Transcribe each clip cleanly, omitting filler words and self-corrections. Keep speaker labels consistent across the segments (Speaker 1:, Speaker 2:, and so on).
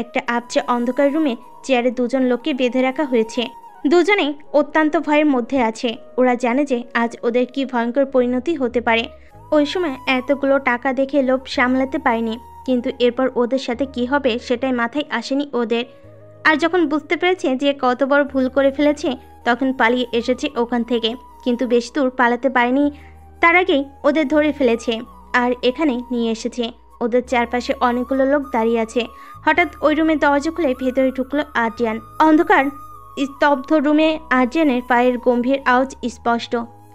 Speaker 1: একটা আবছা অন্ধকার রুমে চেয়ারে দুজন লোককে বেঁধে রাখা হয়েছে। দুজনেই অত্যন্ত ভয়ের মধ্যে আছে। ওরা জানে যে আজ ওদের কি ভয়ঙ্কর পরিণতি হতে পারে। ওই সময় এতগুলো টাকা দেখে লোভ সামলাতে পারেনি, কিন্তু এরপর ওদের সাথে কি হবে সেটাই মাথায় আসেনি ওদের। আর যখন বুঝতে পেরেছে যে কত বড় ভুল করে ফেলেছে, তখন পালিয়ে এসেছে ওখান থেকে। কিন্তু বেশি দূর পালাতে পারেনি, তার আগেই ওদের ধরে ফেলেছে আর এখানে নিয়ে এসেছে। ওদের চারপাশে অনেকগুলো লোক দাঁড়িয়ে আছে। হঠাৎ ওই রুমে দরজা খুলে ভেতরে ঢুকলো আদ্রিয়ান। অন্ধকার স্তব্ধ রুমে আদ্রিয়ানের পায়ের গম্ভীর আওয়াজ স্পষ্ট।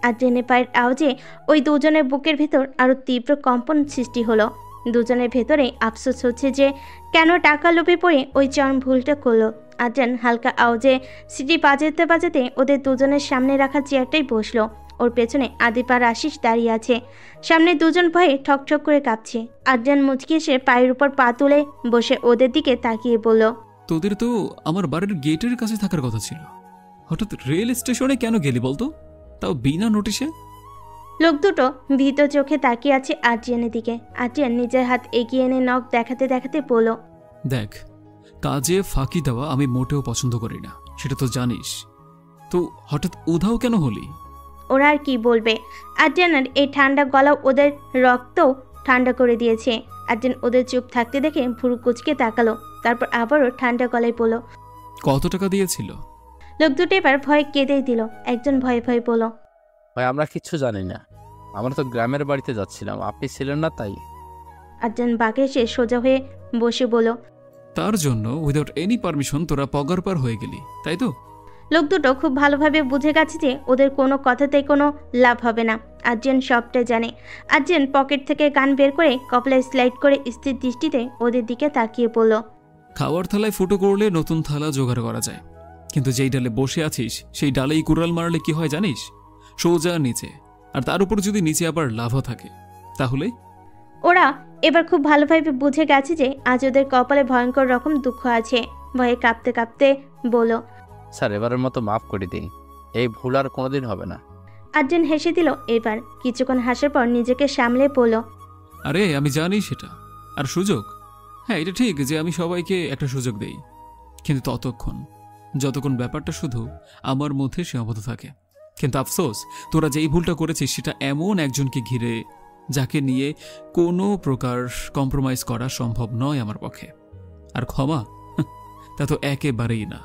Speaker 1: আদ্রিয়ানের পায়ের আওয়াজে ওই দুজনের বুকের ভেতর আরো তীব্র কম্পন সৃষ্টি হলো। দুজনের ভেতরে আফসোস হচ্ছে যে কেন টাকা লোভে পড়ে ওই চরম ভুলটা করলো। আদ্রিয়ান হালকা আওয়াজে সিটি বাজাতে বাজাতে ওদের দুজনের সামনে রাখা চেয়ারটাই বসলো। ওর পেছনে আদিপ আর আশিস দাঁড়িয়ে আছে। সামনে দুজন ভয়ে ঠকঠক করে কাঁপছে। আদ্রিয়ান মুচকি এসে পায়ের উপর পা তুলে বসে ওদের দিকে তাকিয়ে বলল,
Speaker 2: তোদের তো আমার বাড়ির গেটের কাছে থাকার কথা ছিল, হঠাৎ রেল স্টেশনে কেন গেলি বলতো, তাও বিনা নোটিশে?
Speaker 1: লোক দুটো ভীত চোখে তাকিয়ে আছে আদ্রিয়ানের দিকে। আদ্রিয়ান নিজের হাত এগিয়ে এনে নখ দেখাতে দেখাতে বলল,
Speaker 2: দেখ, কাজে ফাঁকি দেওয়া আমি মোটেও পছন্দ করি না, সেটা তো জানিস। তো হঠাৎ উধাও কেন হলি?
Speaker 1: ওরা আর কি বলবে। আদ্রিয়ানের এই ঠান্ডা গলা ওদের রক্তও ঠান্ডা করে দিয়েছে। আদ্রিয়ান ওদের চুপ থাকতে দেখে ভুরু কুচকে তাকালো, তারপর আবারও ঠান্ডা গলায় বলল,
Speaker 2: কত টাকা দিয়েছিল?
Speaker 1: লোক দুটো এবার ভয় কেঁদেই দিল। একজন ভয়ে ভয়ে বলল,
Speaker 3: ভাই আমরা কিচ্ছু জানি না, আমরা তো গ্রামের বাড়িতে যাচ্ছিলাম, আপনি ছিলেন না তাই।
Speaker 1: আদ্রিয়ান বাঘে এসে সোজা হয়ে বসে বলল,
Speaker 2: তার জন্য উইদাউট এনি পারমিশন তোরা পগার পার হয়ে গেলি, তাই তো?
Speaker 1: লোক দুটো খুব ভালোভাবে বুঝে গেছে যে ওদের কোনো কথাতেই কোনো লাভ হবে না। আদ্রিয়ান সবটাই জানে। আদ্রিয়ান পকেট থেকে গান বের করে কপালে স্লাইড করে স্থির দৃষ্টিতে ওদের দিকে তাকিয়ে পড়ল।
Speaker 2: খাওয়ার থালায় ফুটো করলে নতুন থালা জোগাড় করা যায়, কিন্তু যেই ডালে বসে আছিস সেই ডালেই কুড়াল মারলে কি হয় জানিস? সোজা নিচে, আর তার উপর যদি নিচে আবার লাভা থাকে তাহলে?
Speaker 1: ওরা এবার খুব ভালোভাবে বুঝে গেছে যে আজ ওদের কপালে ভয়ঙ্কর রকম দুঃখ আছে। ভয়ে কাঁপতে কাঁপতে বলল,
Speaker 3: স্যার এবারের মতো মাফ করে দিন, এই ভুল আর কোনোদিন হবে না।
Speaker 1: আদ্রিয়ান হেসে দিল। এবার কিছুক্ষণ হাসার পর নিজেকে সামলে বলল,
Speaker 2: আরে আমি জানি সেটা। আর সুযোগ, হ্যাঁ এটা ঠিক যে আমি সবাইকে একটা সুযোগ দেই, কিন্তু যতক্ষণ ব্যাপারটা শুধু আমার মধ্যে সীমাবদ্ধ থাকে। কিন্তু আফসোস, তোরা যেই ভুলটা করেছিস সেটা এমন একজনকে ঘিরে যাকে নিয়ে কোনো প্রকার কম্প্রোমাইজ করা সম্ভব নয় আমার পক্ষে। আর ক্ষমা তা তো একেবারেই না।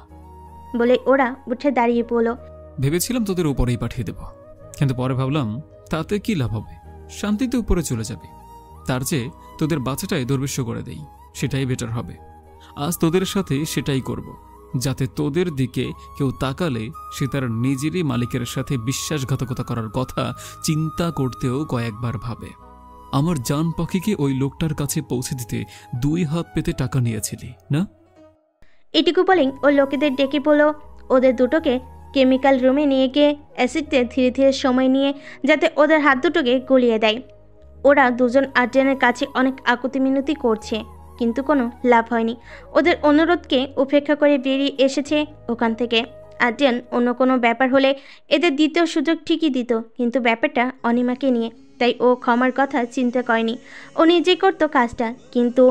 Speaker 1: বলে ওরা উঠে দাঁড়িয়ে পড়ল।
Speaker 2: ভেবেছিলাম তোদের উপরেই পাঠিয়ে দেব, কিন্তু পরে ভাবলাম তাতে কি লাভ হবে, শান্তিতে উপরে চলে যাবে। তার চেয়ে তোদের বাচ্চাটাই দুর্বিশ্ব করে দেই, সেটাই বেটার হবে। আজ তোদের সাথে সেটাই করব, যাতে তোদের দিকে কেউ তাকালে সে তার নিজেরই মালিকের সাথে বিশ্বাসঘাতকতা করার কথা চিন্তা করতেও কয়েকবার ভাবে। আমার জান পাখিকে ওই লোকটার কাছে পৌঁছে দিতে 2 হাত পেতে টাকা নিয়েছিলি না?
Speaker 1: এটুকু বলেই ও লোকেদের ডেকে বলল ওদের দুটোকে কেমিক্যাল রুমে নিয়ে গিয়ে অ্যাসিডে ধীরে ধীরে সময় নিয়ে যাতে ওদের হাত দুটোকে গলিয়ে দেয়। ওরা দুজন আদ্রিয়ানের কাছে অনেক আকুতি মিনতি করছে, কিন্তু কোনো লাভ হয়নি। ওদের অনুরোধকে উপেক্ষা করে বেরিয়ে এসেছে ওখান থেকে। আদ্রিয়ান অন্য কোনো ব্যাপার হলে এদের দ্বিতীয় সুযোগ ঠিকই দিত, কিন্তু ব্যাপারটা অনিমাকে নিয়ে, তাই ও ক্ষমার কথা চিন্তা করেনি। ও নিজেই করতো কাজটা, কিন্তু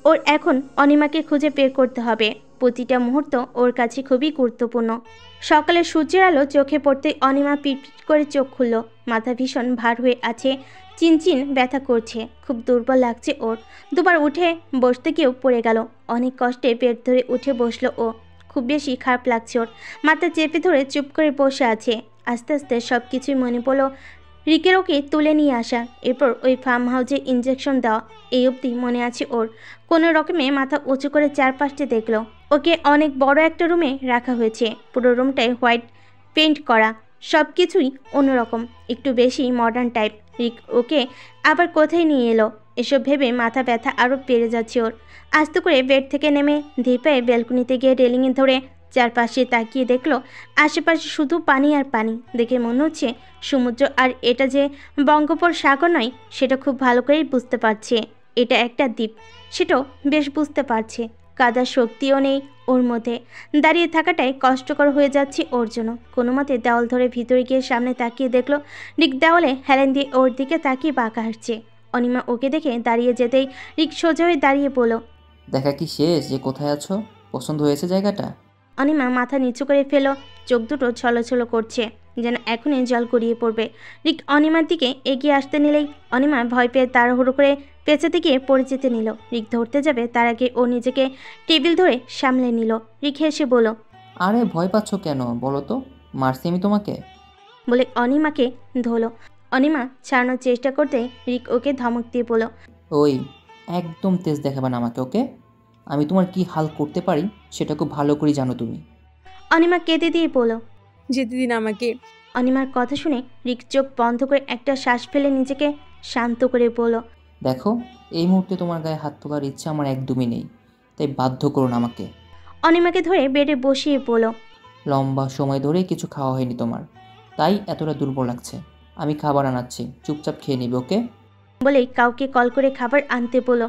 Speaker 1: ওর এখন অনিমাকে খুঁজে বের করতে হবে। প্রতিটা মুহূর্ত ওর কাছে খুবই গুরুত্বপূর্ণ। সকালে সূর্যের আলো চোখে পড়তেই অনিমা পিটপিট করে চোখ খুলল। মাথা ভীষণ ভার হয়ে আছে, চিনচিন ব্যথা করছে, খুব দুর্বল লাগছে ওর। দুবার উঠে বসতে গিয়েও পড়ে গেল। অনেক কষ্টে পেট ধরে উঠে বসলো ও। খুব বেশি খারাপ লাগছে ওর। মাথা চেপে ধরে চুপ করে বসে আছে। আস্তে আস্তে সব কিছুই মনে পড়ল। রিকের ওকে তুলে নিয়ে আসা, এরপর ওই ফার্ম হাউসে ইঞ্জেকশন দেওয়া, এই অবধি মনে আছে ওর। কোনো রকমে মাথা উঁচু করে চারপাশে দেখলো। ওকে অনেক বড় একটা রুমে রাখা হয়েছে। পুরো রুমটাই হোয়াইট পেইন্ট করা, সব কিছুই অন্যরকম, একটু বেশি মডার্ন টাইপ। রিক ওকে আবার কোথায় নিয়ে এলো, এসব ভেবে মাথা ব্যথা আরও বেড়ে যাচ্ছে ওর। আস্তে করে বেড থেকে নেমে ধীর পায়ে ব্যালকনিতে গিয়ে রেলিংয়ে ধরে চারপাশে তাকিয়ে দেখলো আশেপাশে শুধু পানি আর পানি। দেখে মনে হচ্ছে সমুদ্র, আর এটা যে বঙ্গোপসাগর নয় সেটা খুব ভালো করেই বুঝতে পারছে। এটা একটা দ্বীপ, সেটাও বেশ বুঝতে পারছে। কাদার শক্তিও নেই ওর মধ্যে। দাঁড়িয়ে থাকাটাই কষ্টকর হয়ে যাচ্ছে ওর জন্য। কোনো মতে দেওয়াল ধরে ভিতরে গিয়ে সামনে তাকিয়ে দেখলো রিক দেওয়ালে হেলেন দিয়ে ওর দিকে তাকিয়ে বাঁকা হাসছে। অনিমা ওকে দেখে দাঁড়িয়ে যেতেই রিক সোজা হয়ে দাঁড়িয়ে বলল,
Speaker 4: দেখা কি শেষ যে কোথায় আছো? পছন্দ হয়েছে জায়গাটা?
Speaker 1: অনিমা মাথা নিচু করে ফেল, চোখ দুটো ছলছল করছে, যেন এখনই জল গড়িয়ে পড়বে। রিক অনিমার দিকে এগিয়ে আসতে নিলেই অনিমা ভয় পেয়ে তাড়াহুড়ো করে পেঁচাতে গিয়ে পড়ে যেতে নিল। রিক ধরতে যাবে তার আগে ও নিজেকে টেবিল ধরে সামলে নিল। রিক হেসে বলল,
Speaker 4: আরে ভয় পাচ্ছ কেন বলো তো? মারছি আমি তোমাকে?
Speaker 1: বলে অনিমাকে ধরল। অনিমা ছাড়ানোর চেষ্টা করতে রিক ওকে ধমক দিয়ে বলল,
Speaker 4: ওই, একদম তেজ দেখাবে না আমাকে, ওকে? আমি তোমার কি হাল করতে পারি সেটা খুব ভালো করে জানো তুমি।
Speaker 1: অনিমা কেঁদে দিয়ে বলল।
Speaker 5: যেতে দিন আমাকে।
Speaker 1: অনিমার কথা শুনে রিক চোখ বন্ধ করে একটা শ্বাস ফেলে নিজেকে শান্ত করে বলল,
Speaker 4: দেখো, এই মুহূর্তে তোমার গায়ে হাত তোলার ইচ্ছা আমার একদমই নেই, তাই বাধ্য করো না আমাকে।
Speaker 1: অনিমাকে ধরে বেডে বসিয়ে বলল,
Speaker 4: লম্বা সময় ধরে কিছু খাওয়া হয়নি তোমার, তাই এতটা দুর্বল লাগছে। আমি খাবার আনাচ্ছি, চুপচাপ খেয়ে নিবে, ওকে?
Speaker 1: বলেই কাউকে কল করে খাবার আনতে বলল।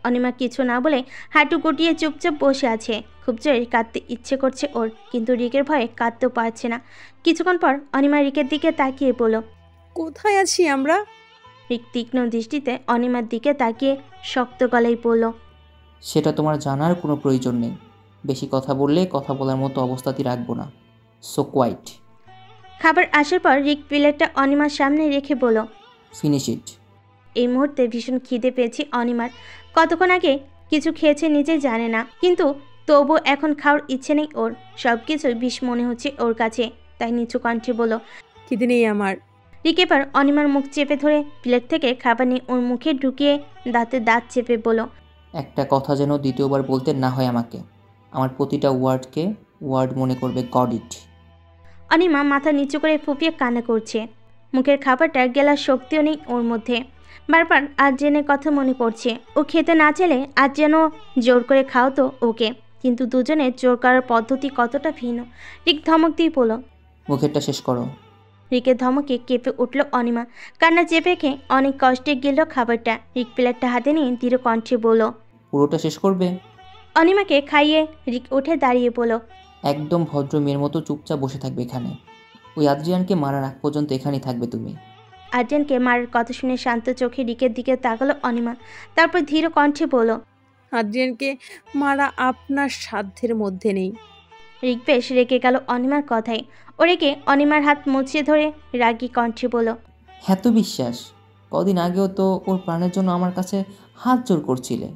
Speaker 1: অনিমা কিছু না বলে হাঁটু গুটিয়ে চুপচাপ বসে আছে। খুব জোরে কাঁদতে ইচ্ছে করছে ওর, কিন্তু রিকের ভয়ে কাঁদতেও পারছে না। কিছুক্ষণ পর অনিমা রিকের দিকে তাকিয়ে বলল।
Speaker 5: কোথায় আছি আমরা?
Speaker 1: রিক তীক্ষ্ণ দৃষ্টিতে অনিমার দিকে তাকিয়ে শক্ত গলায় বলল,
Speaker 4: সেটা তোমার জানার কোনো প্রয়োজন নেই। বেশি কথা বললে কথা বলার মতো অবস্থাতেই রাখবো না, সো কোয়াইট।
Speaker 1: খাবার আসার পর রিক প্লেটটা অনিমার সামনে রেখে বলল,
Speaker 4: ফিনিশ ইট।
Speaker 1: এই মুহূর্তে ভীষণ খিদে পেয়েছে অনিমার। কতক্ষণ আগে কিছু খেয়েছে নিজে জানে না, কিন্তু তবু এখন খাওয়ার ইচ্ছে নেই ওর। সব কিছু বিষ মনে হচ্ছে ওর কাছে, তাই নিচু কণ্ঠে বলল।
Speaker 5: খিদে নেই আমার।
Speaker 1: রিক এবার অনিমার মুখ চেপে ধরে প্লেট থেকে খাবার নিয়ে ওর মুখে ঢুকিয়ে দাঁতে দাঁত চেপে বলল,
Speaker 4: একটা কথা যেন দ্বিতীয়বার বলতে না হয় আমাকে। আমার প্রতিটা ওয়ার্ডকে ওয়ার্ড মনে করবে, গড ইট।
Speaker 1: অনিমা মাথা নিচু করে ফুপিয়ে কান্না করছে। মুখের খাবারটা গেলার শক্তিও নেই ওর মধ্যে। বারবার আর্যেনের কথা মনে পড়ছে। ও খেতে না চাইলে আজ যেন জোর করে খাওয়াতো ওকে, কিন্তু দুজনের জোর করার পদ্ধতি কতটা ভিন্ন। রিক ধমক দিয়ে বলল।
Speaker 4: মুখেরটা শেষ করো।
Speaker 1: রিকের ধমকে কেঁপে উঠল অনিমা। কান্না চেপে রেখে অনেক কষ্টে গেল খাবারটা। রিক প্লেটটা হাতে নিয়ে দৃঢ় কণ্ঠে বলল,
Speaker 4: পুরোটা শেষ করবে?
Speaker 1: অনিমাকে খাইয়ে রিক উঠে দাঁড়িয়ে বলল,
Speaker 4: একদম ভদ্র মেয়ের মতো চুপচাপ বসে থাকবে এখানে। ওই আদ্রিয়ানকে মারার আগ পর্যন্ত এখানেই থাকবে তুমি।
Speaker 1: আর্জেনকে মারার কথা শুনে শান্ত চোখে রিকের দিকে তাকালো অনিমা। তারপর ধীর কণ্ঠে বলল,
Speaker 5: আদ্রিয়ানকে মারা আপনার সাধ্যের মধ্যে নেই।
Speaker 1: রিক বেশ রেগে গেল অনিমার কথায়। ও রেগে অনিমার হাত মুছিয়ে ধরে রাগী কণ্ঠে বলল,
Speaker 4: এত বিশ্বাস? কদিন আগেও তো ওর প্রাণের জন্য আমার কাছে হাত জোর করছিলে,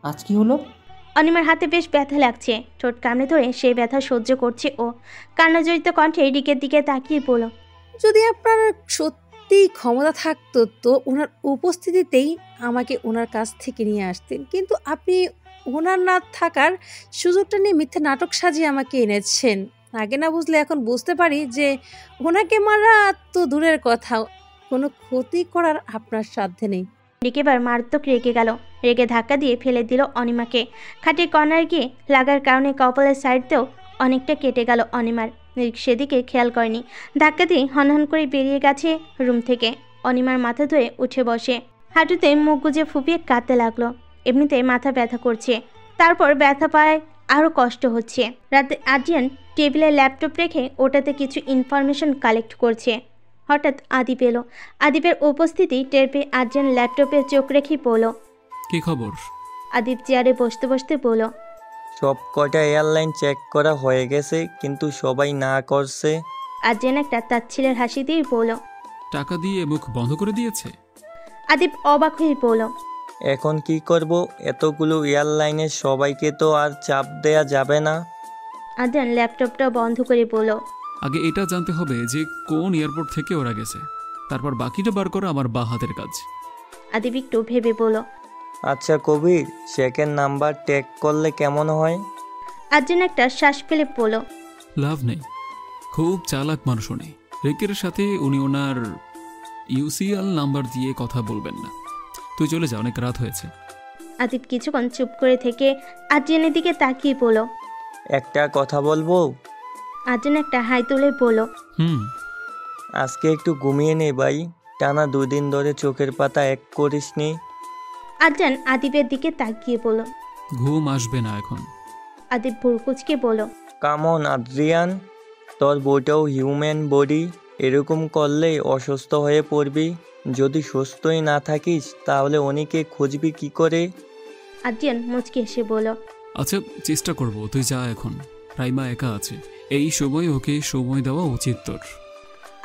Speaker 4: আজ কি হলো?
Speaker 1: অনিমার হাতে বেশ ব্যথা লাগছে। ঠোঁট কামড়ে ধরে সেই ব্যথা সহ্য করছে ও। কান্নাজড়িত কণ্ঠে রিকের দিকে তাকিয়ে বলল,
Speaker 5: যদি আপনার সত্যিই ক্ষমতা থাকতো তো ওনার উপস্থিতিতেই আমাকে ওনার কাছ থেকে নিয়ে আসতেন, কিন্তু আপনি ওনার না থাকার সুযোগটা নিয়ে মিথ্যা নাটক সাজিয়ে আমাকে এনেছেন। আগে না বুঝলে এখন বুঝতে পারি যে ওনাকে মারা তো দূরের কথা, কোনো ক্ষতি করার আপনার সাধ্যে নেই।
Speaker 1: রিক এবার মারাত্মক রেগে গেল। রেগে ধাক্কা দিয়ে ফেলে দিল অনিমাকে। খাটের কর্নার গিয়ে লাগার কারণে কপালের সাইডতেও অনেকটা কেটে গেল অনিমার। রিক সেদিকে খেয়াল করেনি। ধাক্কা দিয়ে হনহন করে বেরিয়ে গেছে রুম থেকে। অনিমার মাথা ধুয়ে উঠে বসে হাঁটুতে মুখ গুজে ফুপিয়ে কাঁদতে লাগলো। এমনিতে মাথা ব্যথা করছে, তারপর ব্যথা পায় আরও কষ্ট হচ্ছে। রাতে আর্জিয়ান টেবিলে ল্যাপটপ রেখে ওটাতে কিছু ইনফরমেশন কালেক্ট করছে। হঠাৎ আদিপ এলো। আদিপের উপস্থিতি টের পেয়ে আর্জিয়ান ল্যাপটপে চোখ রেখে বলল,
Speaker 2: কি খবর?
Speaker 1: আদিপ চেয়ারে বসতে বসতে বলল,
Speaker 6: সব কয়টা এয়ারলাইন চেক করা হয়ে গেছে, কিন্তু সবাই না করছে।
Speaker 1: আর্জিয়ান একটা তাচ্ছিলের হাসি দিয়ে বলল।
Speaker 2: টাকা দিয়ে মুখ বন্ধ করে দিয়েছে?
Speaker 1: আদিপ অবাক হয়ে বলল,
Speaker 6: এখন কি করব? এতগুলো এয়ারলাইনের সবাইকে তো আর চাপ দেয়া যাবে না।
Speaker 1: আর্জিয়ান ল্যাপটপটা বন্ধ করে বলল,
Speaker 2: আগে এটা জানতে হবে যে কোন এয়ারপোর্ট থেকে ওরা গেছে, তারপর বাকিটা বার করা আমার বা হাতের কাজ।
Speaker 1: আদিপ একটু ভেবে বলল,
Speaker 6: আচ্ছা কবির, সেকেন্ড নাম্বার টেক করলে কেমন হয়?
Speaker 1: আর্জিয়ান একটা শ্বাস ফেলে বলল,
Speaker 2: লাভ নেই, খুব চালাক মানুষ উনি। রেকের সাথে উনি ওনার ইউসিএল নাম্বার দিয়ে কথা বলবেন না। তুই চলে যা, অনেক রাত হয়েছে।
Speaker 1: আদিপ কিছুক্ষণ চুপ করে থেকে আর্জিয়ানের দিকে তাকিয়ে বলল,
Speaker 6: একটা কথা বলবো?
Speaker 1: আর্জিয়ান একটা হাই তুলে বলল,
Speaker 6: আজকে একটু ঘুমিয়ে নে ভাই, টানা 2 দিন ধরে চোখের পাতা এক করিসনি।
Speaker 1: আর্জিয়ান আদিপের দিকে তাকিয়ে বলল।
Speaker 2: ঘুম আসবে না এখন।
Speaker 1: আদিপ ভুরকুচকে বলল,
Speaker 6: কামন আদ্রিয়ান, তোর বইটাও হিউম্যান বডি, এরকম করলেই অসুস্থ হয়ে পড়বি। যদি সুস্থই না থাকিস তাহলে অনেকে খুঁজবি কি করে?
Speaker 1: আদ্রিয়ান মুচকি এসে বলল,
Speaker 2: আচ্ছা চেষ্টা করব, তুই যা এখন, রাইমা একা আছে, এই সময় ওকে সময় দেওয়া উচিত তোর।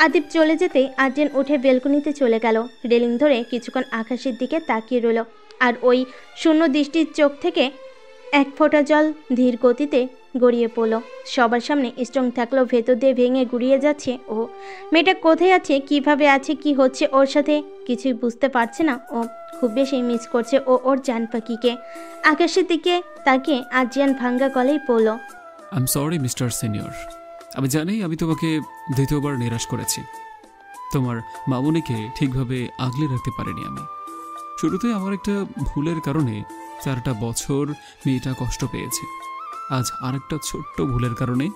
Speaker 1: আদিপ চলে যেতেই আদ্রিয়ান উঠে বেলকনিতে চলে গেল। রেলিং ধরে কিছুক্ষণ আকাশের দিকে তাকিয়ে রইল, আর ওই শূন্য দৃষ্টির চোখ থেকে এক ফোঁটা জল ধীর গতিতে গড়িয়ে পড়ল। সবার সামনে স্ট্রং থাকলেও ভেতর দিয়ে ভেঙে গুড়িয়ে যাচ্ছে ও। মেয়েটা কোথায় আছে, কিভাবে আছে, কি হচ্ছে ওর সাথে, কিছুই বুঝতে পারছে না ও। খুব বেশি মিস করছে ও ওর জান পাখিকে। আকাশের দিকে তাকিয়ে আদ্রিয়ান ভাঙ্গা গলায় পড়ল,
Speaker 2: I am sorry mister senior, আমি জানি আমি তোমাকে দ্বিতীয়বার নিরাশ করেছি। তোমার মামুনিকে ঠিকভাবে আগলে রাখতে পারিনি আমি। শুরুতে আমার একটা ভুলের কারণে 4টা বছর মেয়েটা কষ্ট পেয়েছে। আজ আরেকটা ছোট্ট ভুলের কারণে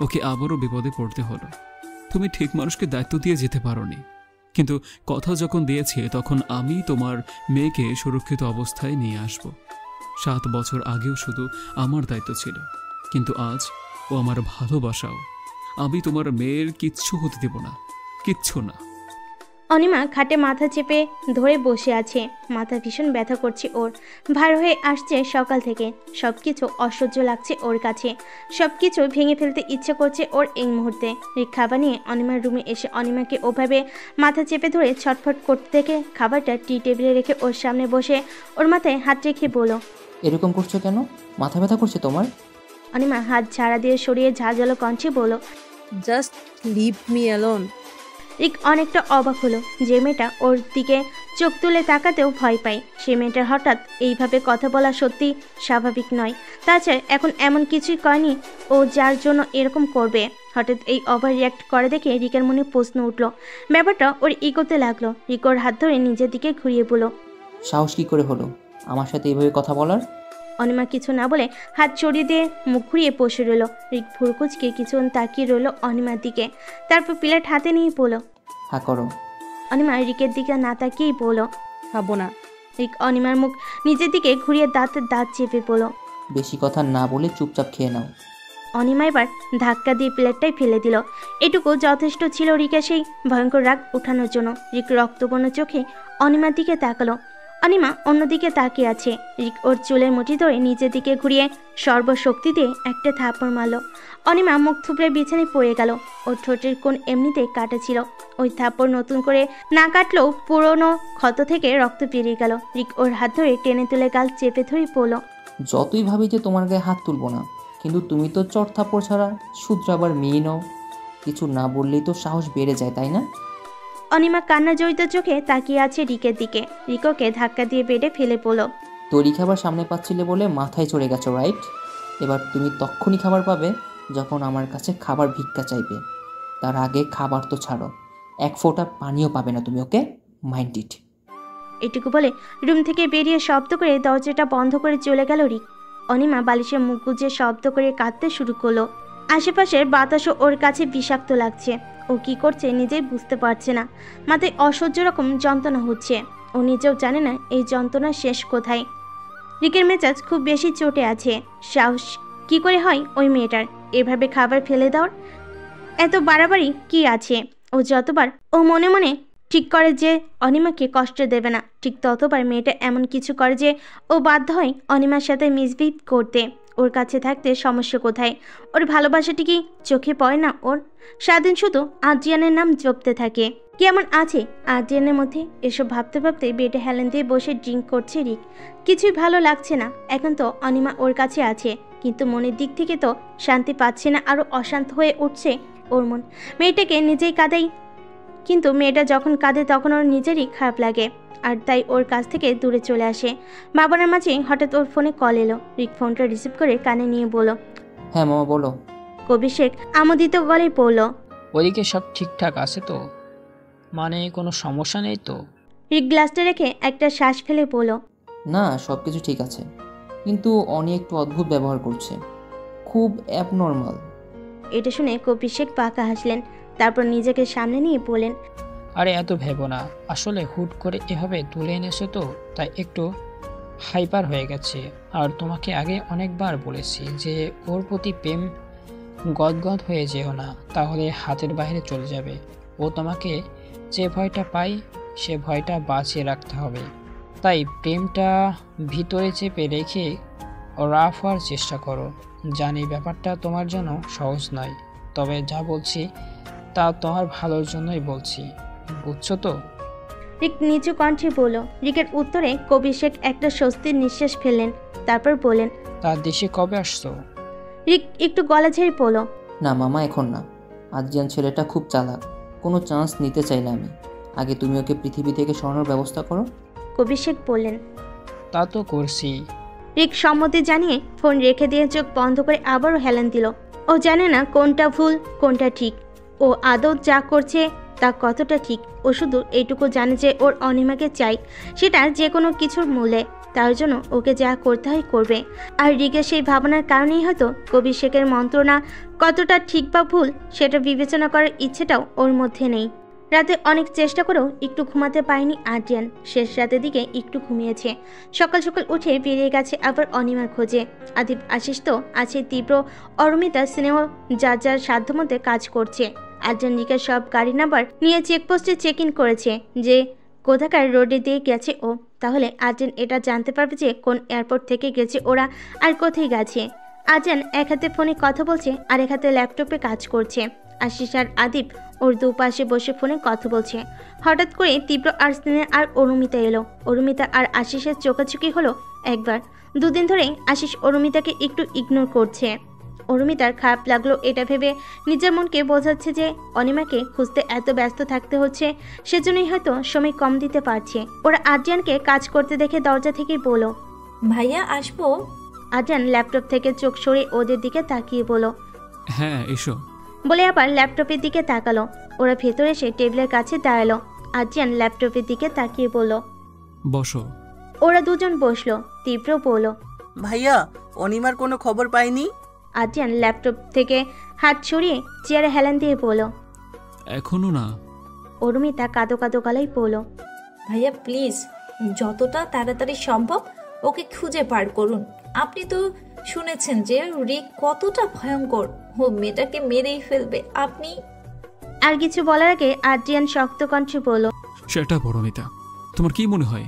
Speaker 2: ওকে আবারও বিপদে পড়তে হলো। তুমি ঠিক মানুষকে দায়িত্ব দিয়ে যেতে পারোনি, কিন্তু কথা যখন দিয়েছে তখন আমি তোমার মেয়েকে সুরক্ষিত অবস্থায় নিয়ে আসব। 7 বছর আগেও শুধু আমার দায়িত্ব ছিল, কিন্তু আজ ও আমার ভালোবাসাও। আমি তোমার মেয়ের কিচ্ছু হতে দেব না, কিচ্ছু না।
Speaker 1: অনিমা খাটে মাথা চেপে ধরে বসে আছে। মাথা ভীষণ ব্যথা করছে ওর, ভার হয়ে আসছে সকাল থেকে। সব কিছু অসহ্য লাগছে ওর কাছে, সব কিছু ভেঙে ফেলতে ইচ্ছে করছে ওর এই মুহূর্তে। খাবার নিয়ে অনিমার রুমে এসে অনিমাকে ওভাবে মাথা চেপে ধরে ছটফট করতে দেখে খাবারটা টি টেবিলে রেখে ওর সামনে বসে ওর মাথায় হাত রেখে বলো,
Speaker 4: এরকম করছো কেন? মাথা ব্যথা করছে তোমার?
Speaker 1: অনিমা হাত ঝাড়া দিয়ে সরিয়ে ঝাঁঝালো কণ্ঠে বলো,
Speaker 5: জাস্ট লিভ মি অ্যালোন।
Speaker 1: রিক অনেকটা অবাক হলো যে মেয়েটা ওর দিকে চোখ তুলে তাকাতেও ভয় পায়। সে মেয়েটার হঠাৎ এইভাবে কথা বলা সত্যি স্বাভাবিক নয়। তাছাড়া এখন এমন কিছুই করেনি ও যার জন্য এরকম করবে। হঠাৎ এই ওভার রিয়াক্ট করে দেখে রিকের মনে প্রশ্ন উঠল। ব্যাপারটা ওর ইগোতে লাগলো। রিক ওর হাত ধরে নিজের দিকে ঘুরিয়ে বলল,
Speaker 4: সাহস কি করে হলো আমার সাথে এইভাবে কথা বলার?
Speaker 1: অনিমা কিছু না বলে হাত ছড়িয়ে দিয়ে মুখ ঘুরিয়ে বসে রইল। রিক ভুরকুচকে কিছুক্ষণ তাকিয়ে রইল অনিমার দিকে, তারপর প্লেট হাতে নিয়ে বলল,
Speaker 4: হা করো।
Speaker 1: অনিমা রিকের দিকে না তাকিয়েই বলল,
Speaker 5: খাবো না।
Speaker 1: রিক অনিমার মুখ নিজের দিকে ঘুরিয়ে দাঁতের দাঁত চেপে বলল,
Speaker 4: বেশি কথা না বলে চুপচাপ খেয়ে নাও।
Speaker 1: অনিমা এবার ধাক্কা দিয়ে প্লেটটাই ফেলে দিল। এটুকু যথেষ্ট ছিল রিকের সেই ভয়ঙ্কর রাগ ওঠানোর জন্য। রিক রক্তবর্ণ চোখে অনিমার দিকে তাকালো। অনিমা অন্যদিকে তাকিয়ে আছে। রিক ওর চুলের মুঠি ধরে নিজের দিকে ঘুরিয়ে সর্বশক্তি দিয়ে একটা থাপ্পড় মারল। অনিমা মুখ থুবড়ে বিছানায় পড়ে গেল। ওর ঠোঁটের কোণ এমনিতেই কাটা ছিল। ওই থাপ্পড় নতুন করে না কাটলেও পুরনো ক্ষত থেকে রক্ত বেরিয়ে গেল। রিক ওর হাত ধরে টেনে তুলে গাল চেপে ধরে পড়ল,
Speaker 4: যতই ভাবি যে তোমার গায়ে হাত তুলবো না, কিন্তু তুমি তো চট থাপ্পড় ছাড়া শুধরাবার মেয়ে নও। কিছু না বললেই তো সাহস বেড়ে যায়, তাই না?
Speaker 1: অনিমা কান্না জড়িত চোখে তাকিয়ে আছে রিকের দিকে। রিকোকে ধাক্কা দিয়ে বেডে ফেলে পড়ল,
Speaker 4: তৈরি খাবার সামনে পাচ্ছিলে বলে মাথায় চড়ে গেছো, রাইট? এবার তুমি তক্ষুনি খাবার পাবে যখন আমার কাছে খাবার ভিক্ষা চাইবে। তার আগে খাবার তো ছাড়ো, এক ফোঁটা পানিও পাবে না তুমি, ওকে? Mind it.
Speaker 1: এটুকু বলে রুম থেকে বেরিয়ে শব্দ করে দরজাটা বন্ধ করে চলে গেল রিক। অনিমা বালিশে মুখ গুজে শব্দ করে কাঁদতে শুরু করলো। আশেপাশের বাতাসও ওর কাছে বিষাক্ত লাগছে। ও কি করছে নিজেই বুঝতে পারছে না। মাথায় অসহ্য রকম যন্ত্রণা হচ্ছে। ও নিজেও জানে না এই যন্ত্রণার শেষ কোথায়। রিকের মেজাজ খুব বেশি চটে আছে। সাহস কি করে হয় ওই মেয়েটার এভাবে খাবার ফেলে দেওয়ার? এত বাড়াবাড়ি কি আছে? ও যতবার ও মনে মনে ঠিক করে যে অনিমাকে কষ্ট দেবে না, ঠিক ততবার মেয়েটা এমন কিছু করে যে ও বাধ্য হয় অনিমার সাথে মিসবিহেভ করতে। ওর কাছে থাকতে সমস্যা কোথায়? ওর ভালোবাসাটি কি চোখে পড়ে না ওর? সারাদিন শুধু আদ্রিয়ানের নাম জপতে থাকে। কেমন আছে আদ্রিয়ানের মধ্যে? এসব ভাবতে ভাবতে বেডে হেলান দিয়ে বসে ড্রিঙ্ক করছে রিক। কিছুই ভালো লাগছে না। এখন তো অনিমা ওর কাছে আছে, কিন্তু মনের দিক থেকে তো শান্তি পাচ্ছে না, আরও অশান্ত হয়ে উঠছে ওর মন। মেয়েটাকে নিজেই কাঁদাই, কিন্তু মেয়েটা যখন কাঁদে তখন ওর নিজেরই খারাপ লাগে, আর তাই ওর কাছ থেকে দূরে চলে আসে। বাবার মাঝে হঠাৎ ওর ফোনে কল এলো। রিক ফোনটা রিসিভ করে কানে নিয়ে বলল,
Speaker 4: হ্যাঁ মামা বলো।
Speaker 1: কবির শেখ আমোদিত গলায় পড়ল,
Speaker 7: ওদিকে সব ঠিকঠাক আছে তো? মানে কোনো সমস্যা নেই তো?
Speaker 1: রিক গ্লাসটা রেখে একটা শ্বাস ফেলে বলল,
Speaker 4: না, সব কিছু ঠিক আছে, কিন্তু অনি একটু অদ্ভুত ব্যবহার করছে, খুব অ্যাবনর্মাল।
Speaker 1: এটা শুনে কবির শেখ পাকা হাসলেন, তারপর নিজেকে সামনে নিয়ে বলেন,
Speaker 7: আরে এত ভেবো না, আসলে হুট করে এভাবে তুলে এনেছে তো, তাই একটু হাইপার হয়ে গেছে। আর তোমাকে আগে অনেকবার বলেছি যে ওর প্রতি প্রেম গদগদ হয়ে যেও না, তাহলে হাতের বাইরে চলে যাবে। ও তোমাকে যে ভয়টা পায় সে ভয়টা বাঁচিয়ে রাখতে হবে। তাই প্রেমটা ভিতরে চেপে রেখে রাফ হওয়ার চেষ্টা করো। জানি ব্যাপারটা তোমার জন্য সহজ নয়, তবে যা বলছি তা তোমার ভালোর জন্যই বলছি, বুঝছো তো?
Speaker 1: রিক নিচু কণ্ঠে বলল। রিকের উত্তরে কবির শেখ একটা স্বস্তির নিঃশ্বাস ফেললেন, তারপর বললেন,
Speaker 7: তার দেশে কবে আসছো?
Speaker 1: রিক একটু গলা ঝেড়ে বলল,
Speaker 4: না মামা, এখন না। আদ্রিয়ান ছেলেটা খুব চালাক, কোনো চান্স নিতে চাই না আমি। আগে তুমি ওকে পৃথিবী থেকে সরানোর ব্যবস্থা করো।
Speaker 1: কবির শেখ বললেন।
Speaker 7: তা তো করছি।
Speaker 1: রিক সম্মতি জানিয়ে ফোন রেখে দিয়ে চোখ বন্ধ করে আবারও হেলান দিল। ও জানে না কোনটা ভুল কোনটা ঠিক, ও আদৌ যা করছে তা কতটা ঠিক। ও শুধু এইটুকু জানে যে ওর অনিমাকে চাই, সেটা যে কোনো কিছুর মূল্যে। তার জন্য ওকে যা করতে হয় করবে। আর রিকের সেই ভাবনার কারণেই হয়তো কবির শেখের মন্ত্রণা কতটা ঠিক বা ভুল সেটা বিবেচনা করার ইচ্ছেটাও ওর মধ্যে নেই। রাতে অনেক চেষ্টা করেও একটু ঘুমাতে পারেনি আদ্রিয়ান। শেষ রাতের দিকে একটু ঘুমিয়েছে। সকাল সকাল উঠে বেরিয়ে গেছে আবার অনিমার খোঁজে। আদিব আশিস তো আছে তীব্র, অরমিতা স্নেহ যার যার সাধ্যমধ্যে কাজ করছে। আদ্রিয়ান রিকের সব গাড়ি নাম্বার নিয়ে চেকপোস্টে চেক ইন করেছে যে কোথাকার রোডে দিয়ে গেছে ও। তাহলে আদ্রিয়ান এটা জানতে পারবে যে কোন এয়ারপোর্ট থেকে গেছে ওরা আর কোথায় গেছে। আদ্রিয়ান এক হাতে ফোনে কথা বলছে আর এক হাতে ল্যাপটপে কাজ করছে। আশিস আর আদিব ওর দুপাশে বসে ফোনে কথা বলছে। হঠাৎ করে তীব্র আর স্নেহ আর অরুমিতা এলো। অরুমিতা আর আশিসের চোখাচোখি হলো একবার। দুদিন ধরে আশিস অরুমিতাকে একটু ইগনোর করছে। অরুমিতার খারাপ লাগলো এটা ভেবে নিজের মনকে বোঝাচ্ছে যে অনিমাকে খুঁজতে এত ব্যস্ত থাকতে হচ্ছে, সেজন্যই হয়তো সময় কম দিতে পারছে। ওরা আদ্রিয়ানকে কাজ করতে দেখে দরজা থেকেই বলো,
Speaker 8: ভাইয়া আসবো?
Speaker 1: আদ্রিয়ান ল্যাপটপ থেকে চোখ সরিয়ে ওদের দিকে তাকিয়ে বলো,
Speaker 2: হ্যাঁ এসো।
Speaker 1: বলে আবার ল্যাপটপের দিকে তাকালো। ওরা ভেতরে এসে টেবিলের কাছে দাঁড়ালো। আদ্রিয়ান ল্যাপটপের দিকে তাকিয়ে বলল,
Speaker 2: বসো।
Speaker 1: ওরা দুজন বসলো। তীব্র বলল,
Speaker 9: ভাইয়া অনিমার কোনো খবর পাইনি?
Speaker 1: আদ্রিয়ান ল্যাপটপ থেকে হাত সরিয়ে চেয়ারে হেলান দিয়ে বলল,
Speaker 2: এখনো না।
Speaker 1: অরুমিতা কাঁদো কাঁদো গলায় বলল,
Speaker 8: ভাইয়া প্লিজ যতটা তাড়াতাড়ি সম্ভব ওকে খুঁজে পার করুন। আপনি তো শুনেছেন যে রিক কতটা ভয়ঙ্কর, ও মেয়েটাকে মেরেই ফেলবে। আপনি
Speaker 1: আর কিছু বলার আগে আদ্রিয়ান শক্ত কণ্ঠে বলল,
Speaker 2: সেটা পরমিতা, তোমার কি মনে হয়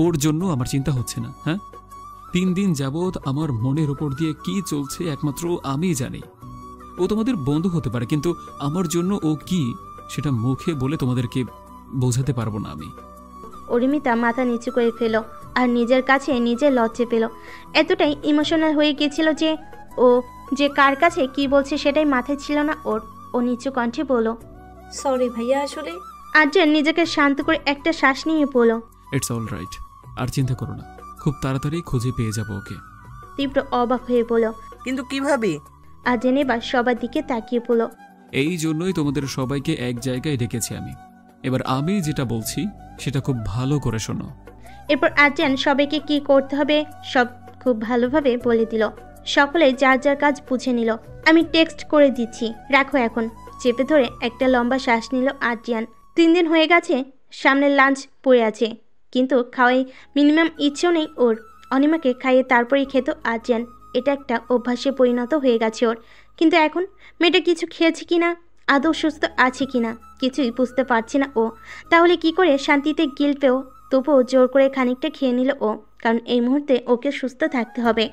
Speaker 2: ওর জন্য আমার চিন্তা হচ্ছে না? হ্যাঁ, 3 দিন যাবৎ আমার মনের উপর দিয়ে কি চলছে একমাত্র আমিই জানি। ও তোমাদের বন্ধু হতে পারে, কিন্তু আমার জন্য ও কি সেটা মুখে বলে তোমাদেরকে বোঝাতে পারবো না আমি।
Speaker 1: অরুমিতা মাথা নিচু করে ফেল আর নিজের কাছে নিজে লজ্জে পেল। এতটাই ইমোশনাল হয়ে গিয়েছিল যে ও যে কার কাছে কি বলছে সেটাই মাথায় ছিল না ওর। ও নিচু কণ্ঠে বলল,
Speaker 8: সরি ভাইয়া, আসলে।
Speaker 1: আদ্রিয়ান নিজেকে শান্ত করে একটা শ্বাস নিয়ে বলল,
Speaker 2: ইটস অল রাইট, আর চিন্তা করো না, খুব তাড়াতাড়ি খুঁজে পেয়ে যাবো ওকে।
Speaker 1: তীব্র অবাক হয়ে বলল,
Speaker 9: কিন্তু কিভাবে?
Speaker 1: আদ্রিয়ান এবার সবার দিকে তাকিয়ে বলল,
Speaker 2: এই জন্যই তোমাদের সবাইকে এক জায়গায় ডেকেছি আমি। এবার আমি যেটা বলছি সেটা খুব ভালো করে শোনো।
Speaker 1: এরপর আদ্রিয়ান সবাইকে কি করতে হবে সব খুব ভালোভাবে বলে দিল। সকলে যার যার কাজ বুঝে নিল। আমি টেক্সট করে দিচ্ছি, রাখো এখন। চেপে ধরে একটা লম্বা শ্বাস নিল আদ্রিয়ান। 3 দিন হয়ে গেছে, সামনে লাঞ্চ পড়ে আছে, কিন্তু খাওয়াই মিনিমাম ইচ্ছেও নেই ওর। অনিমাকে খাইয়ে তারপরেই খেত আদ্রিয়ান। এটা একটা অভ্যাসে পরিণত হয়ে গেছে ওর। কিন্তু এখন মেয়েটা কিছু খেয়েছে কিনা, আদৌ সুস্থ আছে কিনা কিছুই বুঝতে পারছে না ও। তাহলে কি করে শান্তিতে গিলবেও? তবুও জোর করে খানিকটা খেয়ে নিল ও, কারণ এই মুহূর্তে ওকে সুস্থ থাকতে হবে।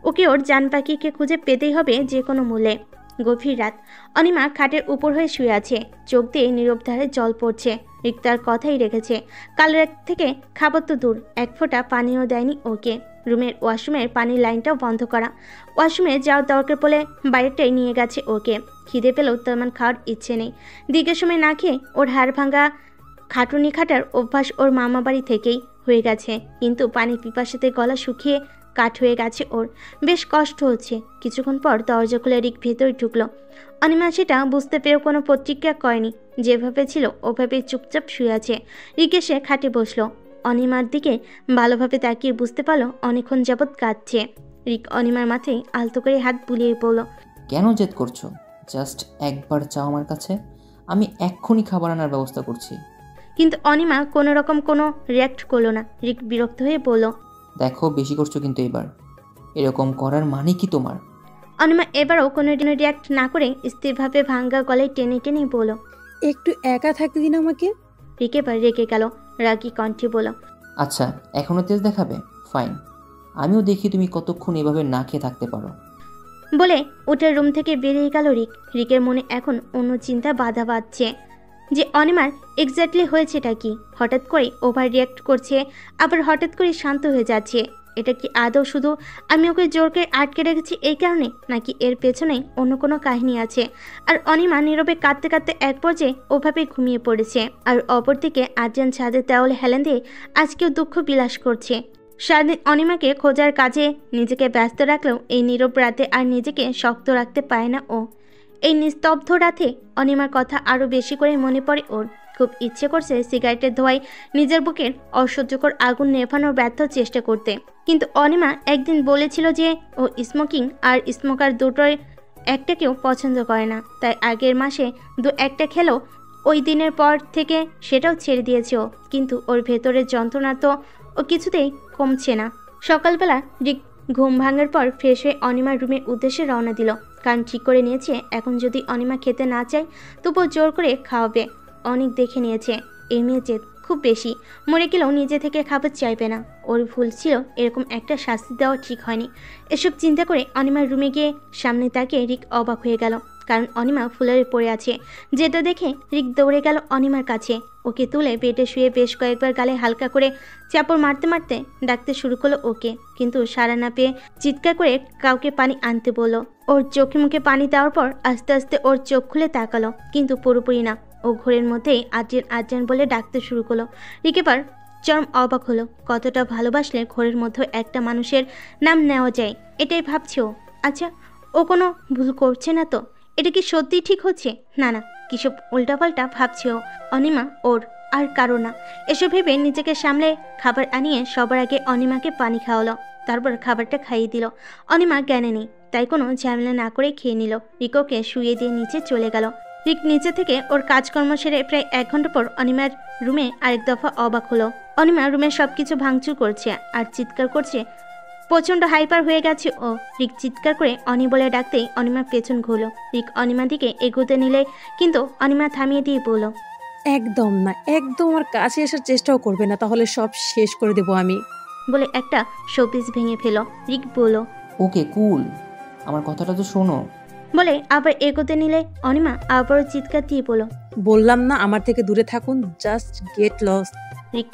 Speaker 1: ওকে ওর জান পাখিকে খুঁজে পেতেই হবে যে কোনো মূল্যে। গভীর রাত। অনিমা খাটের উপর হয়ে শুয়ে আছে, চোখ দিয়ে নীরব ধারে জল পড়ছে। রিক তার কথাই রেখেছে। কাল রাত থেকে খাবার তো দূর, এক ফোঁটা পানিও দেয়নি ওকে। রুমের ওয়াশরুমের পানির লাইনটাও বন্ধ করা। ওয়াশরুমে যাওয়ার দরকার পড়লে বাইরেটাই নিয়ে গেছে ওকে। খিদে পেলেও তেমন খাওয়ার ইচ্ছে নেই। দীর্ঘ সময় না খেয়ে ওর হাড় ভাঙা খাটুনি খাটার অভ্যাস ওর মামা বাড়ি থেকেই হয়ে গেছে, কিন্তু পানি পিপাসাতে গলা শুকিয়ে কাঠ হয়ে গেছে ওর। বেশ কষ্ট হচ্ছে। কিছুক্ষণ পর দরজা খুলে রিক ভেতরে ঢুকলো। অনিমা সেটা বুঝতে পেরেও কোনো প্রতিক্রিয়া করেনি, যেভাবে ছিল ওভাবে চুপচাপ শুয়ে আছে। রিক এসে খাটে বসলো। অনিমার দিকে ভালোভাবে তাকিয়ে বুঝতে পারলো অনেকক্ষণ যাবৎ কাঁদছে। রিক অনিমার মাথায় আলতো করে হাত বুলিয়ে বলল,
Speaker 4: কেন জেদ করছো? জাস্ট একবার চাও আমার কাছে, আমি এক্ষুনি খাবার আনার ব্যবস্থা করছি।
Speaker 1: কিন্তু অনিমা কোনো রকম কোনো রিয়াক্ট করলো না। রিক বিরক্ত হয়ে বলল,
Speaker 4: দেখো বেশি করছো কিন্তু এবার। এরকম করার মানে কি তোমার?
Speaker 1: অনিমা এবারও কোনো রিয়াক্ট না করে স্থিরভাবে ভাঙ্গা গলায় টেনে টেনে বলল,
Speaker 5: একটু একা থাকতে দিন আমাকে।
Speaker 1: রিক এবার রেগে গেল, রাগী কণ্ঠে বলল,
Speaker 4: আচ্ছা, এখনও তেজ দেখাবে? ফাইন, আমিও দেখি তুমি কতক্ষণ এভাবে না খেয়ে থাকতে পারো।
Speaker 1: বলে উঠে রুম থেকে বেরিয়ে গেল রিক। রিকের মনে এখন অন্য চিন্তা বাধা বাঁধছে যে অনিমার এক্স্যাক্টলি হয়েছেটা কি। হঠাৎ করে ওভার রিয়াক্ট করছে, আবার হঠাৎ করে শান্ত হয়ে যাচ্ছে। এটা কি আদৌ শুধু আমি ওকে জোর করে আটকে রেখেছি এই কারণে, নাকি এর পেছনে অন্য কোনো কাহিনী আছে? আর অনিমা নীরবে কাঁদতে কাঁদতে এক পর্যায়ে ওভাবে ঘুমিয়ে পড়েছে। আর অপরদিকে আর্যান ছাদের দেওয়ালে হেলান দিয়ে আজকেও দুঃখ বিলাস করছে। সারাদিন অনিমাকে খোঁজার কাজে নিজেকে ব্যস্ত রাখলেও এই নীরব রাতে আর নিজেকে শক্ত রাখতে পারে না ও। এই নিস্তব্ধ রাতে অনিমার কথা আরও বেশি করে মনে পড়ে ওর। খুব ইচ্ছে করছে সিগারেটের ধোঁয়ায় নিজের বুকের অসহ্যকর আগুন নেভানোর ব্যর্থ চেষ্টা করতে, কিন্তু অনিমা একদিন বলেছিল যে ও স্মোকিং আর স্মোকার দুটোর একটাকেও পছন্দ করে না। তাই আগের মাসে একটা খেলেও ওই দিনের পর থেকে সেটাও ছেড়ে দিয়েছে ও। কিন্তু ওর ভেতরের যন্ত্রণা তো ও কিছুতেই কমছে না। সকালবেলা রিক ঘুম ভাঙার পর ফ্রেশ হয়ে অনিমার রুমের উদ্দেশ্যে রওনা দিল। কারণ ঠিক করে নিয়েছে এখন যদি অনিমা খেতে না চায় তবুও জোর করে খাওয়াবে। অনেক দেখে নিয়েছে এই মেয়ে জেদ খুব বেশি, মরে গেলেও নিজে থেকে খাবার চাইবে না। ওর ভুল ছিল, এরকম একটা শাস্তি দেওয়া ঠিক হয়নি। এসব চিন্তা করে অনিমার রুমে গিয়ে সামনে তাকিয়ে রিক অবাক হয়ে গেল, কারণ অনিমা ফুলারে পড়ে আছে। যেটা দেখে রিক দৌড়ে গেল অনিমার কাছে। ওকে তুলে বেডে শুয়ে বেশ কয়েকবার গালে হালকা করে চাপড় মারতে মারতে ডাকতে শুরু করলো ওকে, কিন্তু সাড়া না পেয়ে চিৎকার করে কাউকে পানি আনতে বলল। ওর চোখে মুখে পানি দেওয়ার পর আস্তে আস্তে ওর চোখ খুলে তাকালো, কিন্তু পুরোপুরি না। ও ঘোরের মধ্যেই আর্যান আর্যান বলে ডাকতে শুরু করলো। রিক এবার চরম অবাক হলো, কতটা ভালোবাসলে ঘোরের মধ্যে একটা মানুষের নাম নেওয়া যায় এটাই ভাবছে ও। আচ্ছা, ও কোনো ভুল করছে না তো? এটা কি সত্যিই ঠিক হচ্ছে? না না, কিসব উল্টাপাল্টা ভাবছে ও। অনিমা ওর আর কারো না। এসব ভেবে নিজেকে সামলে খাবার আনিয়ে সবার আগে অনিমাকে পানি খাওয়ালো, তারপর খাবারটা খাইয়ে দিল। অনিমা জ্ঞানে নেই, তাই কোনো ঝামেলা না করে খেয়ে নিল। রিকোকে শুয়ে দিয়ে নিচে চলে গেল। রিক নিচে থেকে ওর কাজকর্ম সেরে প্রায় 1 ঘন্টা পর অনিমার রুমে আরেক দফা অবাক হলো। অনিমা রুমে সবকিছু ভাঙচুর করছে আর চিৎকার করছে। প্রচণ্ড হাইপার হয়ে গেছে ও। রিক চিৎকার করে অনি বলে ডাকতেই অনিমার পেছন ঘুরল। রিক অনিমার দিকে এগোতে নিলে কিন্তু অনিমা থামিয়ে দিয়ে বলল,
Speaker 5: একদম না, একদম আমার কাছে আসার চেষ্টাও করবে না, তাহলে সব শেষ করে দেবো আমি।
Speaker 1: বলে একটা শোপিস ভেঙে ফেল। রিক বলল,
Speaker 4: ওকে কুল, আমার কথাটা তো শোনো।
Speaker 1: বলে আবার এগোতে নিলে অনিমা আবারও চিৎকার দিয়ে বলল,
Speaker 5: বললাম না আমার থেকে দূরে থাকুন, জাস্ট গেট লস্ট।
Speaker 1: রিক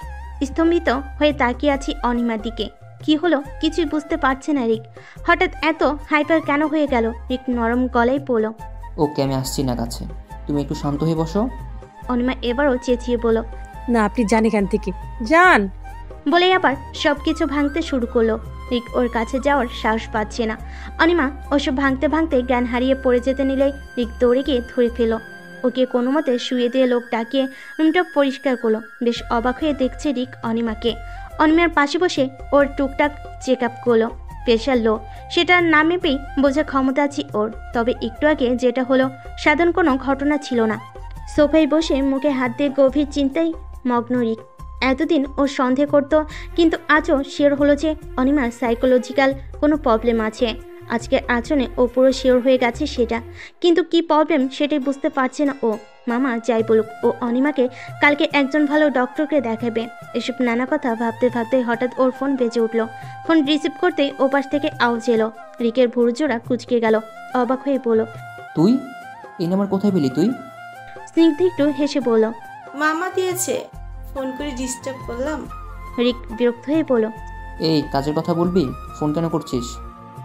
Speaker 1: স্তম্ভিত হয়ে তাকিয়ে আছি অনিমার দিকে। কি হলো কিছুই বুঝতে পারছে না রিক। হঠাৎ এত হাইপার কেন হয়ে গেল? রিক নরম গলায় বলল,
Speaker 4: ওকে আমি আসছি না কাছে, তুমি একটু শান্ত হয়ে বসো।
Speaker 1: অনিমা এবারও চেঁচিয়ে বলল,
Speaker 5: না আপনি যান এখান থেকে, যান।
Speaker 1: বলেই আবার সব কিছু ভাঙতে শুরু করলো। রিক ওর কাছে যাওয়ার সাহস পাচ্ছে না। অনিমা ওসব ভাঙতে ভাঙতে জ্ঞান হারিয়ে পড়ে যেতে নিলে রিক দৌড়ে গিয়ে ধরে ফেল। ওকে কোনো মতে শুয়ে দিয়ে লোক ডাকিয়ে রুমটা পরিষ্কার করলো। বেশ অবাক হয়ে দেখছে রিক অনিমাকে। অনিমার পাশে বসে ওর টুকটাক চেক আপ করলো। প্রেশার লো, সেটার নামে পেয়ে বোঝার ক্ষমতা আছে ওর। তবে একটু আগে যেটা হলো সাধারণ কোনো ঘটনা ছিল না। সোফায় বসে মুখে হাত দিয়ে গভীর চিন্তায় মগ্ন রিক। এতদিন ও সন্দেহ করত, কিন্তু আজও শিওর হলো যে অনিমার সাইকোলজিক্যাল কোনো প্রবলেম আছে। আজকের আচরণে ও পুরো শিওর হয়ে গেছে সেটা। কিন্তু কি প্রবলেম সেটাই বুঝতে পারছে না ও। মামা যাই বলুক, ও অনিমাকে কালকে একজন ভালো ডক্টরকে দেখাবে। এসব নানা কথা ভাবতে ভাবতে হঠাৎ ওর ফোন বেজে উঠল। ফোন রিসিভ করতেই ওপাশ থেকে আওয়াজ এলো। রিকের ভুরুজোড়া কুচকে গেল। অবাক হয়ে বলল,
Speaker 4: তুই এই নাম্বার কোথায় পেলি তুই?
Speaker 1: স্নিগ্ধ একটু হেসে বলল,
Speaker 10: মামা দিয়েছে, ফোন করে ডিস্টার্ব করলাম।
Speaker 1: রিক বিরক্ত হয়ে বলল,
Speaker 4: এই কাজের কথা বলবি, ফোন কেন করছিস?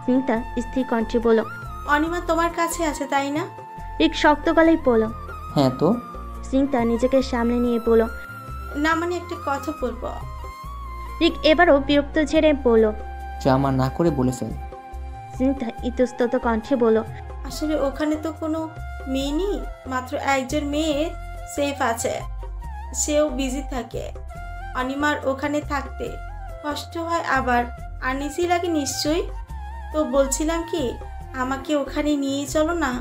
Speaker 1: স্নিগ্ধা স্থির কণ্ঠে বলল,
Speaker 10: অনিমা তোমার কাছে আছে তাই না?
Speaker 1: রিক শক্ত গলায় বলল,
Speaker 4: হ্যাঁ তো?
Speaker 1: স্নিগ্ধা নিজেকে সামনে নিয়ে বলল,
Speaker 10: না মানে একটা কথা বলবো।
Speaker 1: রিক এবারও বিরক্ত ঝেড়ে বলল,
Speaker 4: ড্রামা না করে বলে ফেল।
Speaker 1: স্নিগ্ধা ইতস্তত কণ্ঠে বলল,
Speaker 10: আসলে ওখানে তো কোনো মেয়ে নেই, মাত্র একজন মেয়ে সেফ আছে, সেও বিজি থাকে। অনিমার ওখানে থাকতে কষ্ট হয়, আবার আনইজি লাগে নিশ্চয়ই। তো বলছিলাম কি, আমাকে ওখানে নিয়ে চলো না,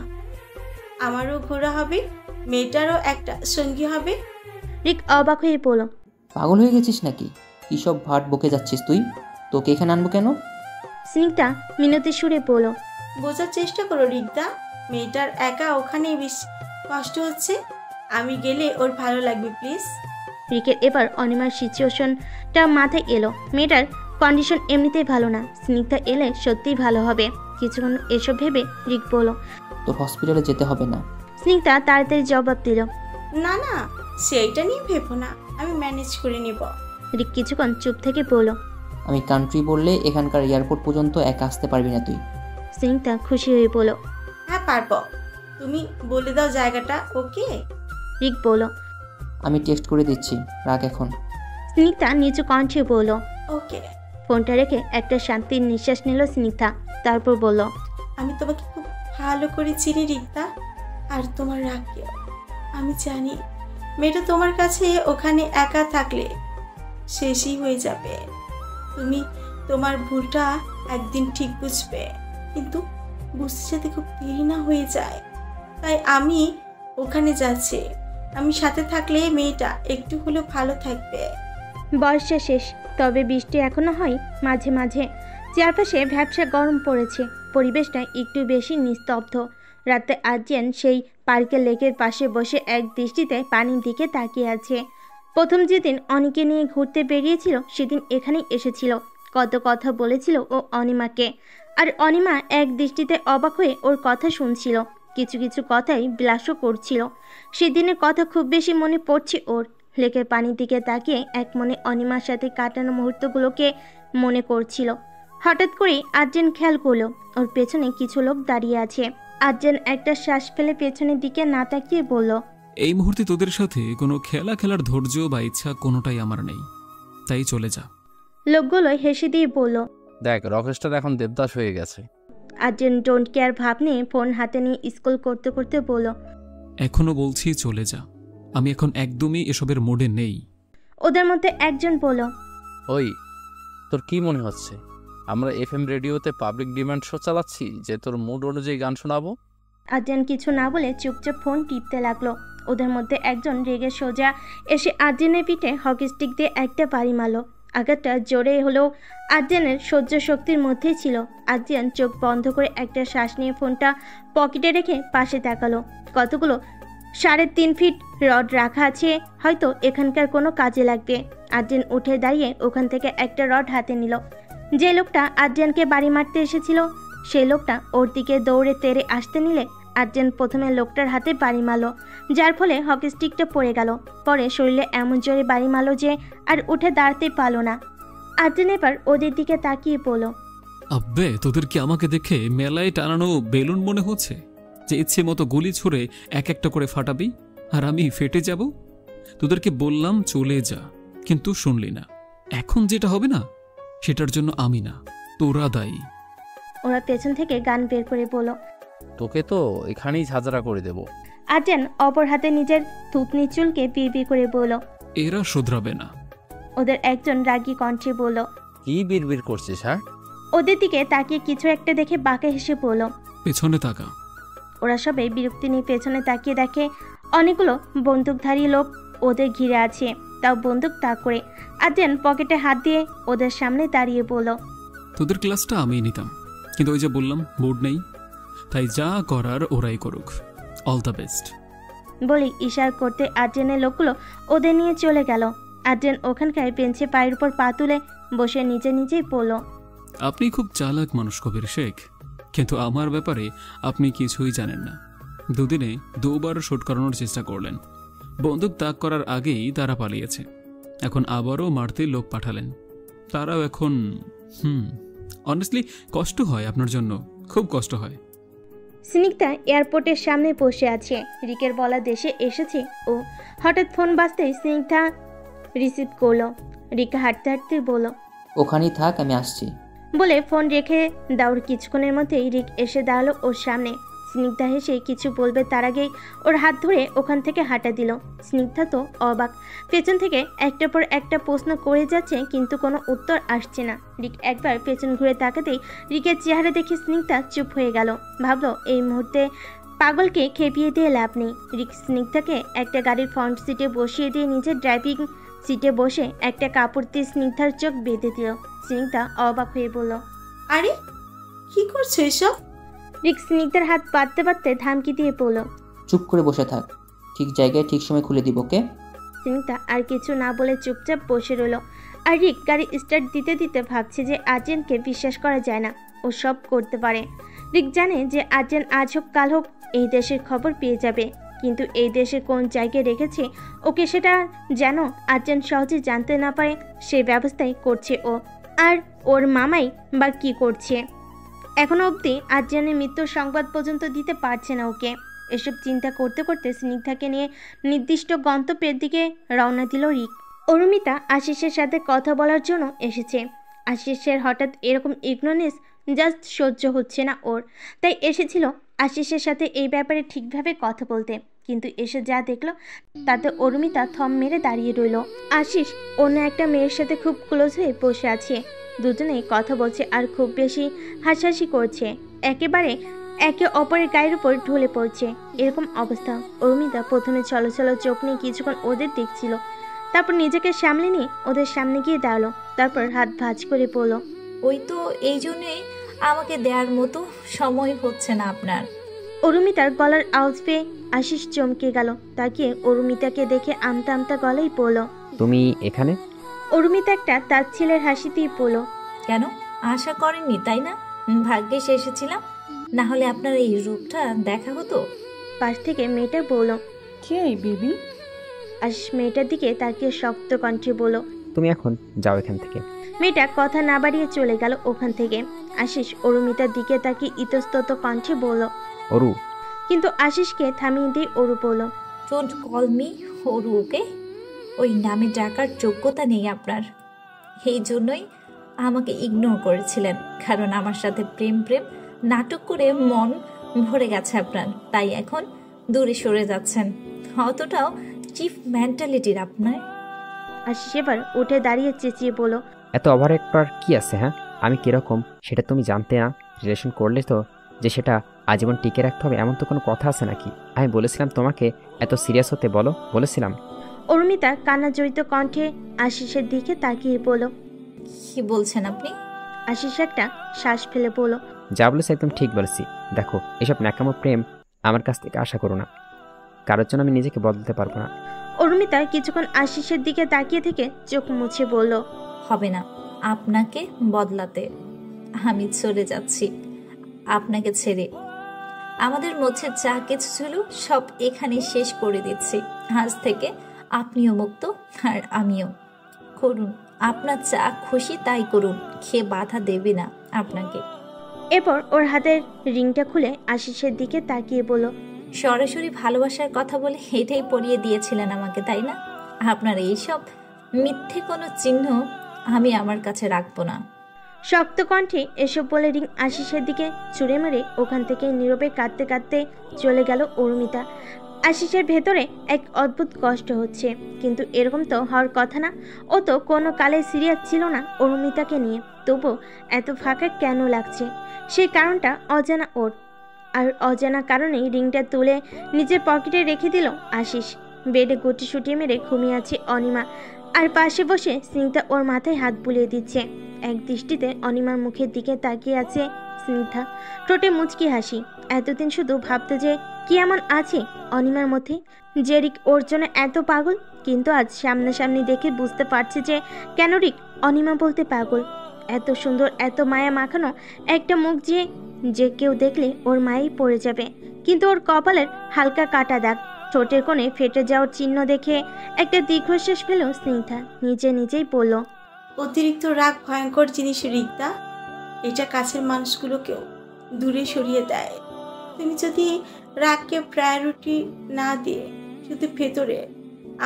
Speaker 10: আমারও ঘোরা হবে, মেয়েটারও একটা সঙ্গী হবে।
Speaker 1: রিক অবাক হয়ে বলল,
Speaker 4: পাগল হয়ে গেছিস নাকি? কী সব ভাট বকে যাচ্ছিস তুই? তোকে এখানে আনবো কেন?
Speaker 1: স্নিগ্ধা মিনতি সুরে বলল,
Speaker 10: বোঝার চেষ্টা করো রিকদা, মেয়েটার একা ওখানে বেশ কষ্ট হচ্ছে, আমি গেলে ওর ভালো লাগবে প্লিজ।
Speaker 1: রিকের এবার অনিমার সিচুয়েশনটা মাথায় এলো। মেয়েটার কন্ডিশন এমনিতেই ভালো না, স্নিগ্ধা এলে সত্যিই ভালো হবে। কিছুক্ষণ এসব ভেবে রিক বলল,
Speaker 4: তোর হসপিটালে যেতে হবে না।
Speaker 1: স্নিগ্ধা তাড়াতাড়ি জবাব দিল,
Speaker 10: না না, সেইটা নিয়ে ভেবো না, আমি ম্যানেজ করে নিব।
Speaker 1: রিক কিছুক্ষণ চুপ থেকে বলল,
Speaker 4: আমি কান্ট্রি বললে এখানকার এয়ারপোর্ট পর্যন্ত একা আসতে পারবি না তুই।
Speaker 1: স্নিগ্ধা খুশি হয়ে বলল,
Speaker 10: হ্যাঁ পারবো, তুমি বলে দাও জায়গাটা। ওকে।
Speaker 1: রিক বলল,
Speaker 4: আমি টেক্সট করে দিচ্ছি, রাখ এখন।
Speaker 1: স্নিগ্ধা নিচু কণ্ঠে বলল,
Speaker 10: ওকে।
Speaker 1: ফোনটা রেখে একটা শান্তির নিঃশ্বাস নিল স্নিগ্ধা। তারপর বলল,
Speaker 10: আমি তোমাকে খুব ভালো করে চিনি রিক্তা, আর তোমার রাগকেও। আমি জানি মেয়েটা তোমার কাছে ওখানে একা থাকলে শেষই হয়ে যাবে। তুমি তোমার ভুলটা একদিন ঠিক বুঝবে, কিন্তু বুঝতে যেতে খুব দেরি না হয়ে যায়। তাই আমি ওখানে যাচ্ছি। আমি সাথে থাকলে মেয়েটা একটু হলেও ভালো থাকবে।
Speaker 1: বর্ষা শেষ, তবে বৃষ্টি এখনো হয় মাঝে মাঝে। চারপাশে ভ্যাপসা গরম পড়েছে, পরিবেশটা একটু বেশি নিস্তব্ধ। রাতে আর্যেন সেই পার্কের লেকের পাশে বসে এক দৃষ্টিতে পানির দিকে তাকিয়ে আছে। প্রথম যেদিন অনিকে নিয়ে ঘুরতে বেরিয়েছিল সেদিন এখানেই এসেছিল, কত কথা বলেছিল ও অনিমাকে। আর অনিমা এক দৃষ্টিতে অবাক হয়ে ওর কথা শুনছিল, কিছু কিছু কথাই বিলাসও করছিল। সেদিনের কথা খুব বেশি মনে পড়ছে ওর। লেকের পানির দিকে তাকিয়ে এক মনে অনিমার সাথে কাটানো মুহূর্তগুলোকে মনে করছিল। হঠাৎ করেই আর্যেন খেয়াল করলো ওর পেছনে কিছু লোক দাঁড়িয়ে আছে। আর্যেন একটা শ্বাস ফেলে পেছনের দিকে না তাকিয়ে বলল,
Speaker 2: এই মুহূর্তে তোদের সাথে কোনো খেলার ধৈর্য বা ইচ্ছা কোনোটাই আমার নেই, তাই চলে যা।
Speaker 1: লোকগুলো হেসে দিয়ে বলল,
Speaker 3: দেখ রকেস্টার এখন দেবদাস হয়ে গেছে।
Speaker 1: আর্যেন ডোন্ট কেয়ার ভাব নিয়ে ফোন হাতে নিয়ে স্ক্রল করতে করতে বলল,
Speaker 2: এখনো বলছি চলে যা, আমি এখন একদমই এসবের মোডে নেই।
Speaker 1: ওদের মধ্যে একজন বলল,
Speaker 3: ওই তোর কি মনে হচ্ছে আমরা FM রেডিওতে পাবলিক ডিমান্ড শো চালাচ্ছি যে তোর মুড অনুযায়ী গান শোনাবো?
Speaker 1: আর্যেন কিছু না বলে চুপচাপ ফোন টিপতে লাগলো। ওদের মধ্যে একজন রেগে সোজা এসে আর্জেনের পিঠে হকি স্টিক দিয়ে একটা বাড়ি মারল। আঘাতটা জোরে হলেও আর্জেনের সহ্য শক্তির মধ্যেই ছিল। আর্জেন চোখ বন্ধ করে একটা শ্বাস নিয়ে ফোনটা পকেটে রেখে পাশে তাকালো। কতগুলো 3.5 ফিট রড রাখা আছে, হয়তো এখানকার কোনো কাজে লাগবে। আর্জেন উঠে দাঁড়িয়ে ওখান থেকে একটা রড হাতে নিল। যে লোকটা আর্জেনকে বাড়ি মারতে এসেছিল সেই লোকটা ওর দিকে দৌড়ে তেড়ে আসতে নিলে আর্জেন প্রথমে লোকটার হাতে বাড়ি মারল, যার ফলে হকি স্টিকটা পড়ে গেল। পরে শরীরে এমন জোরে বাড়ি মারল যে আর উঠে দাঁড়াতে পারল না। আর্জেন এবার ওদের দিকে তাকিয়ে পড়ল,
Speaker 2: আব্বে তোদের কি আমাকে দেখে মেলায় টানানো বেলুন মনে হচ্ছে যে ইচ্ছে মতো গুলি ছুঁড়ে এক একটা করে ফাটাবি আর আমি ফেটে যাব? তোদেরকে বললাম চলে যা, কিন্তু শুনলি না। এখন যেটা হবে না সেটার জন্য আমি না, তোরা দায়ী।
Speaker 1: ওরা পেছন থেকে গান বের করে বলল,
Speaker 3: তোকে তো এখানেই ঝাঁঝরা করে দেব।
Speaker 1: আর্জেন অপর হাতে নিজের থুতনি চুলকে বিড়বিড় করে বলল,
Speaker 2: এরা শুধরাবে না।
Speaker 1: ওদের একজন রাগী কণ্ঠে বলল,
Speaker 3: কি বিড়বিড় করছিস? হ্যাঁ,
Speaker 1: ওদের দিকে তাকিয়ে কিছু একটা দেখে বাঁকা হেসে বলল,
Speaker 2: পেছনে তাকা।
Speaker 1: ওরা সবাই বিরক্তি নিয়ে পেছনে তাকিয়ে দেখে অনেকগুলো বন্দুকধারী লোক ওদের ঘিরে আছে, তাও বন্দুক তাক করে। আর্জেন পকেটে হাত দিয়ে ওদের সামনে দাঁড়িয়ে বলল,
Speaker 2: তোদের ক্লাসটা আমিই নিতাম, কিন্তু ওই যে বললাম মুড নেই, তাই যা করার ওরাই করুক। All the best.
Speaker 1: বলে ইশারা করতে আর্জেনের লোকগুলো ওদের নিয়ে চলে গেল। আর্জেন ওখানকার বেঞ্চে পায়ের উপর পা তুলে বসে নিজে নিজেই বলল,
Speaker 2: আপনি খুব চালাক মানুষ কবির শেখ, কিন্তু আমার ব্যাপারে আপনি কিছুই জানেন না। দুদিনে 2 বার শুট করানোর চেষ্টা করলেন, বন্দুক তাক করার আগেই তারা পালিয়েছে। এখন আবারও মারতে লোক পাঠালেন, তারাও এখন অনেস্টলি কষ্ট হয় আপনার জন্য, খুব কষ্ট হয়।
Speaker 1: স্নিগ্ধা এয়ারপোর্টের সামনে বসে আছে। রিকের বলা দেশে এসেছে ও। হঠাৎ ফোন বাজতেই স্নিগ্ধা রিসিভ করলো। রিকা হাঁটতে হাঁটতে বলল,
Speaker 4: ওখানেই থাক, আমি আসছি।
Speaker 1: বলে ফোন রেখে দাউর কিছুক্ষণের মধ্যেই রিক এসে দাঁড়ালো ওর সামনে। স্নিগ্ধা হেসে কিছু বলবে তার আগেই ওর হাত ধরে ওখান থেকে হাঁটা দিল। স্নিগ্ধা তো অবাক, পেছন থেকে একটার পর একটা প্রশ্ন করে যাচ্ছে কিন্তু কোনো উত্তর আসছে না। রিক একবার পেছন ঘুরে তাকাতেই রিকের চেহারা দেখে স্নিগ্ধা চুপ হয়ে গেল। ভাবলো এই মুহূর্তে পাগলকে খেপিয়ে দিয়ে লাভ নেই। রিক স্নিগ্ধাকে একটা গাড়ির ফ্রন্ট সিটে বসিয়ে দিয়ে নিজের ড্রাইভিং সিটে বসে একটা কাপড় দিয়ে স্নিগ্ধার চোখ বেঁধে দিল। স্নিগ্ধা অবাক হয়ে বলল,
Speaker 10: আরে কি করছো এসব?
Speaker 1: রিক স্নিগ্ধার হাত বাঁধতে বাঁধতে ধামকি দিয়ে বলল,
Speaker 4: চুপ করে বসে থাক, ঠিক জায়গায় ঠিক সময় খুলে দিব। ওকে?
Speaker 1: স্নিগ্ধা আর কিছু না বলে চুপচাপ বসে রইল। আর রিক গাড়ি স্টার্ট দিতে দিতে ভাবছে যে আর্যেনকে বিশ্বাস করা যায় না, ও সব করতে পারে। রিক জানে যে আর্যেন আজ হোক কাল হোক এই দেশের খবর পেয়ে যাবে, কিন্তু এই দেশে কোন জায়গায় রেখেছে ওকে সেটা যেন আর্যেন সহজে জানতে না পারে সেই ব্যবস্থাই করছে ও। আর ওর মামাই বা কী করছে? এখনো অবধি আর্যেনের মৃত্যুর সংবাদ পর্যন্ত দিতে পারছে না ওকে। এসব চিন্তা করতে করতে স্নিগ্ধাকে নিয়ে নির্দিষ্ট গন্তব্যের দিকে রওনা দিল রিক। অরুমিতা আশিসের সাথে কথা বলার জন্য এসেছে। আশিসের হঠাৎ এরকম ইগনোরেন্স জাস্ট সহ্য হচ্ছে না ওর, তাই এসেছিল আশিসের সাথে এই ব্যাপারে ঠিকভাবে কথা বলতে। কিন্তু এসে যা দেখলো তাতে অরুমিতা থম মেরে দাঁড়িয়ে রইল। আশিস অন্য একটা মেয়ের সাথে খুব ক্লোজ হয়ে বসে আছে, দুজনেই কথা বলছে আর খুব বেশি হাসাহাসি করছে, একেবারে একে অপরের গায়ের উপর ঢলে পড়ছে। এরকম অবস্থা অরুমিতা প্রথমে ছলো ছলো চোখ নিয়ে কিছুক্ষণ ওদের দেখছিল, তারপর নিজেকে সামলে নিয়ে ওদের সামনে গিয়ে দাঁড়ালো, তারপর হাত ভাঁজ করে বলল,
Speaker 8: ওই তো এই জন্যই আমাকে দেওয়ার মতো সময় হচ্ছে না আপনার।
Speaker 1: অরুমিতার গলার আওয়াজ পেয়ে আশিস চমকে গেল, তাকিয়ে অরুমিতাকে দেখে আমতা আমতা গলাই বলল,
Speaker 11: তুমি এখানে?
Speaker 1: অরুমিতা একটা তার ছেলের হাসিতেই বলল,
Speaker 8: কেন আশা করেননি তাই না? ভাগ্যেস এসেছিলাম, না হলে আপনার এই রূপটা দেখা হতো।
Speaker 1: পাশ থেকে মেয়েটা বলল,
Speaker 12: কে বেবি?
Speaker 1: আশিস মেয়েটার দিকে তাকিয়ে শক্ত কণ্ঠে বলল,
Speaker 11: তুমি এখন যাও এখান থেকে।
Speaker 1: মেয়েটা কথা না বাড়িয়ে চলে গেল ওখান থেকে। আশিস অরুমিতার দিকে তাকিয়ে ইতস্তত কণ্ঠে বলল,
Speaker 11: অরু।
Speaker 1: কিন্তু আশিসকে থামিয়ে দিয়ে অরু বলল,
Speaker 8: ডোন্ট কল মি অরু, ওকে? ওই নামে ডাকার যোগ্যতা নেই আপনার। এই জন্যই আমাকে ইগনোর করেছিলেন, কারণ আমার সাথে প্রেম প্রেম নাটক করে মন ভরে গেছে আপনার, তাই এখন দূরে সরে যাচ্ছেন। অতটাও চিফ মেন্টালিটির আপনার।
Speaker 1: আশিস এবার উঠে দাঁড়িয়ে চেঁচিয়ে বলল,
Speaker 11: এত ওভারঅ্যাক্ট করার কি আছে? হ্যাঁ, আমি কিরকম সেটা তুমি জানতে না? রিলেশন করলে তো যে সেটা আজীবন টিকে রাখতে হবে এমন তো কোনো কথা আছে নাকি? আমি বলেছিলাম তোমাকে এত সিরিয়াস হতে, বলো বলেছিলাম?
Speaker 1: অরুমিতা কান্না জড়িত কণ্ঠে আশিসের দিকে তাকিয়ে বলল,
Speaker 8: কি বলছেন আপনি?
Speaker 1: আশিস একটা শ্বাস ফেলে বলল,
Speaker 11: যা বলেছি একদম ঠিক বলেছি। দেখো, এসব ন্যাকামো প্রেম আমার কাছ থেকে আশা করো না, কারোর জন্য আমি নিজেকে বদলাতে পারবো না।
Speaker 1: অরুমিতা কিছুক্ষণ আশিসের দিকে তাকিয়ে থেকে চোখ মুছে বলল,
Speaker 8: হবে না আপনাকে বদলাতে, আমি চলে যাচ্ছি আপনাকে ছেড়ে। আমাদের মধ্যে যা কিছু ছিল সব এখানে শেষ করে দিচ্ছি। আজ থেকে আপনিও মুক্ত আর আমিও। করুন আপনার যা খুশি তাই করুন, খেয়ে বাধা দেবে না আপনাকে।
Speaker 1: এরপর ওর হাতের রিংটা খুলে আশিসের দিকে তাকিয়ে বলল,
Speaker 8: সরাসরি ভালোবাসার কথা বলে এটাই পরিয়ে দিয়েছিলেন আমাকে, তাই না? আপনার এইসব মিথ্যে কোনো চিহ্ন আমি আমার কাছে রাখবো না।
Speaker 1: শক্ত কণ্ঠে এসব বলে রিং আশিসের দিকে ছুঁড়ে মেরে ওখান থেকে নীরবে কাঁদতে কাঁদতে চলে গেল অরুমিতা। আশিসের ভেতরে এক অদ্ভুত কষ্ট হচ্ছে, কিন্তু এরকম তো হওয়ার কথা না। ও তো কোনো কালে সিরিয়াস ছিল না অরুমিতাকে নিয়ে, তবু এত ফাঁকা কেন লাগছে? সেই কারণটা অজানা ওর। আর অজানা কারণেই রিংটা তুলে নিজের পকেটে রেখে দিল আশিস। বেডে গুটি সুটি মেরে ঘুমিয়ে আছে অনিমা, আর পাশে বসে স্নিগ্ধা ওর মাথায় হাত বুলিয়ে দিচ্ছে। এক দৃষ্টিতে অনিমার মুখের দিকে তাকিয়ে আছে স্নিগ্ধা, ঠোঁটে মুচকি হাসি। এতদিন শুধু ভাবতো যে কি এমন আছে অনিমার মধ্যে যে রিক ওর জন্য এত পাগল, কিন্তু আজ সামনাসামনি দেখে বুঝতে পারছে যে কেন রিক অনিমা বলতে পাগল। এত সুন্দর, এত মায়া মাখানো একটা মুখ যে কেউ দেখলে ওর মায়েই পড়ে যাবে। কিন্তু ওর কপালের হালকা কাটা দাগ, ঠোঁটের কোণে ফেটে যাওয়ার চিহ্ন দেখে একটা দীর্ঘশ্বাস ফেল স্নিগ্ধা। নিজেই বলল,
Speaker 10: অতিরিক্ত রাগ ভয়ঙ্কর জিনিস রিক্তা, এটা কাছের মানুষগুলোকেও দূরে সরিয়ে দেয়। তুমি যদি রাগকে প্রায়োরিটি না দিয়ে শুধু ভেতরে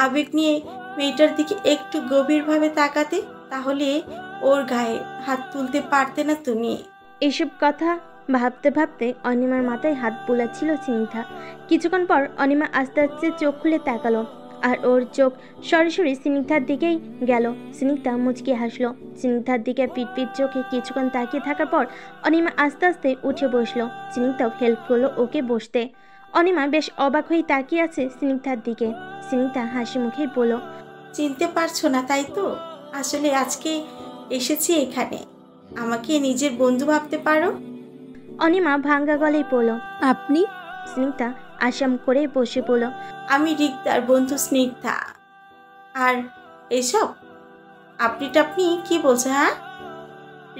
Speaker 10: আবেগ নিয়ে মেয়েটার দিকে একটু গভীরভাবে তাকাতে, তাহলে ওর গায়ে হাত তুলতে পারতে না তুমি।
Speaker 1: এসব কথা ভাবতে ভাবতে অনিমার মাথায় হাত বুলাচ্ছিল স্নিগ্ধা। কিছুক্ষণ পর অনিমা আস্তে আস্তে চোখ খুলে তাকালো, আর ওর চোখ সরাসরি স্নিগ্ধার দিকেই গেল। স্নিগ্ধা মুচকি হাসলো। স্নিগ্ধার দিকে পিটপিট চোখে কিছুক্ষণ তাকিয়ে থাকার পর অনিমা আস্তে আস্তে উঠে বসলো। স্নিগ্ধাও হেল্প করলো ওকে বসতে। অনিমা বেশ অবাক হয়ে তাকিয়ে আছে স্নিগ্ধার দিকে। স্নিগ্ধা হাসি মুখেই বলল,
Speaker 10: চিনতে পারছো না তাই তো? আসলে আজকে এসেছি এখানে, আমাকে নিজের বন্ধু ভাবতে পারো।
Speaker 1: অনিমা ভাঙ্গা গলায় বলল,
Speaker 5: আপনি?
Speaker 1: স্নিগ্ধা আসাম করে বসে বলল,
Speaker 10: আমি রিক্তার বন্ধু স্নিগ্ধা। আর এসব আপনি টাপনি কি বলছে? হ্যাঁ,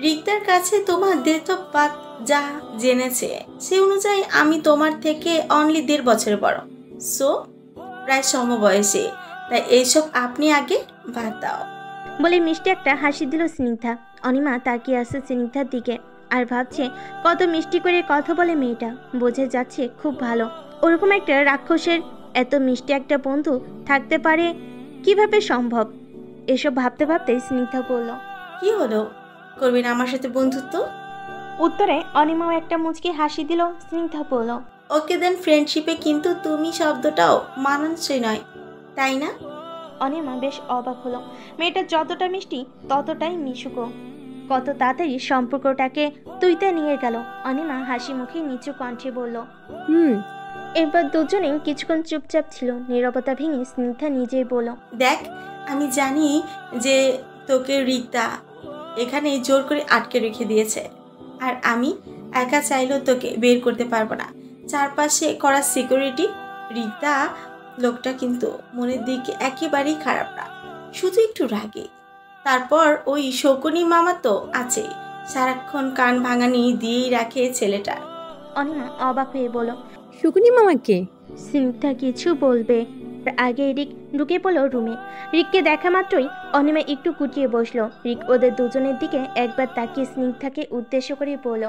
Speaker 10: রিক্তার কাছে তোমার ডেট অফ বার্থ যা জেনেছে সে অনুযায়ী আমি তোমার থেকে অনলি 1.5 বছর বড়, সো প্রায় সমবয়সী। তাই এইসব আপনি আগে বাদ দাও।
Speaker 1: বলে মিষ্টি একটা হাসি দিল স্নিগ্ধা। অনিমা তাকিয়ে আসছে স্নিগ্ধার দিকে আর ভাবছে কত মিষ্টি করে কথা বলে মেয়েটা, বোঝা যাচ্ছে খুব ভালো। ওরকম একটা রাক্ষসের এত মিষ্টি একটা বন্ধু থাকতে পারে কিভাবে সম্ভব? এসব ভাবতে ভাবতে স্নিগ্ধা বলল,
Speaker 10: কি হলো, করবেন আমার সাথে বন্ধুত্ব?
Speaker 1: উত্তরে অনিমাও একটা মুচকি হাসি দিল। স্নিগ্ধা বলল,
Speaker 10: ওকে দেন ফ্রেন্ডশিপে কিন্তু তুমি শব্দটাও মানানসই নয়, তাই না?
Speaker 1: অনিমা বেশ অবাক হলো। মেয়েটা যতটা মিষ্টি ততটাই মিশুকো। কত তাড়াতাড়ি সম্পর্কটাকে তুইতে নিয়ে গেল। অনিমা হাসি মুখে নিচু কণ্ঠে বলল, এরপর দুজনেই কিছুক্ষণ চুপচাপ ছিল। নীরবতা ভেঙে স্নিগ্ধা নিজেই বলল,
Speaker 10: দেখ, আমি জানি যে তোকে রিক্তা এখানে জোর করে আটকে রেখে দিয়েছে, আর আমি একা চাইলেও তোকে বের করতে পারবো না। চারপাশে করা সিকিউরিটি, রিক্তা লোকটা কিন্তু মনের দিকে একেবারেই খারাপ না, শুধু একটু রাগে। তারপর ওই শকুনি মামা তো আছে, সারাক্ষণ কান ভাঙানি দিয়েই রাখে ছেলেটা।
Speaker 1: অনিমা অবাক হয়ে বলল,
Speaker 5: শকুনি মামাকে?
Speaker 1: স্নিগ্ধা কিছু বলবে আগে রিক ঢুকে পড়ল রুমে। রিককে দেখা মাত্রই অনিমা একটু কুটিয়ে বসলো। রিক ওদের দুজনের দিকে একবার তাকিয়ে স্নিগ্ধাকে উদ্দেশ্য করে বলল,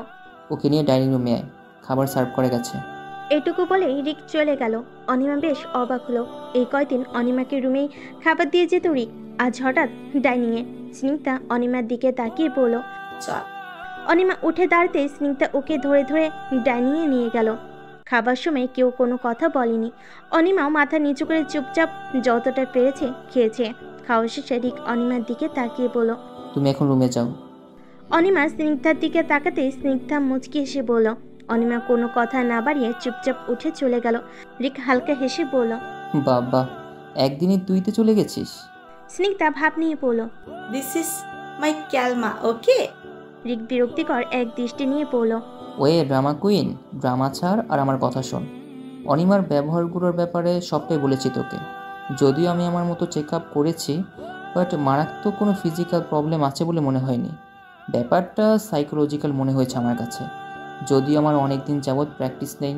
Speaker 4: ওকে নিয়ে ডাইনিং রুমে আয়, খাবার সার্ভ করে গেছে।
Speaker 1: এটুকু বলেই রিক চলে গেল। অনিমা বেশ অবাক হলো। এই কয়দিন অনিমাকে রুমেই খাবার দিয়ে যেত রিক, আজ হঠাৎ ডাইনিংয়ে। স্নিগ্ধা অনিমার দিকে তাকিয়ে বলল,
Speaker 10: চল।
Speaker 1: অনিমা উঠে দাঁড়াতে স্নিগ্ধা ওকে ধরে ধরে ডাইনিংয়ে নিয়ে গেল। খাবার সময় কেউ কোনো কথা বলেনি। অনিমাও মাথা নিচু করে চুপচাপ যতটা পেরেছে খেয়েছে। খাওয়া শেষে রিক অনিমার দিকে তাকিয়ে বলল,
Speaker 4: তুমি এখন রুমে যাও।
Speaker 1: অনিমা স্নিগ্ধার দিকে তাকাতে স্নিগ্ধা মুচকি হেসে বলল। অনিমা কোনো কথা না বাড়িয়ে চুপচাপ উঠে চলে গেল। রিক হালকা হেসে বলল,
Speaker 4: বাবা, একদিনই তুইতে চলে গেছিস?
Speaker 1: স্নিগ্ধা ভাব নিয়ে বলল,
Speaker 10: দিস ইজ মাই ক্যালমা, ওকে?
Speaker 1: রিক বিরক্তিকর এক দৃষ্টি নিয়ে বলল,
Speaker 4: ওয়ে ড্রামা কুইন, ড্রামা ছাড় আর আমার কথা শোন। অনিমার ব্যবহারগুলোর ব্যাপারে সবটাই বলেছি তোকে। যদিও আমি আমার মতো চেক আপ করেছি, বাট মারাত্মক কোনো ফিজিক্যাল প্রবলেম আছে বলে মনে হয়নি। ব্যাপারটা সাইকোলজিক্যাল মনে হয়েছে আমার কাছে। যদিও আমার অনেক দিন যাবৎ প্র্যাকটিস নেই,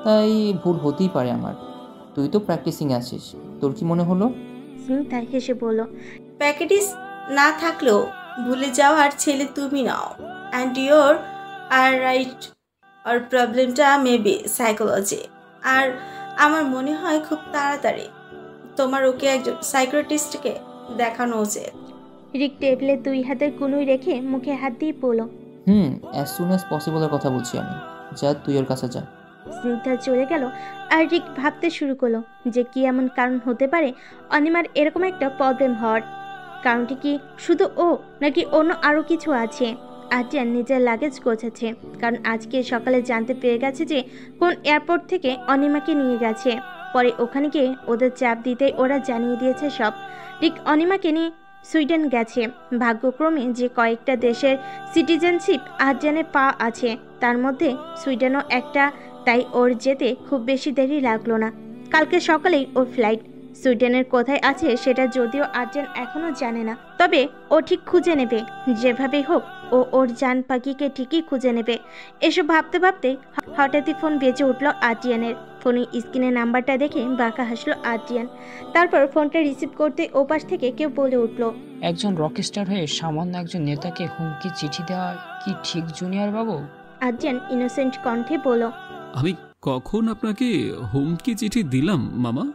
Speaker 4: তাই ভুল হতেই পারে আমার। তুই তো প্র্যাকটিসিং আছিস, তোর কি মনে হলো?
Speaker 1: স্নিগ্ধা হেসে বলল,
Speaker 10: প্যাকেটিস না থাকলেও ভুলে যাওয়ার ছেলে তুমি নাও, অ্যান্ড ইউর আর রাইট। আর প্রবলেমটা মেবি সাইকোলজি। আর আমার মনে হয় খুব তাড়াতাড়ি তোমার ওকে একজন সাইকিয়াট্রিস্টকে দেখানো উচিত।
Speaker 1: রিক টেবিলে 2 হাতের কুনুই রেখে মুখে হাত দিয়ে বলল,
Speaker 4: অ্যাজ সুন অ্যাজ পসিবলের কথা বলছি আমি। যা, তুই ওর কাছে যা।
Speaker 1: স্নিগ্ধা চলে গেল আর রিক ভাবতে শুরু করলো যে কি এমন কারণ হতে পারে অনিমার এরকম একটা প্রবলেম হওয়ার। কারণটি কি শুধু ও, নাকি অন্য আরও কিছু আছে? আদ্রিয়ান নিজের লাগেজ গোছাচ্ছে, কারণ আজকে সকালে জানতে পেরে গেছে যে কোন এয়ারপোর্ট থেকে অনিমাকে নিয়ে গেছে। পরে ওখানে গিয়ে ওদের চাপ দিতেই ওরা জানিয়ে দিয়েছে সব। রিক অনিমাকে নিয়ে সুইডেন গেছে। ভাগ্যক্রমে যে কয়েকটা দেশের সিটিজেনশিপ আদ্রিয়ানের পা আছে, তার মধ্যে সুইডেনও একটা, তাই ওর যেতে খুব বেশি দেরি লাগলো না। কালকে সকালেই ওর ফ্লাইট। সুইডেনের কোথায় আছে সেটা যদিও আদ্রিয়ান এখনও জানে না, তবে ও ঠিক খুঁজে নেবে। যেভাবেই হোক ও ওর জান পাখিকে ঠিকই খুঁজে নেবে। এসব ভাবতে ভাবতে হঠাৎই ফোন বেজে উঠল আদ্রিয়ানের। ফোনের স্ক্রিনের নাম্বারটা দেখে বাঁকা হাসলো আদ্রিয়ান। তারপর ফোনটা রিসিভ করতে ওপাশ থেকে কেউ বলে উঠল,
Speaker 7: একজন রকস্টার হয়ে সামান্য একজন নেতাকে হুমকি চিঠি দেওয়া কি ঠিক জুনিয়র বাবু?
Speaker 1: আদ্রিয়ান ইনোসেন্ট কণ্ঠে বলল,
Speaker 2: আমি কখন আপনাকে হুমকি চিঠি দিলাম মামা?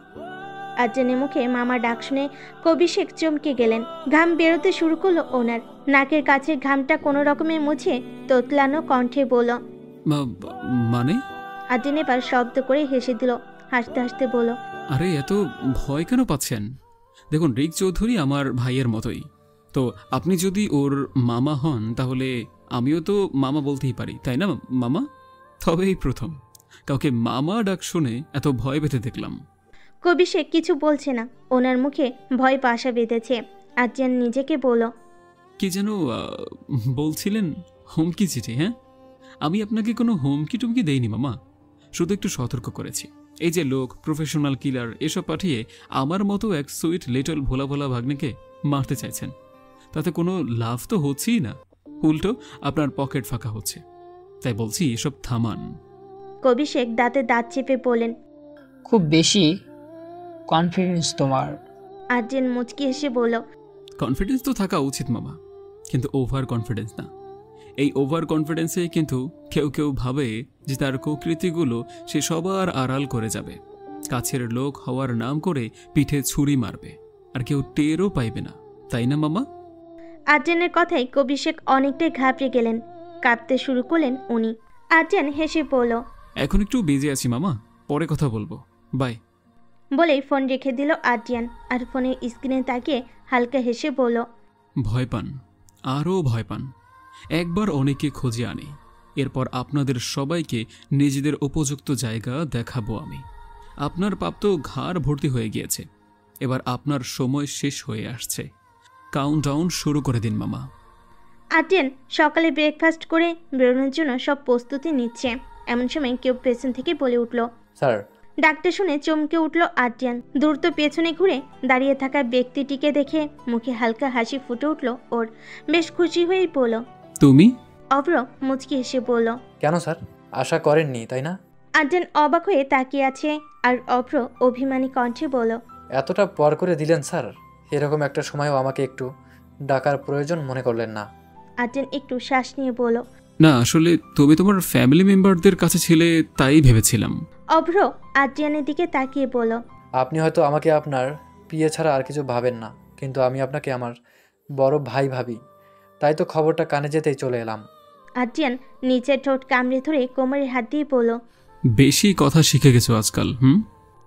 Speaker 1: আদ্রিয়ানের মুখে মামা ডাক শুনে কবিশেখ চমকে গেলেন। ঘাম বেরোতে শুরু করলো ওনার। নাকের কাছে ঘামটা কোনো রকমে মুছে তোতলানো কণ্ঠে বলল,
Speaker 2: মানে?
Speaker 1: আদ্রিয়ান এবার শব্দ করে হেসে দিল। হাসতে হাসতে বলল,
Speaker 2: আরে এত ভয় কেন পাচ্ছেন? দেখুন, রিক চৌধুরী আমার ভাইয়ের মতোই, তো আপনি যদি ওর মামা হন তাহলে আমিও তো মামা বলতেই পারি, তাই না মামা? তবে এই প্রথম কাউকে মামা ডাক শুনে এত ভয় পেতে দেখলাম।
Speaker 1: কবিশেখ কিছু বলছে না, ওনার মুখে ভয় পাশা বেঁধেছে। আদ্রিয়ান নিজেকে বলল,
Speaker 2: কি যেন বলছিলেন? হুমকি চিঠি? হ্যাঁ, আমি আপনাকে কোনো হুমকি টুমকি দেইনি মামা, শুধু একটু সতর্ক করেছি। এই যে লোক, প্রফেশনাল কিলার এসব পাঠিয়ে আমার মতো এক সুইট লিটল ভোলা ভোলা ভাগ্নেকে মারতে চাইছেন। তাতে কোনো লাভ তো হচ্ছেই না, উল্টো আপনার পকেট ফাঁকা হচ্ছে। তাই বলছি এসব থামান।
Speaker 1: কবি শেখ দাঁতে দাঁত চেপে বলেন,
Speaker 7: খুব বেশি কনফিডেন্স তোমার।
Speaker 1: আর্যেন মুচকি হেসে বলল,
Speaker 2: কনফিডেন্স তো থাকা উচিত মামা, কিন্তু ওভার কনফিডেন্স না। এই ওভার কনফিডেন্সে কিন্তু কেউ কেউ ভাবে যে তার কুকৃতিগুলো সে সবার আড়াল করে যাবে, কাছের লোক হওয়ার নাম করে পিঠে ছুরি মারবে, আর কেউ টেরও পাইবে না, তাই না মামা?
Speaker 1: আর্যেনের কথায় কবি শেখ অনেকটাই ঘাবড়ে গেলেন, কাঁপতে শুরু করলেন উনি। আর্যেন হেসে বলল,
Speaker 2: এখন একটু বিজি আছি মামা, পরে কথা বলবো, বাই।
Speaker 1: বলেই ফোন রেখে দিল আর্যেন, আর ফোনের স্ক্রিনে তাকিয়ে হালকা হেসে বলল,
Speaker 2: ভয় পান, আরও ভয় পান। একবার অনেকে খোঁজে আনি, এরপর আপনাদের সবাইকে নিজেদের উপযুক্ত জায়গা দেখাবো আমি। আপনার পাপ তো ঘাড় ভর্তি হয়ে গিয়েছে, এবার আপনার সময় শেষ হয়ে আসছে। কাউন্টডাউন শুরু করে দিন মামা।
Speaker 1: আর্যেন সকালে ব্রেকফাস্ট করে বেরোনোর জন্য সব প্রস্তুতি নিচ্ছে। এমন সময় কেউ পেছন থেকে বলে উঠল,
Speaker 3: স্যার।
Speaker 1: ডাকটা শুনে চমকে উঠল আর্যেন। দ্রুত পেছনে ঘুরে দাঁড়িয়ে থাকা ব্যক্তিটিকে দেখে মুখে হালকা হাসি ফুটে উঠল ওর। বেশ খুশি হয়েই বলল,
Speaker 2: তুমি?
Speaker 1: অভ্র মুচকি হেসে বলল,
Speaker 12: কেন স্যার, আশা করেননি তাই না?
Speaker 1: আর্যেন অবাক হয়ে তাকিয়ে আছে, আর অভ্র অভিমানী কণ্ঠে বলল,
Speaker 12: এতটা পর করে দিলেন স্যার, এরকম একটা সময়ও আমাকে একটু ডাকার প্রয়োজন মনে করলেন না?
Speaker 1: আর্যেন একটু শ্বাস নিয়ে বলল,
Speaker 2: না, আসলে তুমি তোমার ফ্যামিলি মেম্বারদের কাছে ছিলে তাই ভেবেছিলাম।
Speaker 1: অভ্র আর্যেনের দিকে তাকিয়ে বলল,
Speaker 12: আপনি হয়তো আমাকে আপনার পিয়ে ছাড়া আর কিছু ভাবেন না, কিন্তু আমি আপনাকে আমার বড় ভাই ভাবি, তাই তো খবরটা কানে যেতেই চলে এলাম।
Speaker 1: আর্যেন নিচের ঠোঁট কামড়ে ধরে কোমরের হাত দিয়ে বলল,
Speaker 2: বেশি কথা শিখে গেছো আজকাল।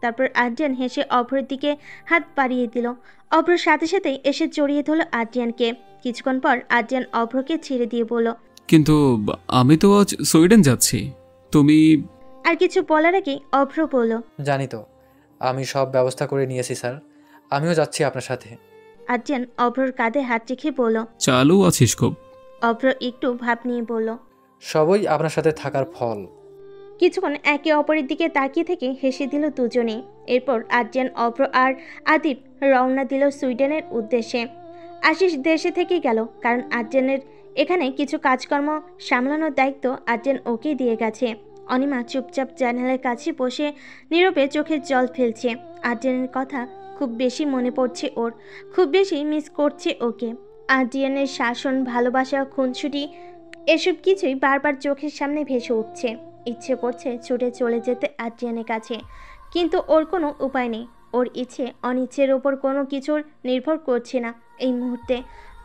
Speaker 1: তারপর আর্যেন হেসে অভ্রের দিকে হাত বাড়িয়ে দিল। অভ্রর সাথে সাথে এসে জড়িয়ে ধরল আর্যেনকে। কিছুক্ষণ পর আর্যেন অভ্রকে ছেড়ে দিয়ে বলল,
Speaker 2: কিন্তু আমি তো আজ সুইডেন যাচ্ছি, তুমি?
Speaker 1: আর কিছু বলার আগে অভ্র বলল,
Speaker 12: জানি তো, আমি সব ব্যবস্থা করে নিয়েছি স্যার, আমিও যাচ্ছি আপনার সাথে।
Speaker 1: আর্যেন অভ্রর কাঁধে হাত রেখে বলল,
Speaker 2: চালু আছিস খুব।
Speaker 1: অভ্র একটু ভাব নিয়ে বলল,
Speaker 12: সবই আপনার সাথে থাকার ফল।
Speaker 1: কিছুক্ষণ একে অপরের দিকে তাকিয়ে থেকে হেসে দিল দুজনে। এরপর আর্যেন, অভ্র আর আদিপ রওনা দিল সুইডেনের উদ্দেশ্যে। আশিস দেশে থেকে গেল, কারণ আর্যেনের এখানে কিছু কাজকর্ম সামলানোর দায়িত্ব আর্যেন ওকে দিয়ে গেছে। অনিমা চুপচাপ জানালার কাছে বসে নীরবে চোখের জল ফেলছে। আর্যেনের কথা খুব বেশি মনে পড়ছে ওর, খুব বেশি মিস করছে ওকে। আর্যেনের শাসন, ভালোবাসা, খুনসুটি এসব কিছুই বারবার চোখের সামনে ভেসে উঠছে। ইচ্ছে করছে ছুটে চলে যেতে আর্যেনের কাছে, কিন্তু ওর কোনো উপায় নেই। ওর ইচ্ছে অনিচ্ছের ওপর কোনো কিছুর নির্ভর করছে না। এই মুহূর্তে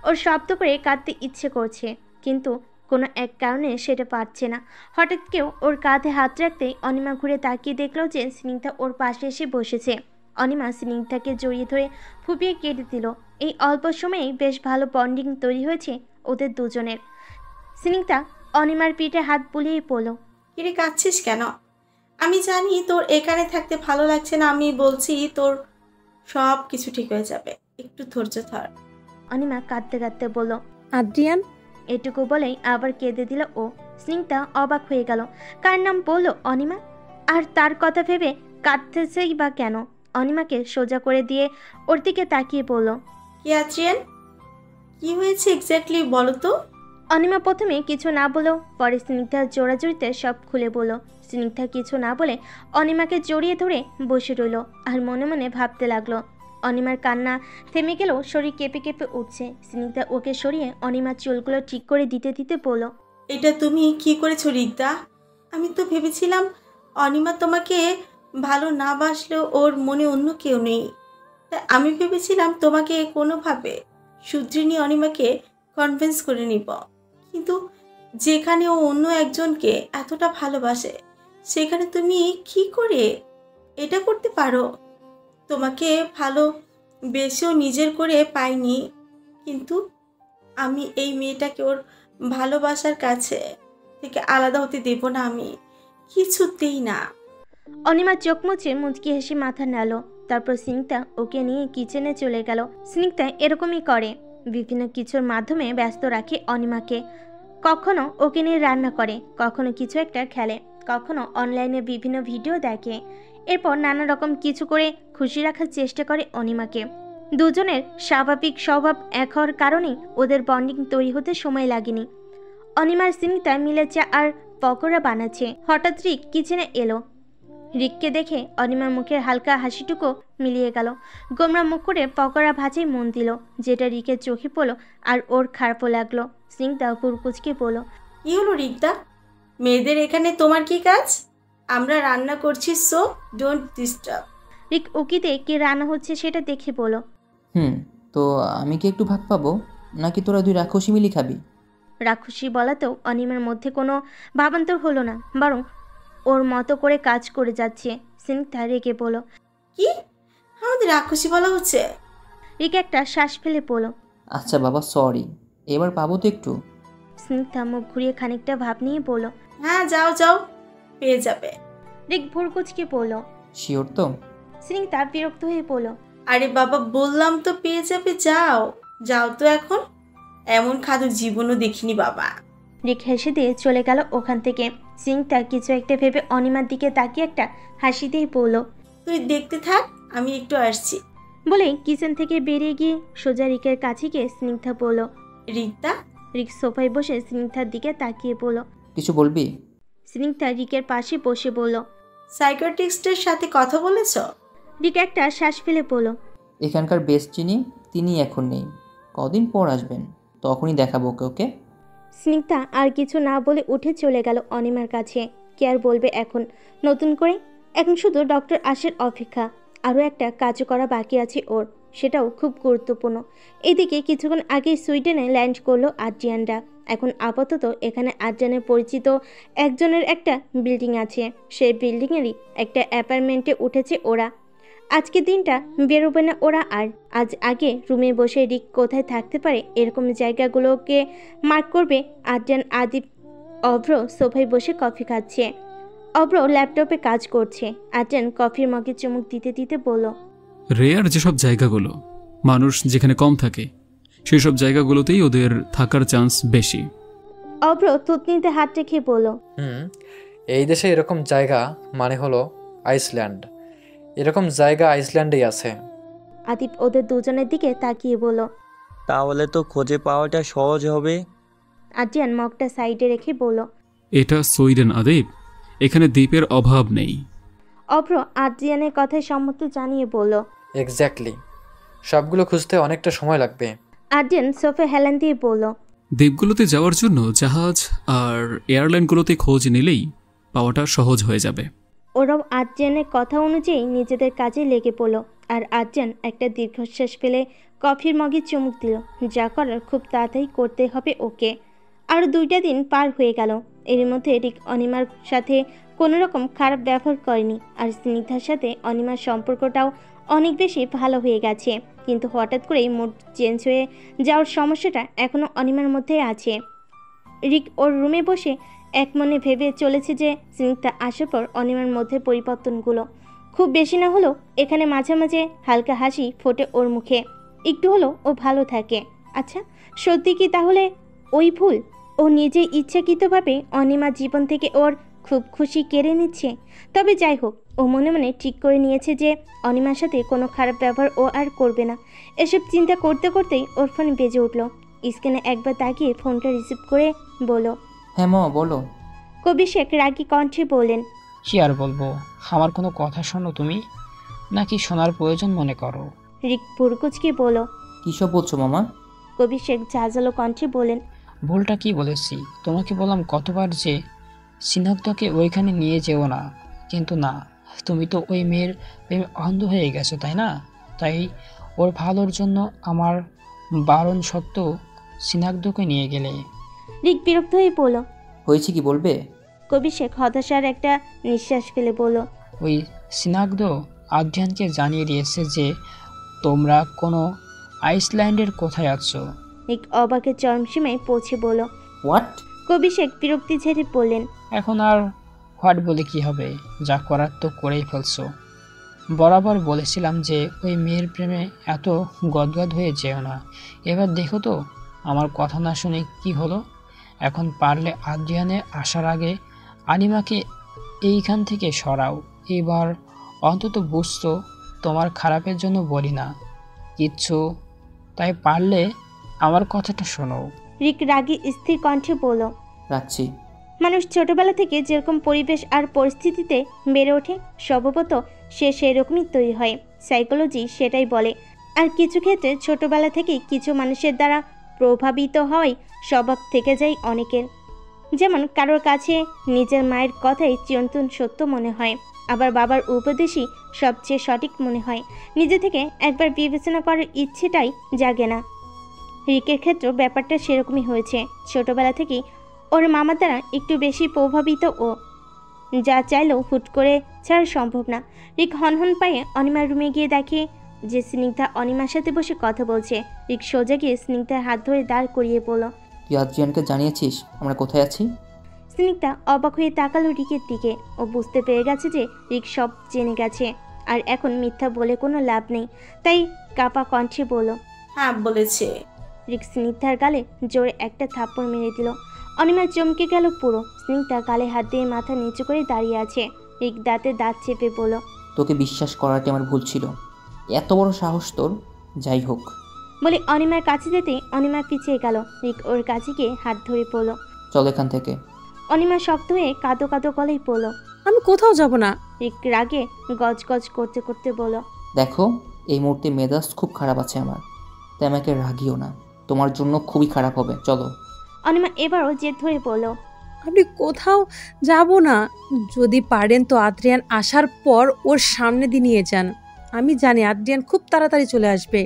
Speaker 1: ওর শব্দ করে কাঁদতে ইচ্ছে করছে, কিন্তু কোনো এক কারণে সেটা পারছে না। হঠাৎ কেউ ওর কাঁধে হাত রাখতেই অনিমা ঘুরে তাকিয়ে দেখল যে স্নিগ্ধা ওর পাশে এসে বসেছে। অনিমা স্নিগ্ধাকে জড়িয়ে ধরে ফুপিয়ে কেটে দিল। এই অল্প সময়েই বেশ ভালো বন্ডিং তৈরি হয়েছে ওদের দুজনের। স্নিগ্ধা অনিমার পিঠে হাত বুলিয়ে পড়ল,
Speaker 10: কিরে কাঁদছিস কেন? আমি জানি তোর এখানে থাকতে ভালো লাগছে না, আমি বলছি তোর সব কিছু ঠিক হয়ে যাবে, একটু ধৈর্য ধর।
Speaker 1: অনিমা কাঁদতে কাঁদতে বলল,
Speaker 5: আদ্রিয়ান।
Speaker 1: এটুকু বলেই আবার কেঁদে দিল ও। স্নিগ্ধা অবাক হয়ে গেল, কার নাম বলল অনিমা, আর তার কথা ভেবে কাঁদতেছেই বা কেন? অনিমাকে সোজা করে দিয়ে ওর দিকে তাকিয়ে বলল,
Speaker 10: কি আদ্রিয়ান, কি হয়েছে এক্স্যাক্টলি বলো তো?
Speaker 1: অনিমা প্রথমে কিছু না বলেও পরে স্নিগ্ধার জোড়াজড়িতে সব খুলে বলল। স্নিগ্ধা কিছু না বলে অনিমাকে জড়িয়ে ধরে বসে রইল আর মনে মনে ভাবতে লাগলো। অনিমার কান্না থেমে গেলেও শরীর কেঁপে কেঁপে উঠছে। স্নিগ্ধা ওকে সরিয়ে অনিমার চুলগুলো ঠিক করে দিতে দিতে বলল,
Speaker 10: এটা তুমি কি করেছো রিগ্ধা? আমি তো ভেবেছিলাম অনিমা তোমাকে ভালো না বাসলেও ওর মনে অন্য কেউ নেই। তাই আমি ভেবেছিলাম তোমাকে কোনোভাবে শুধরে নিয়ে অনিমাকে কনভিন্স করে নিব, কিন্তু যেখানে ও অন্য একজনকে এতটা ভালোবাসে সেখানে তুমি কি করে এটা করতে পারো? তোমাকে ভালো বেশেও নিজের করে পাইনি, কিন্তু আমি এই মেয়েটাকে ওর ভালোবাসার কাছে থেকে আলাদা হতে দেব না, আমি কিছুতেই না।
Speaker 1: অনিমা চোখ মুছে মুচকি হেসে মাথা নাড়ল। তারপর স্নিগ্ধা ওকে নিয়ে কিচেনে চলে গেল। স্নিগ্ধা এরকমই করে, বিভিন্ন কিছুর মাধ্যমে ব্যস্ত রাখে অনিমাকে। কখনো ওকে নিয়ে রান্না করে, কখনো কিছু একটা খেলে। কখনো অনলাইনে বিভিন্ন ভিডিও দেখে। এরপর নানা রকম কিছু করে খুশি রাখার চেষ্টা করে অনিমাকে। দুজনের স্বাভাবিক স্বভাব এক হওয়ার কারণেই ওদের বন্ডিং তৈরি হতে সময় লাগেনি। অনিমার স্নিগ্ধা মিলে চা আর পকোড়া বানাচ্ছে। হঠাৎ রিক কিচেনে এলো। রিককে দেখে অনিমার মুখের হালকা হাসিটুকু মিলিয়ে গেল। গোমরা মুখ করে পকোড়া ভাজেই মন দিল, যেটা রিকের চোখে পড়লো আর ওর খারাপও লাগলো। স্নিগ্ধা কুচকে বলল,
Speaker 10: কি হলো রিকদা? মেয়েদের এখানে তোমার কি কাজ? আমরা রান্না করছি, সো ডোন্ট ডিস্টার্ব।
Speaker 1: রিক উকিতে কি রান্না হচ্ছে সেটা দেখে বলল,
Speaker 4: তো আমি কি একটু ভাগ পাবো, নাকি তোরা দুই রাক্ষসী মিলি খাবি?
Speaker 1: রাক্ষসী বলাতেও অনিমার মধ্যে কোনো ভাবান্তর হলো না, বরং ওর মতো করে কাজ করে যাচ্ছে। স্নিগ্ধা রেগে বলল,
Speaker 10: কি আমাদের রাক্ষসী বলা হচ্ছে?
Speaker 1: রিক একটা শ্বাস ফেলে বলল,
Speaker 4: আচ্ছা বাবা, সরি, এবার পাবো তো একটু?
Speaker 1: স্নিগ্ধা মুখ ঘুরিয়ে খানিকটা ভাব নিয়ে বলল,
Speaker 10: হ্যাঁ যাও যাও, পেয়ে যাবে।
Speaker 1: রিক ভুরকুচকে বলল,
Speaker 4: শিওর তো?
Speaker 1: স্নিগ্ধা বিরক্ত হয়ে বলল,
Speaker 10: আরে বাবা বললাম তো পেয়ে যাবে, যাও যাও তো এখন। এমন খাদু জীবনও দেখিনি বাবা।
Speaker 1: রিক হেসে দিয়ে চলে গেল ওখান থেকে। স্নিগ্ধা কিছু একটা ভেবে অনিমার দিকে তাকিয়ে একটা হাসি দিয়ে বলল,
Speaker 10: তুই দেখতে থাক, আমি একটু আসছি।
Speaker 1: বলে কিচেন থেকে বেরিয়ে গিয়ে সোজা রিকের কাছে গিয়ে স্নিগ্ধা বলল,
Speaker 10: রিকদা।
Speaker 1: রিক সোফায় বসে স্নিগ্ধার দিকে তাকিয়ে বলল,
Speaker 4: কিছু বলবি?
Speaker 1: স্নিগ্ধা রিকের পাশে বসে বলল,
Speaker 10: সাইকিয়াট্রিস্টের সাথে কথা বলেছ?
Speaker 1: রিক একটা শ্বাস ফেলে বলল,
Speaker 4: এখানকার বেস্ট চিনি তিনি এখন নেই, কদিন পর আসবেন, তখনই দেখাবো ওকে। ওকে?
Speaker 1: স্নিগ্ধা আর কিছু না বলে উঠে চলে গেল অনিমার কাছে। কে আর বলবে এখন নতুন করে? এখন শুধু ডক্টর আসার অপেক্ষা। আরও একটা কাজও করা বাকি আছে ওর, সেটাও খুব গুরুত্বপূর্ণ। এদিকে কিছুক্ষণ আগে সুইডেনে ল্যান্ড করলো আদ্রিয়ানরা। এখন আপাতত এখানে আদ্রিয়ানের পরিচিত একজনের একটা বিল্ডিং আছে। সেই বিল্ডিংয়েরই একটা অ্যাপার্টমেন্টে উঠেছে ওরা। আজকে দিনটা বেরোবে না ওরা আর। আজ আগে রুমে বসে রিক কোথায় থাকতে পারে এরকম জায়গাগুলোকে মার্ক করবে আদ্রিয়ান। আদিপ অভ্র সোফায় বসে কফি খাচ্ছে। অভ্র ল্যাপটপে কাজ করছে। আদ্রিয়ান কফির মগে চুমুক দিতে দিতে বলল,
Speaker 2: রেয়ার যেসব জায়গাগুলো মানুষ যেখানে কম থাকে সেই সব জায়গাগুলোতেই ওদের থাকার চান্স বেশি।
Speaker 1: অভ্র থুতনিতে হাত রেখে বলল,
Speaker 12: এই দেশে এরকম জায়গা মানে হলো আইসল্যান্ড। এরকম জায়গা আইসল্যান্ডেই আছে।
Speaker 1: আদিপ ওদের দুজনের দিকে তাকিয়ে বলল,
Speaker 6: তাহলে তো খুঁজে পাওয়াটা সহজ হবে।
Speaker 1: আদ্রিয়ান মগটা সাইডে রেখে বলল,
Speaker 2: এটা সুইডেন আদিপ, এখানে দ্বীপের অভাব নেই।
Speaker 1: অভ্র আদ্রিয়ানের কথায় সম্মতি জানিয়ে বলল,
Speaker 12: এক্স্যাক্টলি, সবগুলো খুঁজতে অনেকটা সময় লাগবে।
Speaker 1: আদ্রিয়ান সোফে হেলান দিয়ে বলল,
Speaker 2: দ্বীপগুলোতে যাওয়ার জন্য জাহাজ আর এয়ারলাইনগুলোতে খোঁজ নিলেই পাওয়াটা সহজ হয়ে যাবে।
Speaker 1: ওরাও আদ্রিয়ানের কথা অনুযায়ী নিজেদের কাজে লেগে পড়ল। আর আদ্রিয়ান একটা দীর্ঘশ্বাস ফেলে কফির মগে চুমুক দিল। যা করার খুব তাড়াতাড়ি করতে হবে ওকে। আর 2টা দিন পার হয়ে গেল। এর মধ্যে রিক অনিমার সাথে কোনো রকম খারাপ ব্যবহার করেনি। আর স্নিগ্ধার সাথে অনিমার সম্পর্কটাও অনেক বেশি ভালো হয়ে গেছে। কিন্তু হঠাৎ করেই মুড চেঞ্জ হয়ে যাওয়ার সমস্যাটা এখনও অনিমার মধ্যেই আছে। রিক ওর রুমে বসে এক মনে ভেবে চলেছে যে স্নিগ্ধা আসার পর অনিমার মধ্যে পরিবর্তনগুলো খুব বেশি না হলেও এখানে মাঝে মাঝে হালকা হাসি ফোটে ওর মুখে। একটু হলেও ও ভালো থাকে। আচ্ছা, সত্যি কি তাহলে ওই ভুল? ও নিজে ইচ্ছাকৃতভাবে অনিমার জীবন থেকে ওর খুব খুশি কেড়ে নিচ্ছে? তবে যাই হোক, ও মনে মনে ঠিক করে নিয়েছে যে অনিমার সাথে কোনো খারাপ ব্যবহার ও আর করবে না। এসব চিন্তা করতে করতেই ওর ফোন বেজে উঠল। স্ক্রিনে একবার তাকিয়ে ফোনটা রিসিভ করে বলো,
Speaker 4: হ্যাঁ মা বলো।
Speaker 1: কবি শেখ রাগী কণ্ঠে বললেন,
Speaker 7: কি আর বলবো, আমার কোনো কথা শোনো তুমি, নাকি শোনার প্রয়োজন মনে করো?
Speaker 1: রিক পুরকুচকে বলো,
Speaker 4: কী সব বলছো মামা?
Speaker 1: কবি শেখ ঝাঁঝালো কণ্ঠে বলেন,
Speaker 7: ভুলটা কি বলেছি? তোমাকে বললাম কতবার যে সিনাগ্ধকে ওইখানে নিয়ে যেও না, কিন্তু না, তুমি তো ওই মেয়ের প্রেমে অন্ধ হয়ে গেছো, তাই না? তাই ওর ভালোর জন্য আমার বারণ সত্ত্বেও সিনাগ্ধকে নিয়ে গেলে।
Speaker 1: রিক বিরক্ত হয়ে বলল,
Speaker 4: হয়েছে কি বলবে?
Speaker 1: কবি শেখ হতাশার একটা নিঃশ্বাস ফেলে বলল,
Speaker 7: ওই সিনাগ্ধ আদ্রিয়ানকে জানিয়ে দিয়েছে যে তোমরা কোনো আইসল্যান্ডের কোথায় আছো।
Speaker 1: রিক অবাকের চরমসীমায় পৌঁছে বলল,
Speaker 4: হোয়াট?
Speaker 1: কবি শেখ বিরক্তি ঝেড়ে বললেন,
Speaker 7: এখন আর হোয়াট বলে কি হবে, যা করার তো করেই ফেলছো। বরাবর বলেছিলাম যে ওই মেয়ের প্রেমে এত গদগদ হয়ে যেও না। এবার দেখো তো আমার কথা না শুনে কি হলো। এখন পারলে আদ্রিয়ানে আসার আগে আনিমাকে এইখান থেকে সরাও। এবার অন্তত বুঝতো তোমার খারাপের জন্য বলি না কিচ্ছু, তাই পারলে আমার কথাটা শোনো।
Speaker 1: রিক রাগী স্থির কণ্ঠে বলল,
Speaker 4: রাখছি।
Speaker 1: মানুষ ছোটবেলা থেকে যেরকম পরিবেশ আর পরিস্থিতিতে বেড়ে ওঠে স্বভাবত সে সেরকমই তৈরি হয়। সাইকোলজি সেটাই বলে। আর কিছু ক্ষেত্রে ছোটবেলা থেকেই কিছু মানুষের দ্বারা প্রভাবিত হয় স্বভাব থেকে যায় অনেকের। যেমন কারোর কাছে নিজের মায়ের কথাই চিরন্তন সত্য মনে হয়, আবার বাবার উপদেশই সবচেয়ে সঠিক মনে হয়। নিজে থেকে একবার বিবেচনা করার ইচ্ছেটাই জাগে না। রিকের ক্ষেত্রে ব্যাপারটা সেরকমই হয়েছে। ছোটবেলা থেকেই ওর মামার দ্বারা একটু বেশি প্রভাবিত ও, যা চাইলেও হুট করে ছাড়া সম্ভব না। রিক হনহন পায়ে অনিমার রুমে গিয়ে দেখে যে স্নিগ্ধা অনিমার সাথে বসে কথা বলছে। রিক সোজা গিয়ে স্নিগ্ধার হাত ধরে দাঁড় করিয়ে বলল,
Speaker 4: তুই আদ্রিয়ানকে জানিয়েছিস আমরা কোথায় আছি?
Speaker 1: স্নিগ্ধা অবাক হয়ে তাকালো রিকের দিকে। ও বুঝতে পেরে গেছে যে রিক সব জেনে গেছে, আর এখন মিথ্যা বলে কোনো লাভ নেই। তাই কাপা কণ্ঠে বলল,
Speaker 10: হ্যাঁ বলেছে।
Speaker 1: রিক স্নিগ্ধার গালে জোরে একটা থাপ্পড় মেরে দিল। অনিমা চমকে গেল পুরো। স্নিগ্ধা গালে হাত দিয়ে মাথা নিচু করে দাঁড়িয়ে আছে। রিক দাঁতে দাঁত চেপে বলল,
Speaker 4: তোকে বিশ্বাস করাটা আমার ভুল ছিল। এত বড় সাহস তোর! যাই হোক।
Speaker 1: বলে অনিমার কাছে যেতে অনিমা পিছিয়ে গেল। রিক ওর কাছে গিয়ে হাত ধরে পড়ল।
Speaker 4: চল এখান থেকে।
Speaker 1: অনিমা শক্ত হয়ে কাঁদো কাঁদো গলেই পড়ল,
Speaker 5: আমি কোথাও যাব না।
Speaker 1: রিক রাগে গজগজ করতে করতে বলল,
Speaker 4: দেখো এই মুহূর্তে মেজাজ খুব খারাপ আছে আমার, তাই আমাকে রাগিও না, তোমার জন্য খুবই খারাপ হবে। চলো।
Speaker 1: অনিমা এবারও জেদ ধরে বলল,
Speaker 5: আপনি কোথাও যাব না। যদি পারেন তো আদ্রিয়ান আসার পর ওর সামনে দিয়ে নিয়ে যান। আমি জানি আদ্রিয়ান খুব তাড়াতাড়ি চলে আসবে।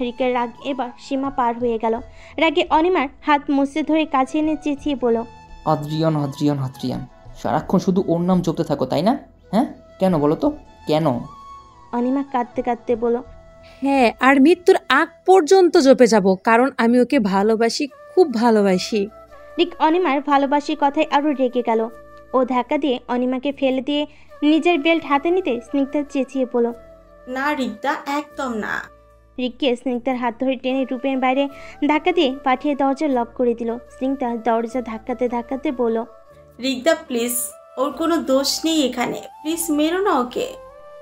Speaker 1: রিকের রাগ এবার সীমা পার হয়ে গেল। রাগে অনিমার হাত মুছে ধরে কাছে এনে চেঁচিয়ে বলল,
Speaker 4: আদ্রিয়ান আদ্রিয়ান আদ্রিয়ান, সারাক্ষণ শুধু ওর নাম জপতে থাকো তাই না? হ্যাঁ কেন বলো তো, কেন?
Speaker 1: অনিমা কাঁদতে কাঁদতে বলল,
Speaker 5: হ্যাঁ, আর মৃত্যুর আগ পর্যন্ত জপে যাব, কারণ আমি ওকে ভালোবাসি, খুব ভালোবাসি।
Speaker 1: রিক অনিমার ভালোবাসির কথায় আরও রেগে গেল। ও ধাক্কা দিয়ে অনিমাকে ফেলে দিয়ে নিজের বেল্ট হাতে নিতে স্নিগ্ধা চেঁচিয়ে বলল,
Speaker 10: না রিক্তা, একদম না।
Speaker 1: রিককে স্নিগ্ধার হাত ধরে টেনে রুমের বাইরে ধাক্কা দিয়ে পাঠিয়ে দরজা লক করে দিল। স্নিগ্ধা দরজা ধাক্কাতে ধাক্কাতে বলল,
Speaker 10: রিক্তা প্লিজ, ওর কোনো দোষ নেই এখানে, প্লিজ মেরো না ওকে।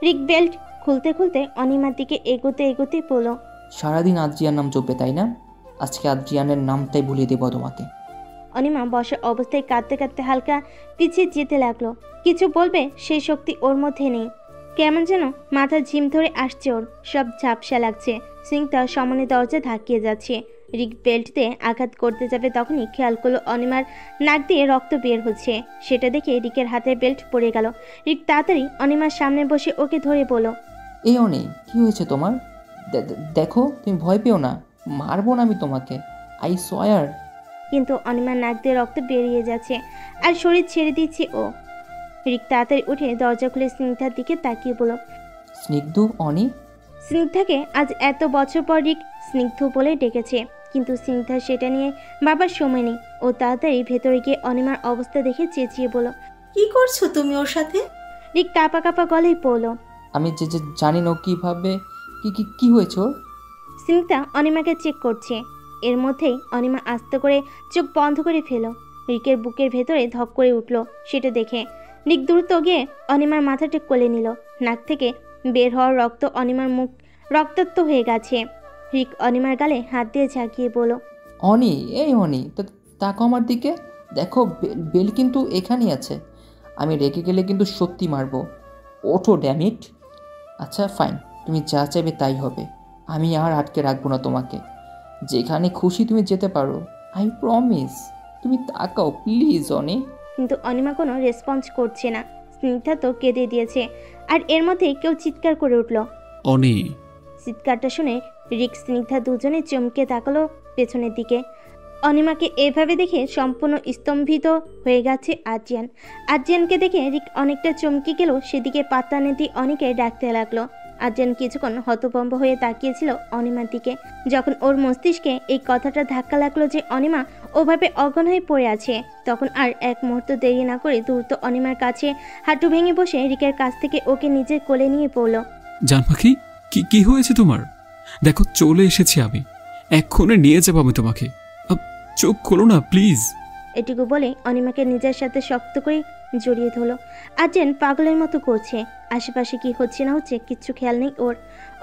Speaker 1: রিক বেল্ট খুলতে খুলতে অনিমার দিকে এগোতে এগোতে বলল,
Speaker 4: সারাদিন আদ্রিয়ান নাম জপবে তাই না? আজকে আদ্রিয়ানের নামটাই ভুলিয়ে দেবো তোমাকে।
Speaker 1: অনিমা বসা অবস্থায় কাঁদতে কাঁদতে হালকা পিছিয়ে যেতে লাগলো। কিছু বলবে সেই শক্তি ওর মধ্যে নেই। কেমন যেন মাথা ঝিম ধরে আসছে ওর, সব ঝাপসা লাগছে। স্নিগ্ধা সমানে দরজা ধাক্কিয়ে যাচ্ছে। রিক বেল্টতে আঘাত করতে যাবে তখনই খেয়াল করলো অনিমার নাক দিয়ে রক্ত বের হচ্ছে। সেটা দেখে রিকের হাতের বেল্ট পড়ে গেল। রিক তাড়াতাড়ি অনিমার সামনে বসে ওকে ধরে বলল,
Speaker 4: এই অনি, কি হয়েছে তোমার? দেখো তুমি ভয় পেও না, মারবো না আমি তোমাকে, আই সোয়ার।
Speaker 1: কিন্তু অনিমার নাক দিয়ে রক্ত বেরিয়ে যাচ্ছে আর শরীর ছেড়ে দিচ্ছে ও। রিক তাড়াতাড়ি উঠে দরজা খুলে স্নিগ্ধার দিকে তাকিয়ে বলল,
Speaker 4: স্নিগ্ধু অনি।
Speaker 1: স্নিগ্ধাকে আজ এত বছর পর রিক স্নিগ্ধু বলে ডেকেছে, কিন্তু স্নিগ্ধার সেটা নিয়ে বাবার সময় নেই। ও তাড়াতাড়ি ভেতরে গিয়ে অনিমার অবস্থা দেখে চেঁচিয়ে বলল,
Speaker 10: কি করছো তুমি ওর সাথে?
Speaker 1: রিক কাঁপা কাঁপা গলেই পড়ল,
Speaker 4: আমি যে জানি না কিভাবে কি হয়েছে ওর।
Speaker 1: স্নিগ্ধা অনিমাকে চেক করছে। এর মধ্যেই অনিমা আস্তে করে চোখ বন্ধ করে ফেল। রিকের বুকের ভেতরে ধক করে উঠল সেটা দেখে। রিক দ্রুত গিয়ে অনিমার মাথাটা কোলে নিল। নাক থেকে বের হওয়ার রক্ত অনিমার মুখ রক্তাক্ত হয়ে গেছে। রিক অনিমার গালে হাত দিয়ে ঝাঁকিয়ে বলল,
Speaker 4: অনি, এই অনি, তাকো আমার দিকে, দেখো বেল কিন্তু এখানেই আছে, আমি রেগে গেলে কিন্তু সত্যি মারবো। ওঠো ড্যামিট। আচ্ছা ফাইন, তুমি যা চাইবে তাই হবে, আমি আর আটকে রাখবো না তোমাকে, যেখানে খুশি তুমি যেতে পারো, আই প্রমিস। তুমি তাকাও প্লিজ অনি।
Speaker 1: কিন্তু অনিমা কোনো রেসপন্স করছে না। স্নিগ্ধা তো কেঁদে দিয়েছে। আর এর মধ্যে কেউ চিৎকার করে উঠল,
Speaker 2: অনি।
Speaker 1: চিৎকারটা শুনে রিক স্নিগ্ধা দুজনে চমকে তাকালো পেছনের দিকে। অনিমাকে এভাবে দেখে সম্পূর্ণ স্তম্ভিত হয়ে গেছে আদ্রিয়ান। আদ্রিয়ানকে দেখে রিক অনেকটা চমকে গেল। সেদিকে পাত্তা নিতে অনেকে ডাকতে লাগলো। আদ্রিয়ান কিছুক্ষণ হতভম্ব হয়ে তাকিয়েছিল অনিমার দিকে। যখন ওর মস্তিষ্কে এই কথাটা ধাক্কা লাগলো যে অনিমা ওভাবে অজ্ঞান হয়ে পড়ে আছে, তখন আর এক মুহূর্ত দেরি না করে দ্রুত অনিমার কাছে হাঁটু ভেঙে বসে রিকের কাছ থেকে ওকে নিজের কোলে নিয়ে পড়ল।
Speaker 2: জান পাখি, কি হয়েছে তোমার? দেখো চলে এসেছি আমি, এক্ষুনি নিয়ে যাবো আমি তোমাকে। চোখ খোলো না প্লিজ।
Speaker 1: এটুকু বলে অনিমাকে নিজের সাথে শক্ত করে জড়িয়ে ধরলো। আর্যেন পাগলের মতো করছে, আশেপাশে কি হচ্ছে না হচ্ছে কিচ্ছু খেয়াল নেই ওর।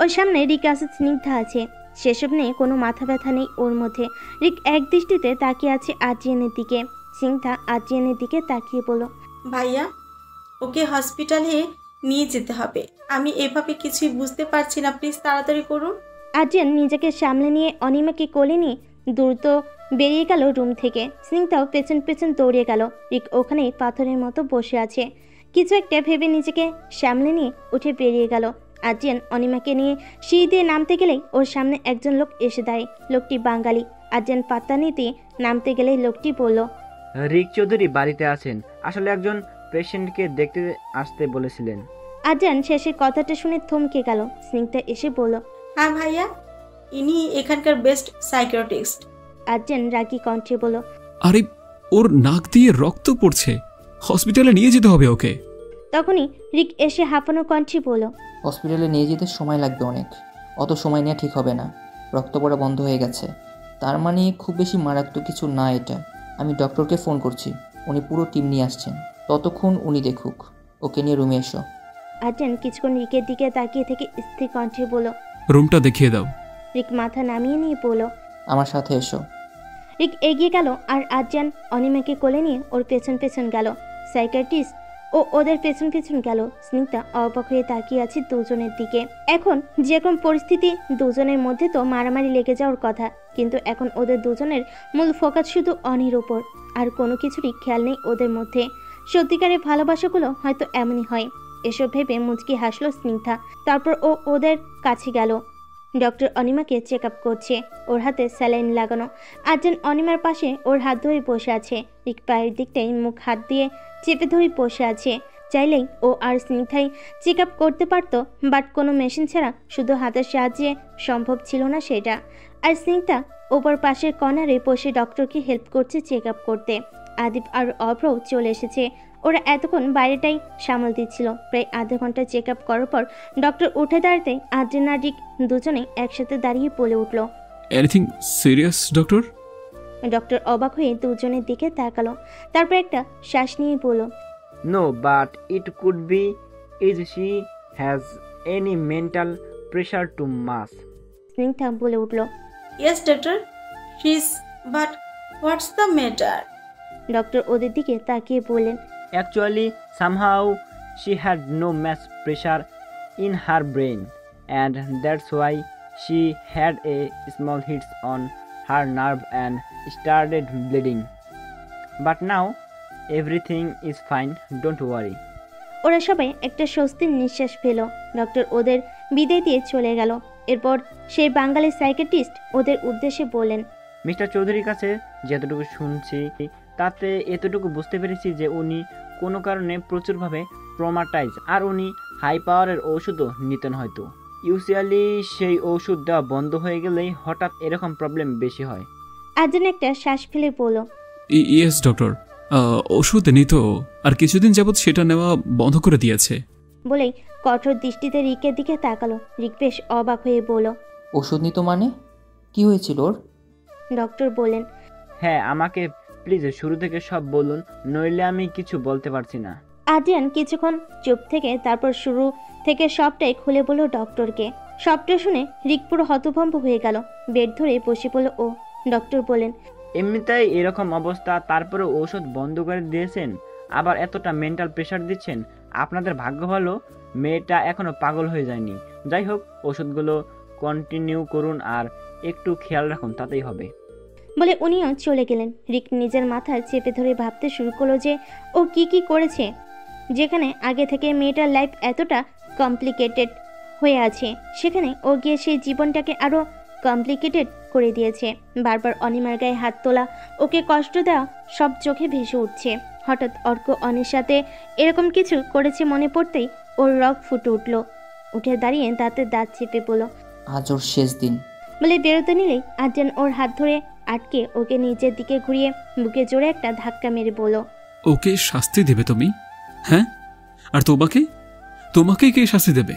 Speaker 1: ওর সামনে রিক আছে, স্নিগ্ধা আছে, সেসব নিয়ে কোনো মাথা ব্যথা নেই ওর মধ্যে। রিক এক দৃষ্টিতে তাকিয়ে আছে আর্যেনের দিকে। স্নিগ্ধা আর্যেনের দিকে তাকিয়ে বলল,
Speaker 10: ভাইয়া ওকে হসপিটালে নিয়ে যেতে হবে, আমি এভাবে কিছুই বুঝতে পারছি না, প্লিজ তাড়াতাড়ি করুন।
Speaker 1: আর্যেন নিজেকে সামলে নিয়ে অনিমাকে কোলে নিয়ে দ্রুত বেরিয়ে গেল রুম থেকে। স্নিগ্ধাও পেছন পেছন দৌড়ে গেল। রিক ওখানে পাথরের মতো বসে আছে, কিছু একটা ভেবে নিজেকে সামলে নিয়ে উঠে বেরিয়ে গেল। আর্যেন অনিমাকে নিয়ে সিঁড়ি দিয়ে নামতে গেলেই ওর সামনে একজন লোক এসে দাঁড়ায়। লোকটি বাঙালি। আর্যেন পাত্তা নিতে নামতে গেলেই লোকটি বলল,
Speaker 13: রিক চৌধুরী বাড়িতে আছেন, আসলে একজন পেশেন্টকে দেখতে আসতে বলেছিলেন।
Speaker 1: আর্যেন শেষের কথাটা শুনে থমকে গেল। স্নিগ্ধা এসে বলল,
Speaker 10: হ্যাঁ ভাইয়া, ইনি এখানকার বেস্ট সাইকিয়াট্রিস্ট।
Speaker 1: আর্যেন রাগী কণ্ঠে বলল,
Speaker 2: আরে ওর নাক দিয়ে রক্ত পড়ছে, হসপিটালে নিয়ে যেতে হবে ওকে।
Speaker 1: তখনই রিক এসে হাঁপানো কণ্ঠে বলল,
Speaker 4: হসপিটালে নিয়ে যেতে সময় লাগবে অনেক, অত সময় নেওয়া ঠিক হবে না, রক্ত পড়া বন্ধ হয়ে গেছে। তার মানে খুব বেশি মারাত্মক কিছু না এটা। আমি ডক্টরকে ফোন করছি, উনি পুরো টিম নিয়ে আসছেন, ততক্ষণ উনি দেখুক। ওকে নিয়ে রুমে এসো।
Speaker 1: আর্যেন কিছুক্ষণ রিকের দিকে তাকিয়ে থেকে স্থির কণ্ঠে বলল,
Speaker 2: রুমটা দেখিয়ে দাও।
Speaker 1: রিক মাথা নামিয়ে নিয়ে বলল,
Speaker 4: আমার সাথে এসো।
Speaker 1: রিক এগিয়ে গেল আর আর্যেন অনিমাকে কোলে নিয়ে ওর পেছন পেছন গেল। সাইকিয়াট্রিস্ট ও ওদের পেছন পেছন গেল। স্নিগ্ধা অবাক হয়ে তাকিয়ে আছে দুজনের দিকে। এখন যেরকম পরিস্থিতি, দুজনের মধ্যে তো মারামারি লেগে যাওয়ার কথা, কিন্তু এখন ওদের দুজনের মূল ফোকাস শুধু অনির ওপর, আর কোনো কিছুরই খেয়াল নেই ওদের মধ্যে। সত্যিকারের ভালোবাসাগুলো হয়তো এমনই হয়। এসব ভেবে মুচকি হাসলো স্নিগ্ধা। তারপর ও ওদের কাছে গেল। ডক্টর অনিমাকে চেক আপ করছে, ওর হাতে স্যালাইন লাগানো। আর্যেন অনিমার পাশে ওর হাত ধরে বসে আছে। রিক পায়ের দিকটাই মুখ হাত দিয়ে চেপে ধরে বসে আছে। চাইলেই ও আর স্নিগ্ধাই চেক আপ করতে পারত, বাট কোনো মেশিন ছাড়া শুধু হাতের সাহায্যে সম্ভব ছিল না সেটা। আর স্নিগ্ধা ওপর পাশের কর্নারে বসে ডক্টরকে হেল্প করছে চেক আপ করতে। আদিপ আর অভ্রও চলে এসেছে। ওরা এতক্ষণ বাইরেটাই সামাল দিচ্ছিল। প্রায় আধা ঘন্টা চেক আপ করার পর ডক্টর উঠে দাঁড়াতে আর্যেন আর রিক দুজনেই একসাথে দাঁড়িয়ে বলে উঠল,
Speaker 2: এনিথিং সিরিয়াস ডক্টর?
Speaker 1: ডক্টর অবাক হয়ে দুজনের দিকে তাকালো, তারপর একটা শ্বাস নিয়ে বলল,
Speaker 13: no, but it could be is she has any mental pressure too much.
Speaker 1: Snigdha বলে উঠল,
Speaker 10: yes doctor, she is, but what's the matter?
Speaker 1: Doctor ওদের দিকে তাকিয়ে বললেন,
Speaker 13: Actually, somehow she had no mass pressure in her brain, and that's why she had a small hits on her nerve and started bleeding. But now everything is fine, don't worry.
Speaker 1: ওরা সবাই একটা স্বস্তির নিঃশ্বাস পেল। Doctor ওদের বিদায় দিয়ে চলে গেল। এরপর সেই বাঙালি সাইকিয়াট্রিস্ট ওদের উদ্দেশ্যে বললেন,
Speaker 13: মিস্টার চৌধুরীর কাছে যতটুকু শুনছি তাতে এতটুকু বুঝতে পেরেছি যে উনি কোনো কারণে প্রচুরভাবে ট্রমাটাইজ, আর উনি হাই পাওয়ারের ওষুধও নিতেন হয়তো। ইউজুয়ালি সেই ওষুধ দেওয়া বন্ধ হয়ে গেলেই হঠাৎ এরকম প্রবলেম বেশি হয়।
Speaker 1: আর্জেন একটা শ্বাস ফেলে বলল,
Speaker 2: ইয়েস ডক্টর, ওষুধ নিত, আর কিছুদিন যাবৎ সেটা নেওয়া বন্ধ করে দিয়েছে।
Speaker 1: বলেই কঠোর দৃষ্টিতে রিকের দিকে তাকালো। রিক বেশ অবাক হয়ে বলল,
Speaker 4: ওষুধ নিত মানে? কি হয়েছিল ওর?
Speaker 1: ডক্টর বললেন,
Speaker 13: হ্যাঁ, আমাকে প্লিজ শুরু থেকে সব বলুন, নইলে আমি কিছু বলতে পারছি না।
Speaker 1: আদ্রিয়ান কিছুক্ষণ চুপ থেকে তারপর শুরু থেকে সবটাই খুলে বলল ডক্টরকে। সবটা শুনে রিক পুরো হতভম্ব হয়ে গেল। বেড ধরে বসে পড়ল ও। ডক্টর বলেন,
Speaker 13: এমনিতেই এরকম অবস্থা, তারপরে ঔষধ বন্ধ করে দিয়েছেন, আবার এতটা মেন্টাল প্রেশার দিচ্ছেন। আপনাদের ভাগ্য ভালো মেয়েটা এখনো পাগল হয়ে যায়নি। যাই হোক, ওষুধগুলো কন্টিনিউ করুন আর একটু খেয়াল রাখুন, তাতেই হবে।
Speaker 1: বলে উনিও চলে গেলেন। রিক নিজের মাথায় চেপে ধরে ভাবতে শুরু করলো যে ও কি কি করেছে, যেখানে আগে থেকে মেয়েটার লাইফ এতটা কমপ্লিকেটেড হয়ে আছে, সেখানে ও গিয়ে সেই জীবনটাকে আরও কমপ্লিকেটেড করে দিয়েছে। বারবার অনিমার গায়ে হাত তোলা, ওকে কষ্ট দেওয়া সব চোখে ভেসে উঠছে। হঠাৎ অর্ক অনির সাথে এরকম কিছু করেছে মনে পড়তেই ওর রগ ফুটে উঠল। উঠে দাঁড়িয়ে দাঁতে দাঁত চেপে বলল,
Speaker 4: আজ ওর শেষ দিন।
Speaker 1: বলে বেরোতে নিলেই আর্জেন ওর হাত ধরে আটকে ওকে নিজের দিকে ঘুরিয়ে বুকে জোরে একটা ধাক্কা মেরে বলল,
Speaker 2: ওকে শাস্তি দেবে তুমি? হ্যাঁ, আর তোমাকে কে শাস্তি দেবে?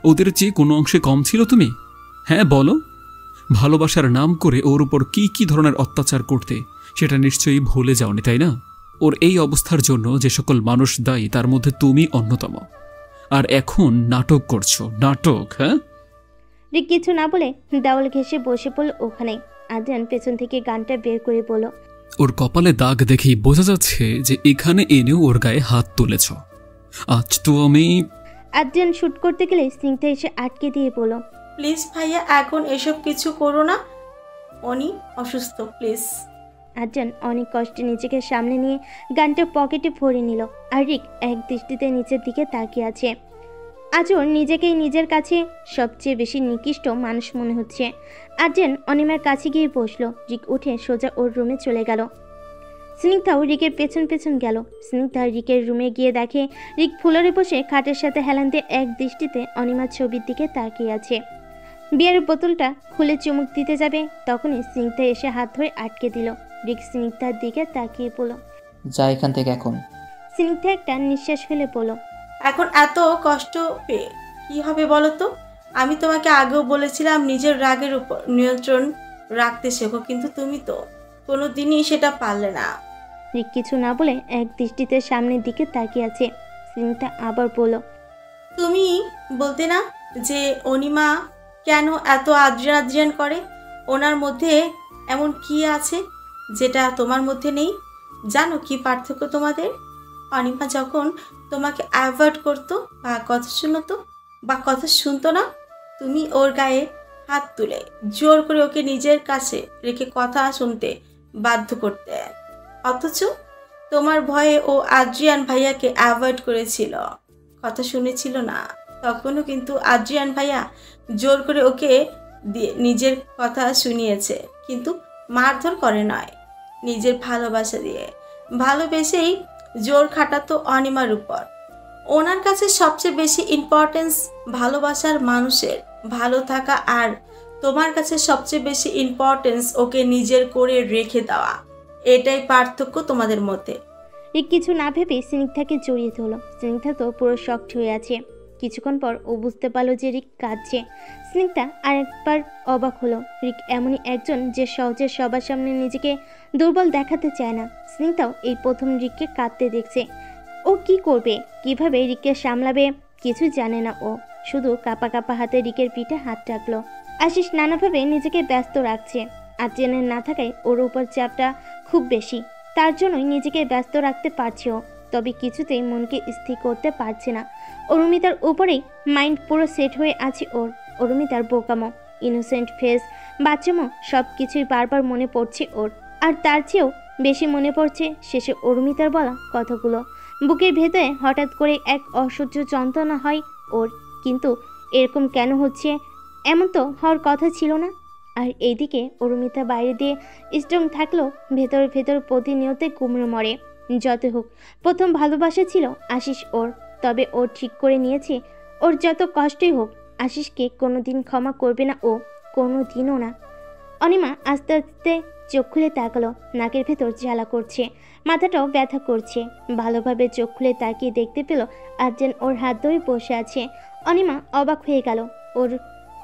Speaker 2: ওদের চেয়ে কোনো অংশে কম ছিল তুমি? হ্যাঁ বলো, ভালোবাসার নাম করে ওর উপর কি কি ধরনের অত্যাচার করতে, সেটা নিশ্চয়ই ভুলে যাওনি, তাই না? ওর এই অবস্থার জন্য যে সকল মানুষ দায়ী তার মধ্যে তুমি অন্যতম। আর এখন নাটক করছো, নাটক। হ্যাঁ,
Speaker 1: রিক কিছু না বলে দেওয়াল ঘেঁষে বসে পড়ল ওখানে। আদ্রিয়ান পেছন থেকে গানটা বের করে বলল,
Speaker 2: ওর কপালে দাগ দেখেই বোঝা যাচ্ছে যে এখানে এনেও ওর গায়ে হাত তুলেছ। আজ তো আমি।
Speaker 1: আদ্রিয়ান শুট করতে গেলে স্নিগ্ধা এসে আটকে দিয়ে বলল,
Speaker 10: প্লিজ ভাইয়া এখন এসব কিছু করো না, অনি অসুস্থ, প্লিজ।
Speaker 1: আদ্রিয়ান অনেক কষ্টে নিজেকে সামনে নিয়ে গানটা পকেটে ভরে নিল। আর রিক এক দৃষ্টিতে নিচের দিকে তাকিয়ে আছে। আজ ওর নিজেকেই নিজের কাছে সবচেয়ে বেশি নিকৃষ্ট মানুষ মনে হচ্ছে। আদ্রিয়ান অনিমার কাছে গিয়ে বসলো। রিক উঠে সোজা ওর রুমে চলে গেল। স্নিগ্ধাও রিকের পেছন পেছন গেল। স্নিগ্ধা রিকের রুমে গিয়ে দেখে রিক ফ্লোরে বসে খাটের সাথে হেলান দিয়ে এক দৃষ্টিতে অনিমার ছবির দিকে তাকিয়ে আছে। বিয়ারের বোতলটা খুলে চুমুক দিতে যাবে, তখনই স্নিগ্ধা এসে হাত ধরে আটকে দিল। রিক স্নিগ্ধার দিকে তাকিয়ে বলল,
Speaker 4: যা এখান থেকে এখন।
Speaker 1: স্নিগ্ধা একটা নিঃশ্বাস ফেলে বলল,
Speaker 10: এখন এত কষ্ট পেয়ে কি হবে বলো তো? আমি তোমাকে আগেও বলেছিলাম নিজের রাগের উপর নিয়ন্ত্রণ রাখতে শেখো, কিন্তু তুমি তো কোনো দিনই সেটা পারলে না।
Speaker 1: রিক কিছু না বলে এক দৃষ্টিতে সামনের দিকে তাকিয়ে আছে। স্নিগ্ধা আবার বলল,
Speaker 10: তুমি বলতে না যে অনিমা কেন এত আদ্রিয়ান করে? ওনার মধ্যে এমন কি আছে যেটা তোমার মধ্যে নেই? জানো কি পার্থক্য তোমাদের? অনিমা যখন তোমাকে অ্যাভয়েড করতো বা কথা শুনতো বা কথা শুনতো না, তুমি ওর গায়ে হাত তুলে জোর করে ওকে নিজের কাছে রেখে কথা শুনতে বাধ্য করতে। অথচ তোমার ভয়ে ও আদ্রিয়ান ভাইয়াকে অ্যাভয়েড করেছিল, কথা শুনেছিল না। তখনও কিন্তু আদ্রিয়ান ভাইয়া জোর করে ওকে দিয়ে নিজের কথা শুনিয়েছে, কিন্তু মারধর করে নয়, নিজের ভালোবাসা দিয়ে। ভালোবেসেই জোর খাটাতো অনিমার উপর। ওনার কাছে সবচেয়ে বেশি ইম্পর্টেন্স ভালোবাসার মানুষের ভালো থাকা, আর তোমার কাছে সবচেয়ে বেশি ইম্পর্টেন্স ওকে নিজের করে রেখে দেওয়া। এটাই পার্থক্য তোমাদের মধ্যে।
Speaker 1: রিক কিছু না ভেবে স্নিগ্ধাকে জড়িয়ে ধরল। স্নিগ্ধা তো পুরো শকড হয়ে আছে। কিছুক্ষণ পর ও বুঝতে পারলো যে রিক কাঁদছে। স্নিগ্ধা আরেকবার অবাক হলো। রিক এমনই একজন যে সহজে সবার সামনে নিজেকে দুর্বল দেখাতে চায় না। স্নিগ্ধাও এই প্রথম রিককে কাঁদতে দেখছে। ও কি করবে, কিভাবে রিককে সামলাবে কিছু জানে না ও। শুধু কাঁপা কাঁপা হাতে রিকের পিঠে হাত রাখলো। আশিস নানাভাবে নিজেকে ব্যস্ত রাখছে। আদ্রিয়ানের না থাকায় ওর উপর চাপটা খুব বেশি, তার জন্যই নিজেকে ব্যস্ত রাখতে পারছে ও। তবে কিছুতেই মনকে স্থির করতে পারছে না। অরুমিতার উপরেই মাইন্ড পুরো সেট হয়ে আছে ওর। অরুমিতার বোকামো, ইনোসেন্ট ফেস, বাচ্চামো সব কিছুই বারবার মনে পড়ছে ওর। আর তার চেয়েও বেশি মনে পড়ছে শেষে অরুমিতার বলা কথাগুলো। বুকের ভেতরে হঠাৎ করে এক অসহ্য যন্ত্রণা হয় ওর। কিন্তু এরকম কেন হচ্ছে? এমন তো হওয়ার কথা ছিল না। আর এইদিকে অরুমিতা বাইরে দিয়ে স্ট্রং থাকলেও ভেতর ভেতর প্রতিনিয়ত কুমড়ো মরে। যত হোক, প্রথম ভালোবাসা ছিল আশিস ওর। তবে ও ঠিক করে নিয়েছে ওর যত কষ্টই হোক আশিসকে কোনোদিন ক্ষমা করবে না ও, কোনো দিনও না। অনিমা আস্তে আস্তে চোখ খুলে তাকালো। নাকের ভেতর জ্বালা করছে, মাথাটাও ব্যথা করছে। ভালোভাবে চোখ খুলে তাকিয়ে দেখতে পেল আদ্রিয়ান ওর হাত ধরে বসে আছে। অনিমা অবাক হয়ে গেল। ওর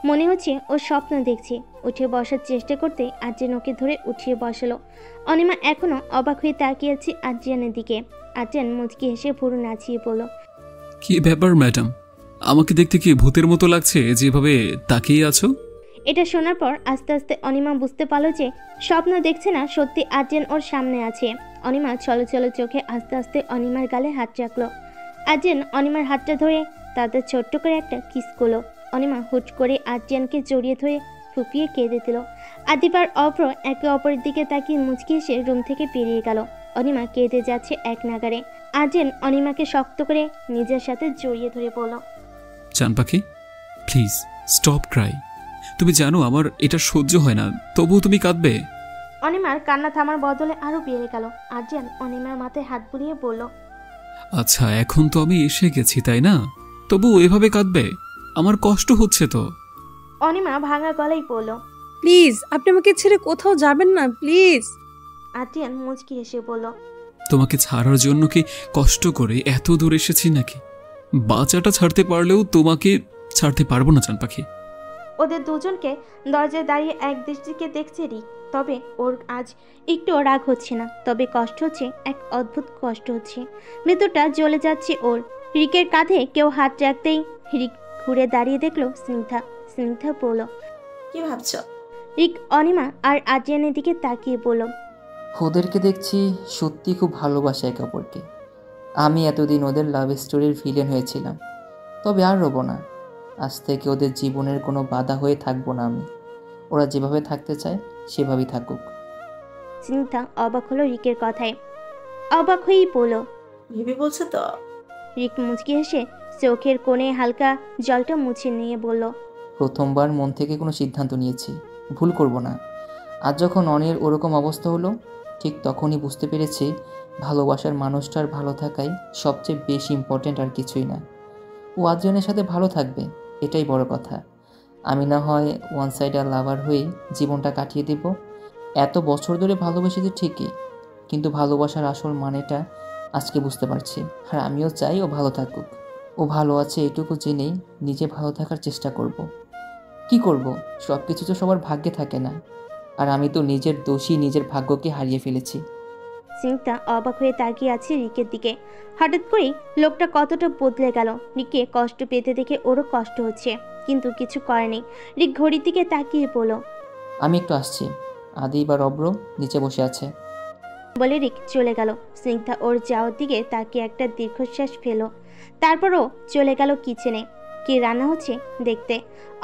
Speaker 1: মনে হচ্ছে ও স্বপ্ন দেখছে। উঠে বসার চেষ্টা করতে আদ্রিয়ান ওকে ধরে উঠিয়ে বসালো। অনিমা এখনো অবাক হয়ে তাকিয়ে আছে আদ্রিয়ানের দিকে। আদ্রিয়ান মুচকি হেসে ভুরু নাচিয়ে বলল,
Speaker 2: কি ব্যাপার ম্যাডাম, আমাকে দেখতে কি ভূতের মতো লাগছে যেভাবে তাকিয়ে আছো?
Speaker 1: এটা শোনার পর আস্তে আস্তে অনিমা বুঝতে পারলো যে স্বপ্ন দেখছে না, সত্যি আদ্রিয়ান ওর সামনে আছে। অনিমা চলো চলো চোখে আস্তে আস্তে অনিমার গালে হাত রাখলো। আদ্রিয়ান অনিমার হাতটা ধরে তাদের ছোট্ট করে একটা কিস করলো। অনিমা হুট করে আদ্রিয়ানকে জড়িয়ে ধরে ফুপিয়ে কেঁদে দিল। আদিপ আর অভ্র একে অপরের দিকে তাকিয়ে মুচকি এসে রুম থেকে বেরিয়ে গেল। অনিমা কেঁদে যাচ্ছে এক নাগারে। আদ্রিয়ান অনিমাকে শক্ত করে নিজের সাথে জড়িয়ে ধরে বলল,
Speaker 2: চান পাখি, প্লিজ স্টপ ক্রাই। তুমি জানো আমার এটা সহ্য হয় না, তবুও তুমি কাঁদবে?
Speaker 1: অনিমার কান্না থামার বদলে আরো বেড়ে গেল। আদ্রিয়ান অনিমার মাথায় হাত বুলিয়ে বলল,
Speaker 2: আচ্ছা এখন তো আমি এসে গেছি তাই না, তবু এভাবে কাঁদবে? আমার কষ্ট হচ্ছে তো।
Speaker 1: অনিমা ভাঙা গলায় বলল,
Speaker 5: প্লিজ আপনি আমাকে ছেড়ে কোথাও যাবেন না প্লিজ।
Speaker 1: আদ্রিয়ান মুচকি হেসে বলল,
Speaker 2: তোমাকে ছাড়ার জন্য কি কষ্ট করে এত দূর এসেছি নাকি? বাচ্চাটা ছাড়তে পারলেও তোমাকে ছাড়তে পারবো না চান পাখি।
Speaker 1: ওদের দুজনকে দরজায় দাঁড়িয়ে এক দৃষ্টিকে দেখছে রিক। তবে ওর আজ একটু রাগ হচ্ছে না, তবে কষ্ট হচ্ছে, এক অদ্ভুত কষ্ট হচ্ছে। মৃত্যুটা জ্বলে যাচ্ছে ওর। রিকের কাঁধে কেউ হাত রাখতেই রিক ঘুরে দাঁড়িয়ে দেখলো স্নিগ্ধা। স্নিগ্ধা বলল,
Speaker 10: কি ভাবছ?
Speaker 1: রিক অনিমা আর আদ্রিয়ানের দিকে তাকিয়ে বলল,
Speaker 4: ওদেরকে দেখছি সত্যি খুব ভালোবাসে একে অপরকে। আমি এতদিন ওদের লাভ স্টোরির ভিলেন হয়েছিলাম, তবে আর রব না। আজ থেকে ওদের জীবনের কোনো বাধা হয়ে থাকবো না আমি। ওরা যেভাবে থাকতে চায় সেভাবেই থাকুক।
Speaker 1: স্নিগ্ধা অবাক হলো রিকের কথায়। অবাক হয়েই বলল,
Speaker 10: ভেবে বলছো তো?
Speaker 1: রিক মুচকি হেসে চোখের কোণে হালকা জলটা মুছে নিয়ে বলল,
Speaker 4: প্রথমবার মন থেকে কোনো সিদ্ধান্ত নিয়েছি, ভুল করব না। আজ যখন অনির ওরকম অবস্থা হলো, ঠিক তখনই বুঝতে পেরেছি ভালোবাসার মানুষটার ভালো থাকাই সবচেয়ে বেশি ইম্পর্ট্যান্ট, আর কিছুই না। ও আজজনের সাথে ভালো থাকবে, এটাই বড় কথা। আমি না হয় ওয়ান সাইডার লাভার হয়েই জীবনটা কাটিয়ে দেব। এত বছর ধরে ভালোবেসেছি ঠিকই, কিন্তু ভালোবাসার আসল মানেটা আজকে বুঝতে পারছি। আর আমিও চাই ও ভালো থাকুক। ও ভালো আছে এটুকু জেনেই নিজে ভালো থাকার চেষ্টা করব। কি করব, সব কিছু তো সবার ভাগ্যে থাকে না, আর আমি তো নিজের দোষী নিজের ভাগ্যকে হারিয়ে ফেলেছি।
Speaker 1: স্নিগ্ধা অবাক হয়ে তাকিয়ে আছে রিকের দিকে। হঠাৎ করেই লোকটা কতটা বদলে গেল। রিকে কষ্ট পেতে দেখে ওরও কষ্ট হচ্ছে, কিন্তু কিছু করে নেই। রিক ঘড়ির দিকে তাকিয়ে বলল,
Speaker 4: আমি একটু আসছি। আদি বা রব্র নিচে বসে আছে।
Speaker 1: বলে রিক চলে গেল। স্নিগ্ধা ওর যাওয়ার দিকে তাকিয়ে একটা দীর্ঘশ্বাস ফেলো। তারপরও চলে গেল কিচেনে। কি রান্না হচ্ছে দেখতে।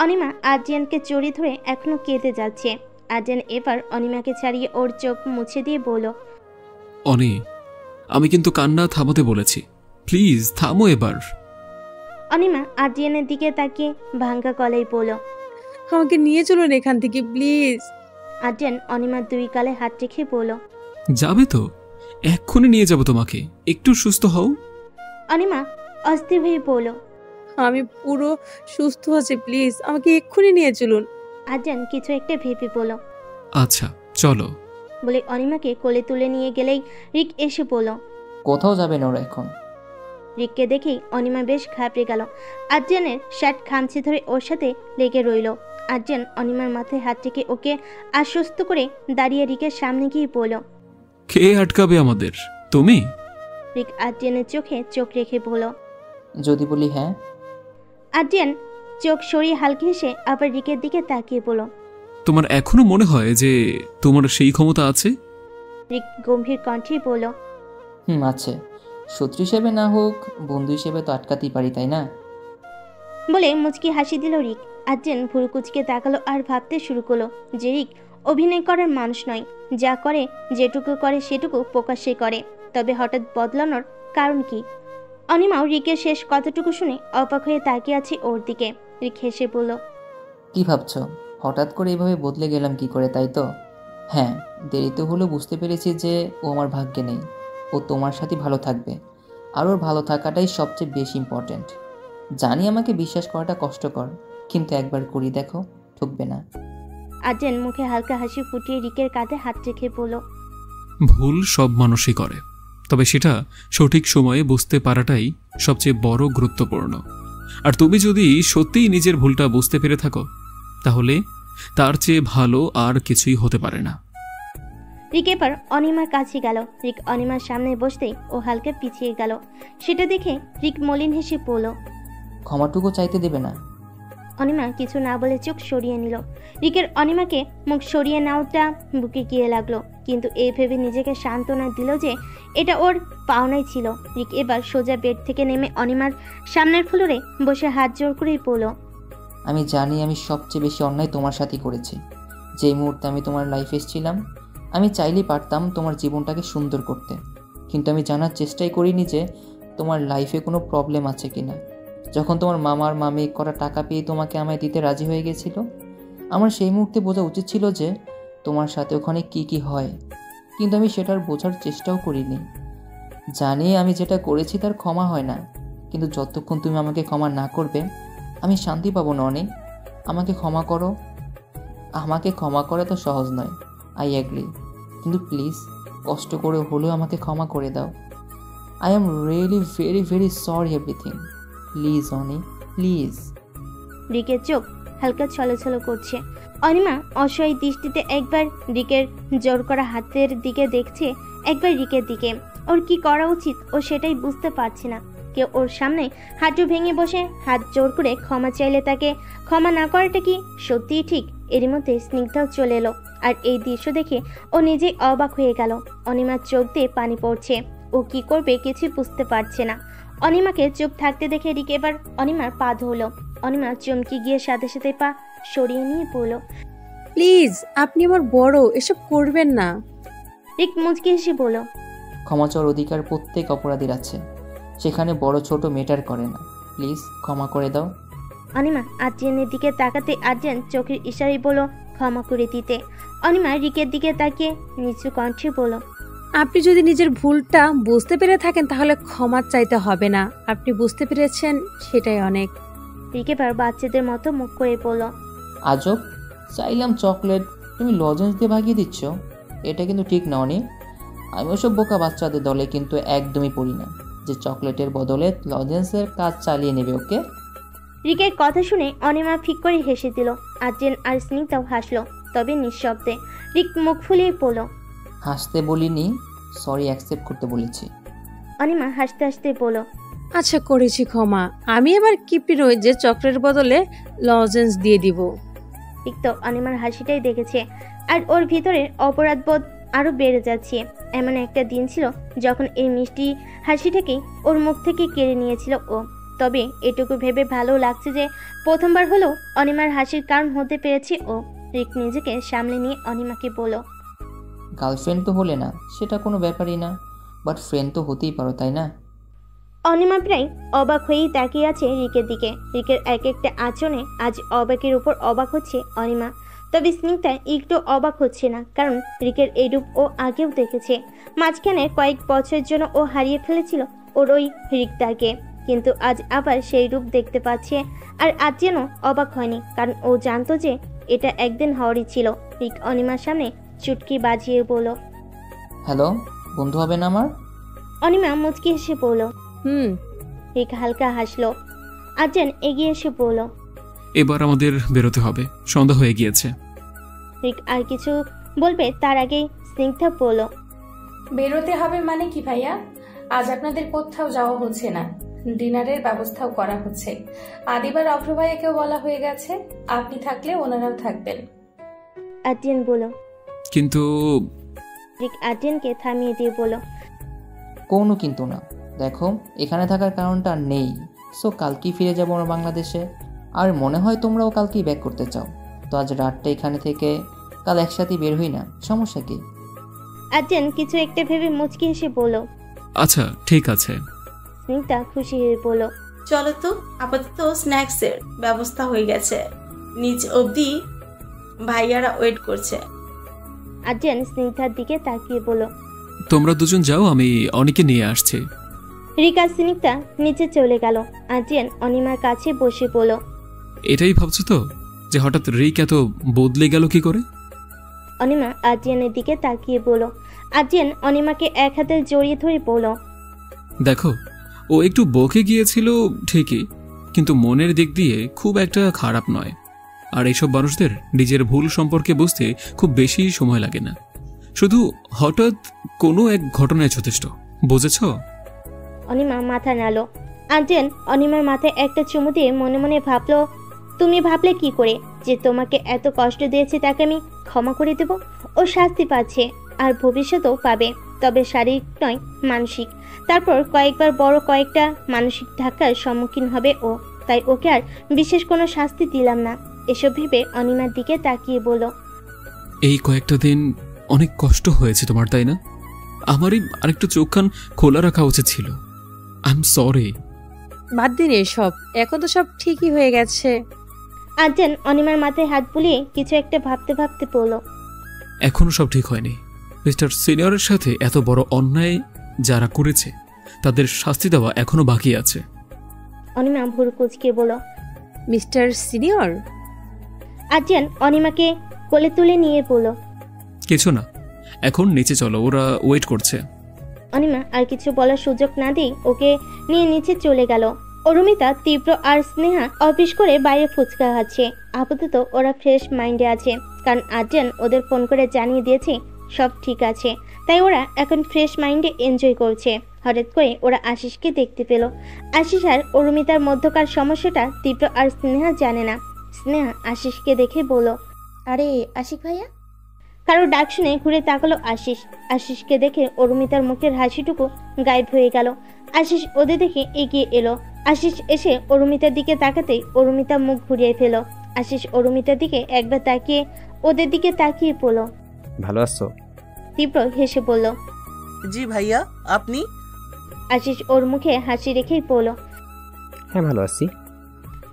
Speaker 1: অনিমা আদ্রিয়ানকে জড়িয়ে ধরে এখনো কেঁদে যাচ্ছে। আদ্রিয়ান এবার অনিমাকে ছাড়িয়ে ওর চোখ মুছে দিয়ে বলল,
Speaker 2: অনি, আমি কিন্তু কান্না থামাতে বলেছি, প্লিজ থামো এবার।
Speaker 1: অনিমা আদ্রিয়ানের দিকে তাকিয়ে ভাঙ্গা গলায় বলল,
Speaker 5: আমাকে নিয়ে চলুন এখান থেকে প্লিজ।
Speaker 1: আদ্রিয়ান অনিমার দুই গালে হাত রেখে বলল,
Speaker 2: যাবে তো? এক্ষুনি নিয়ে যাব তোমাকে, একটু সুস্থ হও।
Speaker 1: অনিমা অস্থির হয়ে বলল,
Speaker 5: আমি পুরো সুস্থ আছি, প্লিজ আমাকে এক্ষুনি নিয়ে চলুন।
Speaker 1: আদ্রিয়ান কিছু একটা ভেবে বলল,
Speaker 2: আচ্ছা চলো।
Speaker 1: বলে অনিমাকে কোলে তুলে নিয়ে গেলেই রিক এসে বলল,
Speaker 4: কোথাও যাবে না ওরা এখন।
Speaker 1: রিককে দেখেই অনিমা বেশ ঘাবড়ে গেল। আদ্রিয়ানের শার্ট খামচে ধরে ওর সাথে লেগে রইল। আদ্রিয়ান অনিমার মাথায় হাত রেখে ওকে আশ্বস্ত করে দাঁড়িয়ে রিকের সামনে গিয়ে বলল,
Speaker 2: কে আটকাবে আমাদের? তুমি?
Speaker 1: রিক আদ্রিয়ানের চোখে চোখ রেখে বলল,
Speaker 4: যদি বলি হ্যাঁ।
Speaker 1: আদ্রিয়ান চোখ সরিয়ে হালকা হেসে আবার রিকের দিকে তাকিয়ে বলল,
Speaker 2: তোমার এখনো মনে হয় যে তোমার সেই ক্ষমতা আছে?
Speaker 1: রিক গম্ভীর কণ্ঠে বলল,
Speaker 4: আছে। শত্রু হিসেবে না হোক, বন্ধু হিসেবে তো আটকাতেই পারি, তাই না?
Speaker 1: বলে মুচকি হাসি দিল রিক। আদ্রিয়ান ভুরু কুচকে তাকালো আর ভাবতে শুরু করলো যে রিক অভিনয় করার মানুষ নয়। যা করে, যেটুকু করে সেটুকু প্রকাশ্যে করে। তবে হঠাৎ বদলানোর কারণ কি? অনিমাও রিকের শেষ কথাটুকু শুনে অবাক হয়ে তাকিয়ে আছে ওর দিকে। রিক হেসে বলল,
Speaker 4: কি ভাবছো? হঠাৎ করে এইভাবে বদলে গেলাম কি করে, তাই তো? হ্যাঁ, দেরিতে হলেও বুঝতে পেরেছি যে ও আমার ভাগ্যে নেই। ও তোমার সাথে ভালো থাকবে, আর ওর ভালো থাকাটাই সবচেয়ে বেশি ইম্পর্ট্যান্ট। জানি আমাকে বিশ্বাস করাটা কষ্টকর, কিন্তু একবার করি দেখো, ঠকবে না।
Speaker 1: আদ্রিয়ান মুখে হালকা হাসি ফুটিয়ে রিকের কাঁধে হাত রেখে বলল,
Speaker 2: ভুল সব মানুষই করে, তবে সেটা সঠিক সময়ে বুঝতে পারাটাই সবচেয়ে বড় গুরুত্বপূর্ণ। আর তুমি যদি সত্যিই নিজের ভুলটা বুঝতে পেরে থাকো, তাহলে তার চেয়ে ভালো আর কিছুই হতে পারে না।
Speaker 1: রিক এবার অনিমার কাছে গেল। রিক অনিমার সামনে বসতেই ও হালকা পিছিয়ে গেল। সেটা দেখে রিক মলিন হেসে বলল,
Speaker 4: ক্ষমাটুকু চাইতে দেবে না?
Speaker 1: অনিমা কিছু না বলে চোখ সরিয়ে নিল। রিকের অনিমাকে মুখ সরিয়ে নেওয়াটা বুকে গিয়ে লাগলো, কিন্তু এই ভেবে নিজেকে সান্ত্বনা দিল যে এটা ওর পাওনাই ছিল। রিক এবার সোজা বেড থেকে নেমে অনিমার সামনের ফ্লোরে বসে হাত জোর করেই বলল,
Speaker 4: আমি জানি আমি সবচেয়ে বেশি অন্যায় তোমার সাথে করেছি। যেই মুহূর্তে আমি তোমার লাইফে এসেছিলাম, আমি চাইলেই পারতাম তোমার জীবনটাকে সুন্দর করতে, কিন্তু আমি জানার চেষ্টাই করিনি যে তোমার লাইফে কোনো প্রবলেম আছে কিনা। যখন তোমার মামার মামি করা টাকা পেয়ে তোমাকে আমায় দিতে রাজি হয়ে গেছিল, আমার সেই মুহূর্তে বোঝা উচিত ছিল যে তোমার সাথে ওখানে কি কি হয়, কিন্তু আমি সেটার বোঝার চেষ্টাও করিনি। জানি আমি যেটা করেছি তার ক্ষমা হয় না, কিন্তু যতক্ষণ তুমি আমাকে ক্ষমা না করবে আমি শান্তি পাবো না। অনেক আমাকে ক্ষমা করো। আমাকে ক্ষমা করা তো সহজ নয়, আই অ্যাগ্রি, কিন্তু প্লিজ কষ্ট করে হলেও আমাকে ক্ষমা করে দাও। I am really very very sorry everything, please Ani, please.
Speaker 1: রিকের চোখ হালকা ছলছল করছে। অনিমা অসহায় দৃষ্টিতে একবার রিকের জোর করা হাতের দিকে দেখছে, একবার রিকের দিকে। ওর কি করা উচিত ও সেটাই বুঝতে পারছে না। কেউ ওর সামনে হাঁটু ভেঙে বসে হাত জোর করে ক্ষমা চাইলে তাকে ক্ষমা না করাটা কি সত্যিই ঠিক? এরই মধ্যে স্নিগ্ধাও চলে এলো, আর এই দৃশ্য দেখে ও নিজেই অবাক হয়ে গেল। অনিমার চোখ দিয়ে পানি পড়ছে, ও কি করবে কিছু বুঝতে পারছে না। অনিমাকে চুপ থাকতে দেখে রিক এবার অনিমার পা ধরলো। অনিমা চমকে গিয়ে সাথে সাথে পা সরিয়ে নিয়ে পড়ল।
Speaker 5: প্লিজ, আপনি আমার বড়, এসব করবেন না।
Speaker 1: রিক মুচকি হেসে বলল,
Speaker 4: ক্ষমা চাওয়ার অধিকার প্রত্যেক অপরাধীর আছে, সেখানে বড় ছোট ম্যাটার করে না। প্লিজ ক্ষমা করে দাও।
Speaker 1: অনিমা আর্যেনের দিকে তাকাতে আর্যেন চোখের ইশারায় বলল ক্ষমা করে দিতে। অনিমা রিকের দিকে তাকিয়ে নিচু কণ্ঠে বলল,
Speaker 5: আপনি যদি নিজের ভুলটা বুঝতে পেরে থাকেন তাহলে ক্ষমা চাইতে হবে না। আপনি বুঝতে পেরেছেন, সেটাই অনেক।
Speaker 1: রিক এবার বাচ্চাদের মতো মুখ করে বলল,
Speaker 4: আজব, চাইলাম চকলেট, তুমি লজেন্স দিয়ে ভাগিয়ে দিচ্ছ। এটা কিন্তু ঠিক না অনি। আমি ওসব বোকা বাচ্চাদের দলে কিন্তু একদমই পড়ি না, যে চকলেটের বদলে লজেন্সের কাজ চালিয়ে নেবে। ওকে?
Speaker 1: রিকের কথা শুনে অনিমা ফিক করে হেসে দিল। আর্যেন আর স্নিগ্ধাও হাসলো, তবে নিঃশব্দে। রিক মুখ ফুলিয়ে পড়ল,
Speaker 4: হাসতে বলিনি, সরি অ্যাকসেপ্ট করতে বলেছি।
Speaker 1: অনিমা হাসতে হাসতে বলল,
Speaker 5: আচ্ছা করেছি ক্ষমা। আমি এবার কিপি নই যে চকলেটের বদলে লজেন্স দিয়ে দিব।
Speaker 1: রিক তো অনিমার হাসিটাই দেখেছে, আর ওর ভিতরের অপরাধবোধ আরো বেড়ে যাচ্ছে। এমন একটা দিন ছিল যখন এই মিষ্টি হাসিটাকেই ওর মুখ থেকে কেড়ে নিয়েছিল ও। তবে এটুকু ভেবে ভালো লাগছে যে প্রথমবার হলেও অনিমার হাসির কারণ হতে পেরেছে ও। রিক নিজেকে সামলে নিয়ে অনিমাকে বলল,
Speaker 4: গার্লফ্রেন্ড তো হলে না, সেটা কোনো ব্যাপারই না, বাট ফ্রেন্ড তো হতেই পারো, তাই না?
Speaker 1: অনিমা প্রায় অবাক হয়েই তাকিয়ে আছে রিকের দিকে। রিকের এক একটা আচরণে আজ অবাকের উপর অবাক হচ্ছে অনিমা। তবে স্নিগ্ধা একটু অবাক হচ্ছে না, কারণ রিকের এই রূপ ও আগেও দেখেছে। মাঝখানে কয়েক বছরের জন্য ও হারিয়ে ফেলেছিল ওর ওই রিকটাকে, কিন্তু আজ আবার সেই রূপ দেখতে পাচ্ছে। আর আজ যেন অবাক হয়নি, কারণ ও জানতো যে এটা একদিন হওয়ারই ছিল। রিক অনিমার সামনে চুটকি বাজিয়ে বলল,
Speaker 4: হ্যালো, বন্ধু হবে না আমার?
Speaker 1: অনিমা মুচকি হেসে বলল, রিক হালকা হাসলো। আর্যেন এগিয়ে এসে বলল,
Speaker 2: এবার আমাদের বেরোতে হবে, সন্ধ্যা হয়ে গিয়েছে।
Speaker 1: রিক আর কিছু বলবে তার আগেই স্নিগ্ধা বলল,
Speaker 14: বেরোতে হবে মানে কি ভাইয়া? আজ আপনাদের কোথাও যাওয়া হচ্ছে না, ডিনারের ব্যবস্থাও করা হচ্ছে। আদিবার অভ্র ভাইয়াকেও বলা হয়ে গেছে, আপনি থাকলে ওনারাও থাকবেন।
Speaker 1: আর্যেন বলল।
Speaker 2: কিন্তু
Speaker 1: রিক আর্যেনকে থামিয়ে দিয়ে বলল,
Speaker 4: কোনো কিন্তু না। দেখো, এখানে থাকার কারণটা আর নেই, সো কালকেই ফিরে যাবো আমরা বাংলাদেশে। আর মনে হয় তোমরাও কালকেই ব্যাক করতে চাও, তো আজ রাতটা এখানে থেকে কাল একসাথেই বের হই না, সমস্যা কি?
Speaker 1: আর্যেন কিছু একটা ভেবে মুচকি হেসে বলল,
Speaker 2: আচ্ছা ঠিক আছে।
Speaker 1: স্নিগ্ধা খুশি হয়ে বলল,
Speaker 10: চলো তো, আপাতত স্ন্যাক্সের ব্যবস্থা হয়ে গেছে, নিচ অবধি ভাইয়ারা ওয়েট করছে।
Speaker 1: আর্যেন স্নিগ্ধার দিকে তাকিয়ে বলল,
Speaker 2: তোমরা দুজন যাও, আমি অনেকে নিয়ে আসছি।
Speaker 1: রিক আর স্নিগ্ধা নিচে চলে গেল। আর্যেন অনিমার কাছে বসে বলল,
Speaker 2: এটাই ভাবছো তো যে হঠাৎ রিক এত বদলে গেল কি করে?
Speaker 1: অনিমা আর্যেনের দিকে তাকিয়ে বলল। আর্যেন অনিমাকে এক হাতে জড়িয়ে ধরে বলল,
Speaker 2: দেখো, ও একটু বকে গিয়েছিল ঠিকই, কিন্তু মনের দিক দিয়ে খুব একটা খারাপ নয়। আর এইসব মানুষদের নিজের ভুল সম্পর্কে বুঝতে খুব বেশি সময় লাগে না, শুধু হঠাৎ কোনো এক ঘটনায় যথেষ্ট, বুঝেছ?
Speaker 1: অনিমা মাথা নাড়ল। আর্যেন অনিমার মাথায় একটা চুমু দিয়ে মনে মনে ভাবলো, তুমি ভাবলে কি করে যে তোমাকে এত কষ্ট দিয়েছে তাকে আমি ক্ষমা করে দেব? ও শাস্তি পাচ্ছে, আর ভবিষ্যতেও পাবে, তবে শারীরিক নয়, মানসিক। তারপর কয়েকবার বড় কয়েকটা মানসিক ধাক্কার সম্মুখীন হবে ও। তাই ওকে আর বিশেষ কোনো শাস্তি দিলাম না। এসব ভেবে অনিমার দিকে তাকিয়ে বলল,
Speaker 2: এই কয়েকটা দিন অনেক কষ্ট হয়েছে তোমার, তাই না? আমারই আরেকটু চোখ কান খোলা রাখা উচিত ছিল। I am sorry.
Speaker 5: বাদ দিন এসব, এখন তো সব ঠিকই হয়ে গেছে।
Speaker 1: আর্যেন অনিমার মাথায় হাত বুলিয়ে কিছু একটা ভাবতে ভাবতে বলল,
Speaker 2: এখনো সব ঠিক হয়নি। মিস্টার সিনিয়রের সাথে এত বড় অন্যায় যারা করেছে তাদের শাস্তি দেওয়া এখনো বাকি আছে।
Speaker 1: অনিমা ভুরু কুঁচকে বলল,
Speaker 5: মিস্টার সিনিয়র?
Speaker 1: আর্যেন অনিমাকে কোলে তুলে নিয়ে বলল,
Speaker 2: কিছু না, এখন নিচে চলো, ওরা ওয়েট করছে।
Speaker 1: অনিমা আর কিছু বলার সুযোগ না দিয়ে ওকে নিয়ে নিচে চলে গেল। ও অরুমিতা, তীব্র আর স্নেহা অফিস করে বাইরে ফুচকা খাচ্ছে। আপাতত ওরা ফ্রেশ মাইন্ডে আছে, কারণ আদ্রিয়ান ওদের ফোন করে জানিয়ে দিয়েছে সব ঠিক আছে, তাই ওরা এখন ফ্রেশ মাইন্ডে এনজয় করছে। হঠাৎ করে ওরা আশিসকে দেখতে পেল। আশিস আর অরুমিতার মধ্যকার সমস্যাটা তীব্র আর স্নেহা জানে না। স্নেহা আশিসকে দেখে বলল,
Speaker 15: আরে আশিক ভাইয়া।
Speaker 1: কারো ডাক শুনে ঘুরে তাকালো আশিস। আশিসকে দেখে অরুমিতার মুখের হাসিটুকু গায়েব হয়ে গেল। আশিস ওদের দেখে এগিয়ে এলো। আশিস এসে অরুমিতার দিকে তাকাতেই অরুমিতা মুখ ঘুরিয়ে ফেল। আশিস অরুমিতার দিকে একবার তাকিয়ে ওদের দিকে তাকিয়ে পড়ল।
Speaker 11: ভালো আছো?
Speaker 1: তীব্র হেসে বলল,
Speaker 9: জি ভাইয়া, আপনি?
Speaker 1: আশিস ওর মুখে হাসি রেখেই পড়ল,
Speaker 11: হ্যাঁ ভালো আছি।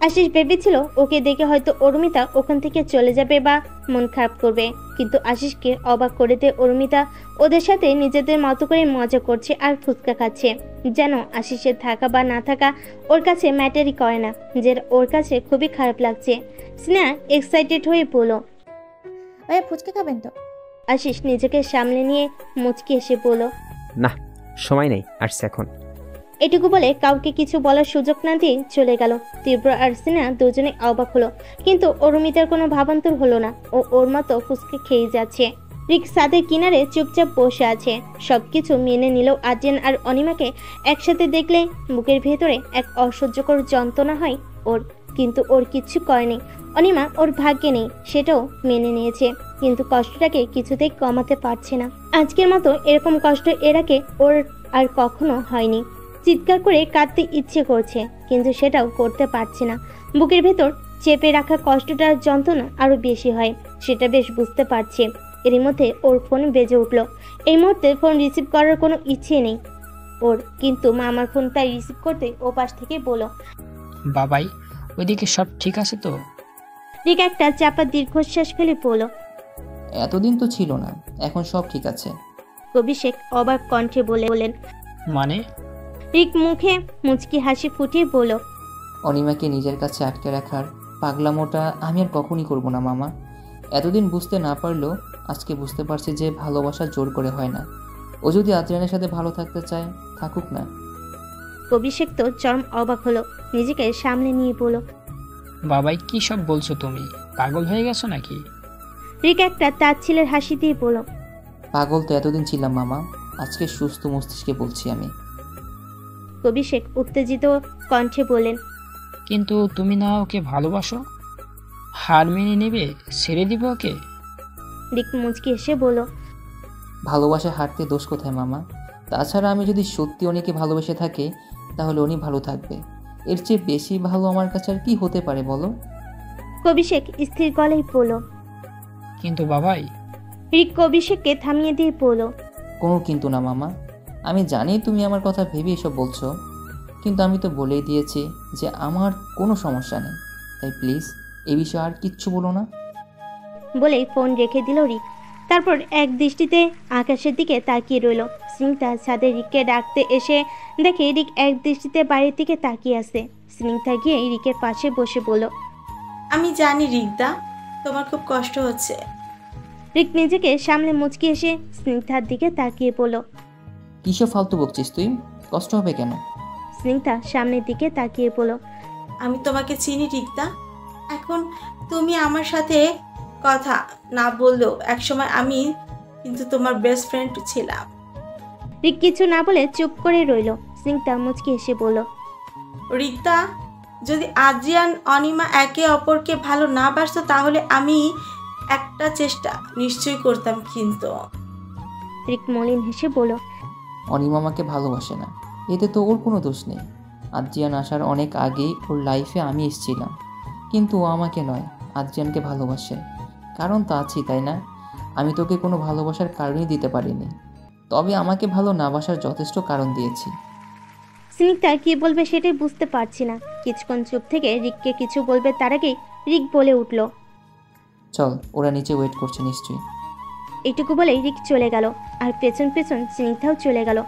Speaker 1: আশিস ভেবেছিল ওকে দেখে হয়তো অরুমিতা ওখান থেকে চলে যাবে বা মন খারাপ করবে, কিন্তু আশিসকে অবাক করে দিয়ে অরুমিতা ওদের সাথে নিজেদের মতো করে মজা করছে আর ফুচকা খাচ্ছে। যেন আশিসের থাকা বা না থাকা ওর কাছে ম্যাটারই করে না, যে ওর কাছে খুবই খারাপ লাগছে। স্নেহা এক্সাইটেড হয়ে বলল,
Speaker 15: ভাইয়া ফুচকা খাবেন তো?
Speaker 1: আশিস নিজেকে সামলে নিয়ে মুচকি এসে বলল,
Speaker 11: না সময় নেই, আসছে এখন।
Speaker 1: এটুকু বলে কাউকে কিছু বলার সুযোগ না দিয়ে চলে গেল। তীব্র আর স্নেহা দুজনে অবাক হলো, কিন্তু অরুমিতার কোনো ভাবান্তর হলো না। ও ওর মতো ফুচকা খেয়ে যাচ্ছে। রিক ছাদের কিনারে চুপচাপ বসে আছে। সবকিছু মেনে নিলেও আদ্রিয়ান আর অনিমাকে একসাথে দেখলে বুকের ভেতরে এক অসহ্যকর যন্ত্রণা হয় ওর, কিন্তু ওর কিচ্ছু করেনি। অনিমা ওর ভাগ্যে নেই, সেটাও মেনে নিয়েছে, কিন্তু কষ্টটাকে কিছুতেই কমাতে পারছে না। আজকের মতো এরকম কষ্ট এর আগে ওর আর কখনো হয়নি। চিৎকার করে কাঁদতে ইচ্ছে করছে, কিন্তু সেটাও করতে পারছে না। বুকের ভেতর চেপে রাখা কষ্টটার যন্ত্রণা আরো বেশি হয়, সেটা বেশ বুঝতে পারছে। এরই মধ্যে ওর ফোন বেজে উঠল। এই মুহূর্তে ফোন রিসিভ করার কোনো ইচ্ছে নেই ওর, কিন্তু মামার ফোন তাই রিসিভ করতে ও পাশ থেকে বলল,
Speaker 7: বাবাই ওইদিকে সব ঠিক আছে তো?
Speaker 1: রিক একটা চাপা দীর্ঘশ্বাস ফেলে বলল,
Speaker 4: এতদিন তো ছিল না, এখন সব ঠিক আছে।
Speaker 1: অভিষেক অবাক কণ্ঠে বলেন,
Speaker 7: মানে?
Speaker 1: রিক মুখে মুচকি হাসি ফুটিয়ে বলল,
Speaker 4: অনিমাকে নিজের কাছে আটকে রাখার পাগলামোটা আমি আর কখনই করব না মামা। এতদিন বুঝতে না পারলেও আজকে বুঝতে পারছি যে ভালোবাসা জোর করে হয় না। ও যদি আদ্রিয়ানের সাথে ভালো থাকতে চায়, থাকুক না।
Speaker 1: অভিষেক তো চরম অবাক হলো, নিজেকে সামনে নিয়ে বলল,
Speaker 7: বাবাই কি সব বলছো তুমি? পাগল হয়ে গেছো নাকি?
Speaker 1: রিক একটা তাচ্ছিলের হাসি দিয়ে বলল,
Speaker 4: পাগল তো এতদিন ছিলাম মামা, আজকে সুস্থ মস্তিষ্কে বলছি আমি।
Speaker 1: অভিষেক উত্তেজিত কণ্ঠে বলেন,
Speaker 7: কিন্তু তুমি না ওকে ভালোবাসো? হার মেনে নেবে? ছেড়ে দিব ওকে?
Speaker 1: রিক মুচকি এসে বলল,
Speaker 4: ভালোবাসা হারতে দোষ কোথায় মামা? তাছাড়া আমি যদি সত্যি অনেকে ভালোবেসে থাকে, তাহলে উনি ভালো থাকবে। এর চেয়ে বেশি ভালো আমার কাছে আর কি হতে পারে বলো?
Speaker 1: অভিষেক স্থির গলায় বলল,
Speaker 7: কিন্তু বাবাই।
Speaker 1: রিক অভিষেককে থামিয়ে দিয়ে বলল,
Speaker 4: কোনো কিন্তু না মামা, আমি জানি তুমি আমার কথা ভেবে এসব বলছো, কিন্তু আমি তো বলেই দিয়েছি যে আমার কোনো সমস্যা নেই, তাই প্লিজ এই বিষয়ে আর কিচ্ছু বলো না।
Speaker 1: বলেই ফোন রেখে দিল রিক। তারপর এক দৃষ্টিতে আকাশের দিকে তাকিয়ে রইল। স্নিগ্ধা ছাদে রিককে ডাকতে এসে দেখে রিক এক দৃষ্টিতে বাইরের দিকে তাকিয়ে আছে। স্নিগ্ধা গিয়ে রিকের পাশে বসে বলল,
Speaker 10: আমি জানি রিকদা, তোমার খুব কষ্ট হচ্ছে।
Speaker 1: রিক নিজেকে সামনে মুচকি এসে স্নিগ্ধার দিকে তাকিয়ে বলল,
Speaker 4: কিসব ফালতু বকছিস তুই? কষ্ট হবে কেন?
Speaker 1: স্নিগ্ধা সামনের দিকে তাকিয়ে বলল,
Speaker 10: আমি তোমাকে চিনি রিকদা। এখন তুমি আমার সাথে কথা না বললেও একসময় আমি কিন্তু তোমার বেস্ট ফ্রেন্ড ছিলাম।
Speaker 1: রিক কিছু না বলে চুপ করে রইল। স্নিগ্ধা মুচকি এসে বলল,
Speaker 10: রিকদা, যদি আদ্রিয়ান অনিমা একে অপরকে ভালো না বাসতো তাহলে আমি একটা চেষ্টা নিশ্চয়ই করতাম। কিন্তু
Speaker 1: রিক মলিন হেসে বলল,
Speaker 4: অনিমা আমাকে ভালোবাসে না, এতে তো ওর কোনো দোষ নেই। আদ্রিয়ান আসার অনেক আগেই ওর লাইফে আমি এসেছিলাম, কিন্তু ও আমাকে নয়, আদ্রিয়ানকে ভালোবাসে। কারণ তো আছি, তাই না? আমি তোকে কোনো ভালোবাসার কারণই দিতে পারিনি, তবে আমাকে ভালো না বাসার যথেষ্ট কারণ দিয়েছি।
Speaker 1: স্নিগ্ধা কি বলবে সেটাই বুঝতে পারছি না। কিছুক্ষণ চুপ থেকে রিককে কিছু বলবে তার আগেই রিক বলে উঠল,
Speaker 4: চল, ওরা নিচে ওয়েট করছে নিশ্চয়ই।
Speaker 1: এইটুকু বলেই রিক চলে গেল, আর পেছন পেছন স্নিগ্ধাও চলে গেল।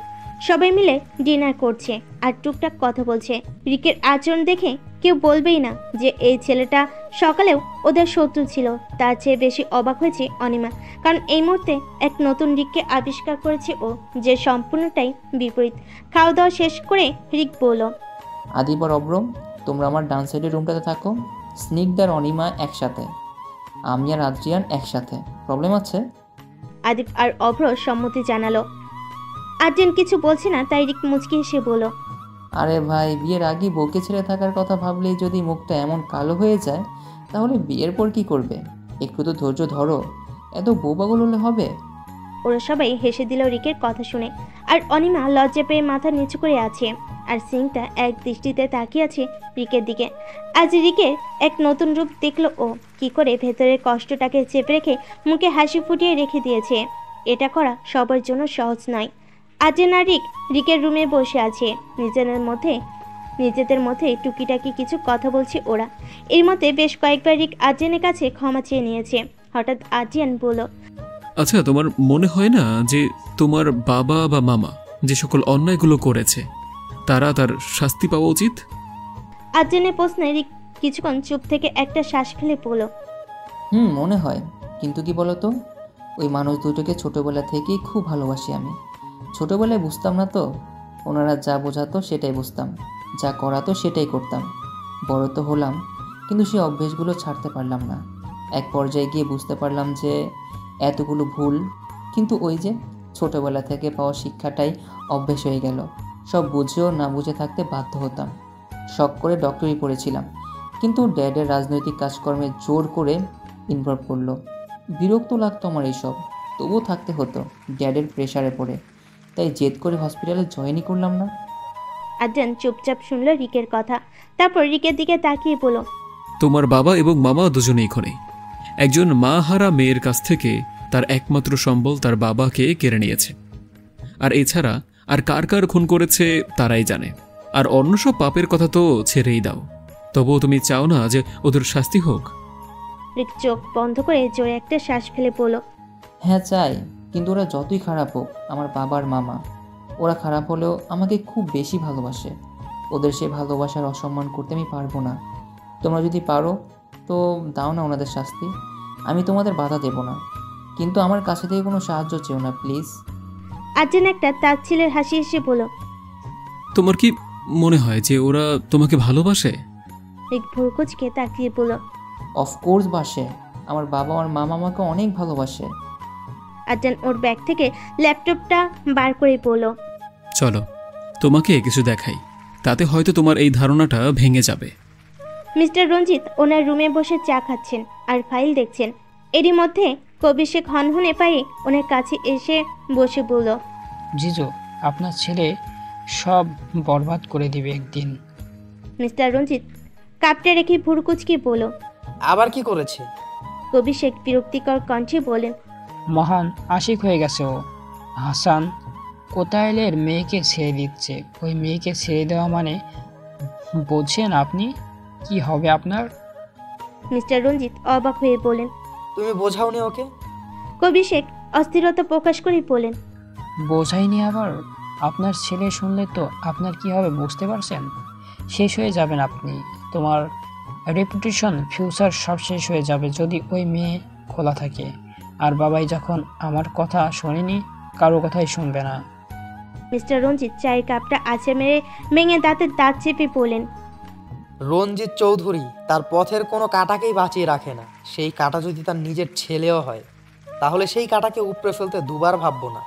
Speaker 1: সবাই মিলে ডিনার করছে আর টুকটাক কথা বলছে। রিকের আচরণ দেখে কেউ বলবেই না যে এই ছেলেটা সকালেও ওদের শত্রু ছিল। তার চেয়ে বেশি অবাক হয়েছে অনিমা, কারণ এই মুহূর্তে এক নতুন রিককে আবিষ্কার করেছে ও, যে সম্পূর্ণটাই বিপরীত। খাওয়া দাওয়া শেষ করে রিক বলল,
Speaker 4: আদিপ আর অব্র, তোমরা আমার ডান সাইডের রুমটাতে থাকো। স্নিগ্ধার অনিমা একসাথে, আমি আর আদ্রিয়ান একসাথে। প্রবলেম আছে?
Speaker 1: আদিপ আর অভ্র সম্মতি জানালো। আদ্রিয়ান কিছু বলছে না, তাই রিক মুচকি হেসে বলল,
Speaker 4: আরে ভাই, বিয়ের আগে বউকে ছেড়ে থাকার কথা ভাবলেই যদি মুখটা এমন কালো হয়ে যায়, তাহলে বিয়ের পর কি করবে? একটু তো ধৈর্য ধরো, এত বউ পাগল হলে হবে?
Speaker 1: ওরা সবাই হেসে দিল রিকের কথা শুনে। আর অনিমা লজ্জা পেয়ে মাথা নিচু করে আছে, আর সিংটা এক দৃষ্টিতে তাকিয়ে আছে রিকের দিকে। আজ রিকের এক নতুন রূপ দেখলো ও, কি করে ভেতরের কষ্টটাকে চেপে রেখে মুখে হাসি ফুটিয়ে রেখে দিয়েছে। এটা করা সবার জন্য সহজ নয়। আজেন আর রিকের রুমে বসে আছে, নিজেদের মধ্যে টুকিটাকি কিছু কথা বলছে ওরা। এর মধ্যে বেশ কয়েকবার রিক আজেনের কাছে ক্ষমা চেয়ে নিয়েছে। হঠাৎ আজিয়ান বলল,
Speaker 2: আচ্ছা, তোমার মনে হয় না যে তোমার বাবা বা মামা যে সকল অন্যায়গুলো করেছে তারা তার শাস্তি পাওয়া উচিত?
Speaker 1: আজেনের প্রশ্নে রিক কিছুক্ষণ চুপ থেকে একটা শ্বাস ফেলে বলল,
Speaker 4: মনে হয়। কিন্তু কি বলতো, ওই মানুষ দুটোকে ছোটবেলা থেকেই খুব ভালোবাসি আমি। ছোটবেলায় বুঝতাম না তো, ওনারা যা বোঝাতো সেটাই বুঝতাম, যা করাতো সেটাই করতাম। বড় তো হলাম, কিন্তু সেই অভ্যেসগুলো ছাড়তে পারলাম না। এক পর্যায়ে গিয়ে বুঝতে পারলাম যে এতগুলো ভুল, কিন্তু ওই যে ছোটবেলা থেকে পাওয়া শিক্ষাটাই অভ্যেস হয়ে গেল। সব বুঝেও না বুঝে থাকতে বাধ্য হতাম। শখ করে ডক্টরি পড়েছিলাম, কিন্তু ড্যাডের রাজনৈতিক কাজকর্মে জোর করে ইনভলভ করলো। বিরক্ত লাগতো আমার এইসব, তবুও থাকতে হতো ড্যাডের প্রেশারে পড়ে। তাই জেদ করে হসপিটালে জয়েনই করলাম না।
Speaker 1: আজান চুপচাপ শুনল রিকের কথা, তারপর রিকের দিকে তাকিয়ে বলল,
Speaker 2: তোমার বাবা এবং মামা দুজনেই খুনি। একজন মা হারা মেয়ের কাছ থেকে তার একমাত্র সম্বল তার বাবাকে কেড়ে নিয়েছে। আর এছাড়া আর কার কার খুন করেছে তারাই জানে। আর অন্য সব পাপের কথা তো ছেড়েই দাও, তবুও তুমি চাও না যে ওদের শাস্তি হোক?
Speaker 1: রিক চোখ বন্ধ করে জোরে একটা শ্বাস ফেলে বলল,
Speaker 4: হ্যাঁ চাই, কিন্তু ওরা যতই খারাপ হোক, আমার বাবার মামা, ওরা খারাপ হলেও আমাকে খুব বেশি ভালোবাসে। ওদের সে ভালোবাসার অসম্মান করতে আমি পারবো না। তোমরা যদি পারো তো দাও না ওনাদের শাস্তি, আমি তোমাদের বাধা দেব না, কিন্তু আমার কাছে থেকে কোনো সাহায্য চেও না প্লিজ।
Speaker 1: আজান একটা তাচ্ছিলের হাসি হেসে বলল,
Speaker 2: তোমার কি মনে হয় যে ওরা তোমাকে ভালোবাসে?
Speaker 1: রিক ভুরকুচকে তাকিয়ে বলল,
Speaker 4: অফকোর্স বাসে। আমার বাবা আর মামা আমাকে অনেক ভালোবাসে।
Speaker 1: আজান ওর ব্যাগ থেকে ল্যাপটপটা বার করে বলল,
Speaker 2: চলো তোমাকে কিছু দেখাই, তাতে হয়তো তোমার এই ধারণাটা ভেঙে যাবে।
Speaker 1: মিস্টার রঞ্জিত ওনার রুমে বসে চা খাচ্ছেন আর ফাইল দেখছেন। এরই মধ্যে কবির শেখ হনহনে পায়ে ওনার কাছে এসে বসে বলল,
Speaker 7: জিজু, আপনার ছেলে সব বরবাদ করে দিবে একদিন।
Speaker 1: মিস্টার রঞ্জিত কাপটা রেখে ভুরকুচকে বলল,
Speaker 16: আবার কি করেছে?
Speaker 1: কবির শেখ বিরক্তিকর কণ্ঠে বলেন,
Speaker 7: মহান আশিক হয়ে গেছে ও। হাসান কোতায়েলের মেয়েকে ছেড়ে দিচ্ছে। ওই মেয়েকে ছেড়ে দেওয়া মানে বোঝেন আপনি কি হবে আপনার?
Speaker 1: মিস্টার রঞ্জিত অবাক হয়ে বলেন,
Speaker 16: তুমি বোঝাওনি ওকে?
Speaker 1: কবির শেখ অস্থিরতা প্রকাশ করে বলেন,
Speaker 7: বোঝাইনি আবার? আপনার ছেলে শুনলে তো আপনার কি হবে বুঝতে পারছেন? শেষ হয়ে যাবেন আপনি। তোমার রেপুটেশন, ফিউচার সব শেষ হয়ে যাবে যদি ওই মেয়ে খোলা থাকে। আর বাবাই যখন আমার কথা শোনেনি, কারো কথাই শুনবে না।
Speaker 1: মিস্টার রঞ্জিত চায়ের কাপটা আছড়ে মেরে ভেঙে দাঁতের দাঁত চেপে বলেন,
Speaker 16: রঞ্জিত চৌধুরী তার পথের কোনো কাঁটাকেই বাঁচিয়ে রাখে না। সেই কাঁটা যদি তার নিজের ছেলেও হয়, তাহলে সেই কাঁটাকে উপড়ে ফেলতে দুবার ভাববো না।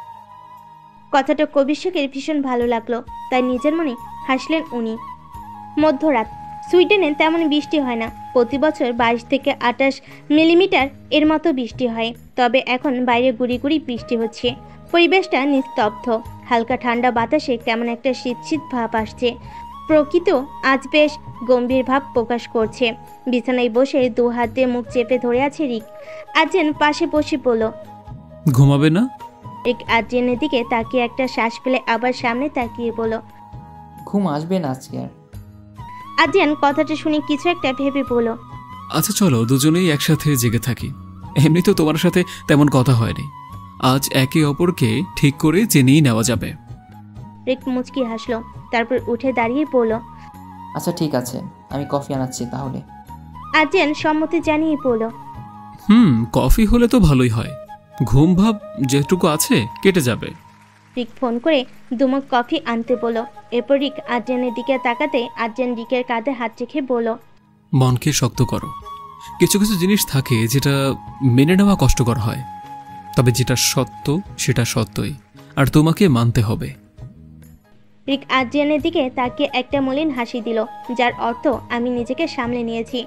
Speaker 1: কথাটা কবির শেখের ভীষণ ভালো লাগলো, তাই নিজের মনে হাসলেন উনি। মধ্যরাত, সুইডেনে তেমন বৃষ্টি হয় না। প্রতি বছর 22 থেকে 28 মিলিমিটার এর মতো বৃষ্টি হয়, তবে এখন বাইরে গুড়ি গুড়ি বৃষ্টি হচ্ছে। পরিবেশটা নিস্তব্ধ, হালকা ঠান্ডা বাতাসে কেমন একটা শীত শীত ভাব আসছে। প্রকৃতি আজ বেশ গম্ভীর ভাব প্রকাশ করছে। বিছানায় বসে দু হাত দিয়ে মুখ চেপে ধরে আছে রিক। আজেন পাশে বসে বলল,
Speaker 2: ঘুমাবে না?
Speaker 1: রিক আজেনের দিকে তাকিয়ে একটা শ্বাস ফেলে আবার সামনে তাকিয়ে বলল,
Speaker 4: ঘুম আসবে না আজকে আর।
Speaker 1: আজেন কথাটা শুনে কিছু একটা ভেবে বলল,
Speaker 2: আচ্ছা চলো দুজনেই একসাথে জেগে থাকি। এমনিতেও তোমার সাথে তেমন কথা হয়নি, আজ একে অপরকে ঠিক করে জেনেই নেওয়া যাবে।
Speaker 1: রিক মুচকি হাসলো, তারপর উঠে দাঁড়িয়ে বলল,
Speaker 4: আচ্ছা ঠিক আছে, আমি কফি আনাচ্ছি তাহলে।
Speaker 1: আজেন সম্মতি জানিয়ে বলল,
Speaker 2: কফি হলে তো ভালোই হয়, ঘুম ভাব যেটুকু আছে কেটে যাবে।
Speaker 1: রিক ফোন করে দুমক কফি আনতে বলো। এরপর রিক আদ্রিয়ানের দিকে তাকাতে আদ্রিয়ান রিকের কাঁধে হাত রেখে বলো,
Speaker 2: মনকে শক্ত করো। কিছু কিছু জিনিস থাকে যেটা মেনে নেওয়া কষ্টকর হয়, তবে যেটা সত্য সেটা সত্যই, আর তোমাকে মানতে হবে।
Speaker 1: রিক আদ্রিয়ানের দিকে তাকিয়ে একটা মলিন হাসি দিল, যার অর্থ আমি নিজেকে সামলে নিয়েছি।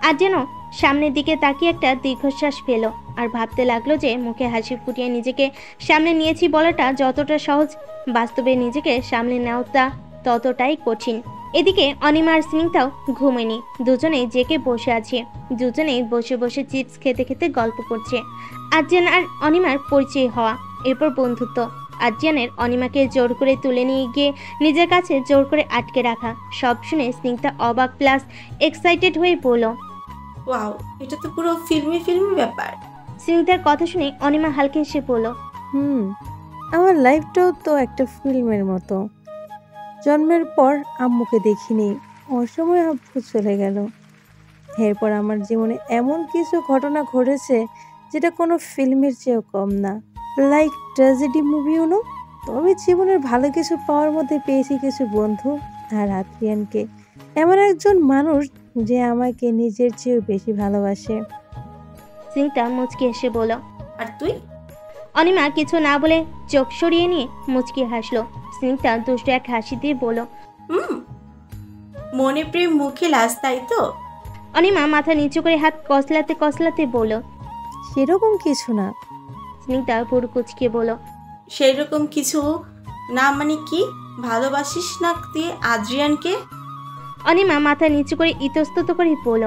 Speaker 1: আদ্রিয়ানও সামনের দিকে তাকিয়ে একটা দীর্ঘশ্বাস ফেলো আর ভাবতে লাগলো যে মুখে হাসি ফুটিয়ে নিজেকে সামলে নিয়েছি বলাটা যতটা সহজ, বাস্তবে নিজেকে সামলে নেওয়াটা ততটাই কঠিন। এদিকে অনিমা আর স্নিগ্ধাও ঘুমেনি, দুজনেই জেগে বসে আছে। দুজনেই বসে বসে চিপস খেতে খেতে গল্প করছে। আদ্রিয়ান আর অনিমার পরিচয় হওয়া, এরপর বন্ধুত্ব। আদ্রিয়ানের অনিমাকে জোর করে তুলে নিয়ে গিয়ে নিজের কাছে জোর করে আটকে রাখা, সব শুনে স্নিগ্ধা অবাক প্লাস এক্সাইটেড হয়ে বলল,
Speaker 10: ওয়াও, এটা তো পুরো ফিল্মি ব্যাপার।
Speaker 1: স্নিগ্ধার কথা শুনে অনিমা হালকা হেসে বলল,
Speaker 5: আমার লাইফটাও তো একটা ফিল্মের মতো। জন্মের পর আম্মুকে দেখিনি, ওর সময় আব্বু চলে গেল। এরপর আমার জীবনে এমন কিছু ঘটনা ঘটেছে যেটা কোনো ফিল্মের চেয়েও কম না, লাইক ট্র্যাজেডি মুভিও নো। তবে জীবনের ভালো কিছু পাওয়ার মধ্যে পেয়েছি কিছু বন্ধু আর আদ্রিয়ানকে, এমন একজন মানুষ যে আমাকে নিজের চেয়েও বেশি ভালোবাসে।
Speaker 1: স্নিগ্ধা মুচকি হেসে বলল,
Speaker 10: আর তুই?
Speaker 1: অনিমা কিছু না বলে চোখ সরিয়ে নিয়ে মুচকি হাসলো। স্নিগ্ধা দুষ্ট এক হাসি দিয়ে বলল,
Speaker 10: মনে প্রেম মুখে লাজ, তাই তো?
Speaker 1: অনিমা মাথা নিচু করে হাত কসলাতে কসলাতে বলল,
Speaker 5: সেরকম কিছু না।
Speaker 1: স্নিগ্ধা পুরো কুচকে বলল,
Speaker 10: সেই রকম কিছু না মানে কি? ভালোবাসিস না তুই আদ্রিয়ানকে?
Speaker 1: অনিমা মাথা নিচু করে ইতস্তত করে বলল,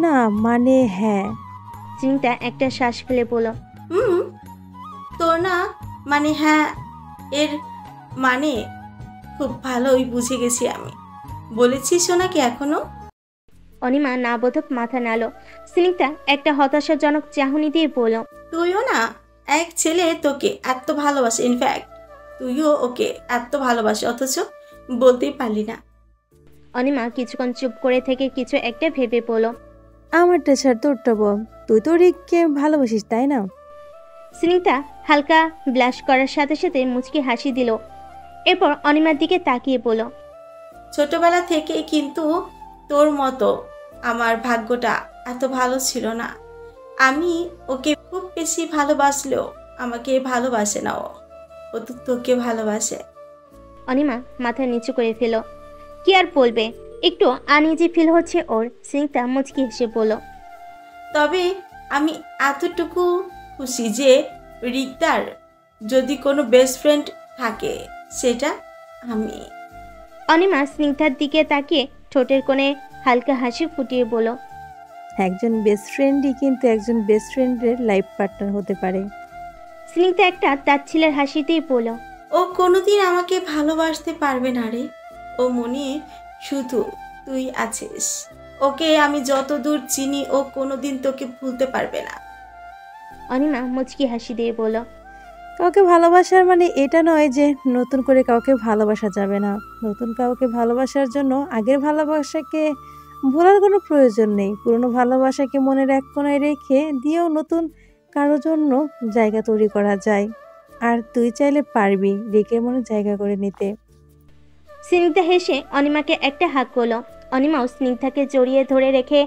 Speaker 5: না মানে হ্যাঁ।
Speaker 1: স্নিগ্ধা একটা শ্বাস ফেলে বলল,
Speaker 10: তোর না মানে হ্যাঁ এর মানে খুব ভালোই বুঝে গেছি আমি। বলেছিস নাকি এখনো?
Speaker 1: অনিমা না বোধক মাথা নাড়ল। স্নিগ্ধা একটা হতাশাজনক চাহনি দিয়ে বলল,
Speaker 10: তুইও না এক ছেলে তোকে এত ভালোবাসে, ইনফ্যাক্ট তুইও ওকে এত ভালোবাসে, অথচ বলতেই পারলি না।
Speaker 1: অনিমা কিছুক্ষণ চুপ করে থেকে কিছু একটা ভেবে বলল,
Speaker 5: আমারটা ছাড়, তোরটা বল। তুই তো রিককে ভালোবাসিস তাই না?
Speaker 1: স্নিগ্ধা হালকা ব্লাশ করার সাথে সাথে মুচকি হাসি দিল। এরপর অনিমার দিকে তাকিয়ে বলল,
Speaker 10: ছোটবেলা থেকে কিন্তু তোর মতো আমার ভাগ্যটা এত ভালো ছিল না। আমি ওকে খুব বেশি ভালোবাসলেও আমাকে ভালোবাসে না, ও তো তোকে ভালোবাসে।
Speaker 1: অনিমা মাথা নিচু করে ফেল। কি আর বলবে, একটু আনইজি ফিল হচ্ছে ওর। স্নিগ্ধা মুচকি হেসে বলল,
Speaker 10: তবে আমি এতটুকু খুশি যে রিক্তার যদি কোনো বেস্ট ফ্রেন্ড থাকে সেটা আমি।
Speaker 1: অনিমা স্নিগ্ধার দিকে তাকিয়ে ঠোঁটের কোণে হালকা হাসি ফুটিয়ে বলল,
Speaker 5: একজন বেস্ট ফ্রেন্ডই কিন্তু একজন বেস্ট ফ্রেন্ডের লাইফ পার্টনার হতে পারে।
Speaker 1: স্নিগ্ধা একটা তাচ্ছিলের হাসিতেই বলল,
Speaker 10: ও কোনোদিন আমাকে ভালোবাসতে পারবে না রে। ও মনে শুধু তুই আছিস। ওকে আমি যত দূর চিনি ও কোনোদিন তোকে ভুলতে পারবে না।
Speaker 1: অনিমা মুচকি হাসি দিয়ে বলল,
Speaker 5: কাউকে ভালোবাসার মানে এটা নয় যে নতুন করে কাউকে ভালোবাসা যাবে না। নতুন কাউকে ভালোবাসার জন্য আগের ভালোবাসাকে ভোলার কোনো প্রয়োজন নেই। পুরনো ভালোবাসাকে মনের এক কোণায় রেখে দিয়েও নতুন কারো জন্য জায়গা তৈরি করা যায়। আর তুই চাইলে পারবি রিকের মনে জায়গা করে নিতে।
Speaker 1: স্নিগ্ধা হেসে অনিমাকে একটা হাত করলো। অনিমাও স্নিগ্ধাকে জড়িয়ে ধরে রেখে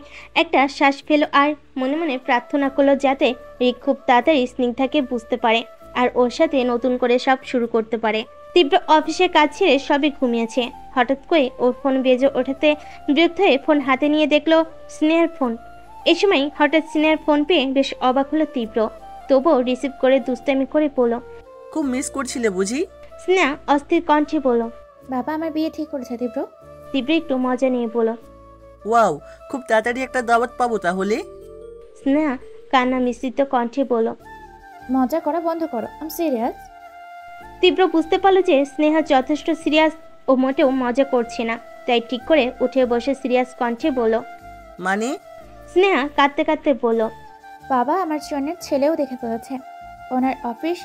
Speaker 1: একটা শ্বাস ফেলো আর মনে মনে প্রার্থনা করলো যাতে রিক খুব তাড়াতাড়ি স্নিগ্ধাকে বুঝতে পারে আর ওর সাথে নতুন করে সব শুরু করতে পারে। তীব্র অফিসের কাজ ছেড়ে সবই ঘুমিয়েছে। হঠাৎ করে ওর ফোন বেজে ওঠাতে বিরক্ত হয়ে ফোন হাতে নিয়ে দেখলো স্নেহার ফোন। এই সময় হঠাৎ স্নেহার ফোন পেয়ে বেশ অবাক হলো তীব্র, তবুও রিসিভ করে দুষ্টামি করে বলল,
Speaker 9: খুব মিস করছিলে বুঝি?
Speaker 1: স্নেহা অস্থির কণ্ঠে বলল,
Speaker 15: বাবা আমার বিয়ে ঠিক করেছে তীব্র।
Speaker 1: তীব্র একটু মজা নিয়ে বলল,
Speaker 9: ওয়াও, খুব তাড়াতাড়ি একটা দাওয়াত পাবো তাহলে।
Speaker 1: স্নেহা কান্না মিশ্রিত কণ্ঠে বলল,
Speaker 15: মজা করা বন্ধ করো, আই এম সিরিয়াস।
Speaker 1: তীব্র বুঝতে পারলো যে স্নেহা যথেষ্ট সিরিয়াস, ও মোটেও মজা করছে না, তাই ঠিক করে উঠে বসে সিরিয়াস কণ্ঠে বলল,
Speaker 9: মানে?
Speaker 1: স্নেহা কাঁদতে কাঁদতে বলল,
Speaker 15: বাবা আমার জনের ছেলেও দেখে ফেলেছে, ওনার অফিস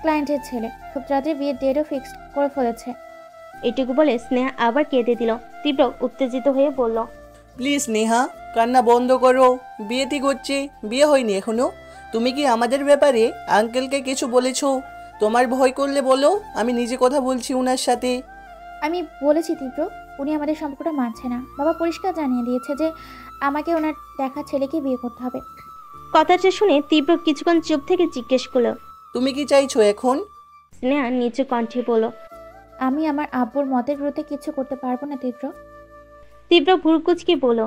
Speaker 15: ক্লায়েন্টের ছেলে, খুব তাড়াতাড়ি বিয়ের ডেটও ফিক্স করে ফেলেছে।
Speaker 1: এটুকু বলে স্নেহা আবার কেঁদে দিল। তীব্র উত্তেজিত হয়ে বলল,
Speaker 9: প্লিজ নেহা, কান্না বন্ধ করো, বিয়ে ঠিক হচ্ছে, বিয়ে হয়নি এখনো। তুমি কি আমাদের ব্যাপারে আঙ্কেলকে কিছু বলেছো? তোমার ভয় করলে বলো, আমি নিজে কথা বলছি ওনার সাথে।
Speaker 15: আমি বলেছি তীব্র, উনি আমাদের সম্পর্কটা মানছে না। বাবা পরিষ্কার জানিয়ে দিয়েছে যে আমাকে ওনার দেখা ছেলেকে বিয়ে করতে হবে।
Speaker 1: কথাটা শুনে তীব্র কিছুক্ষণ চুপ থেকে জিজ্ঞেস করলো,
Speaker 9: তুমি কি চাইছো এখন?
Speaker 1: স্নেহা নিচু কণ্ঠে বলল,
Speaker 15: আমি আমার আব্বুর মতের বিরুদ্ধে কিছু করতে পারবো না তীব্র।
Speaker 1: তীব্র ভুরকুচকে বলল,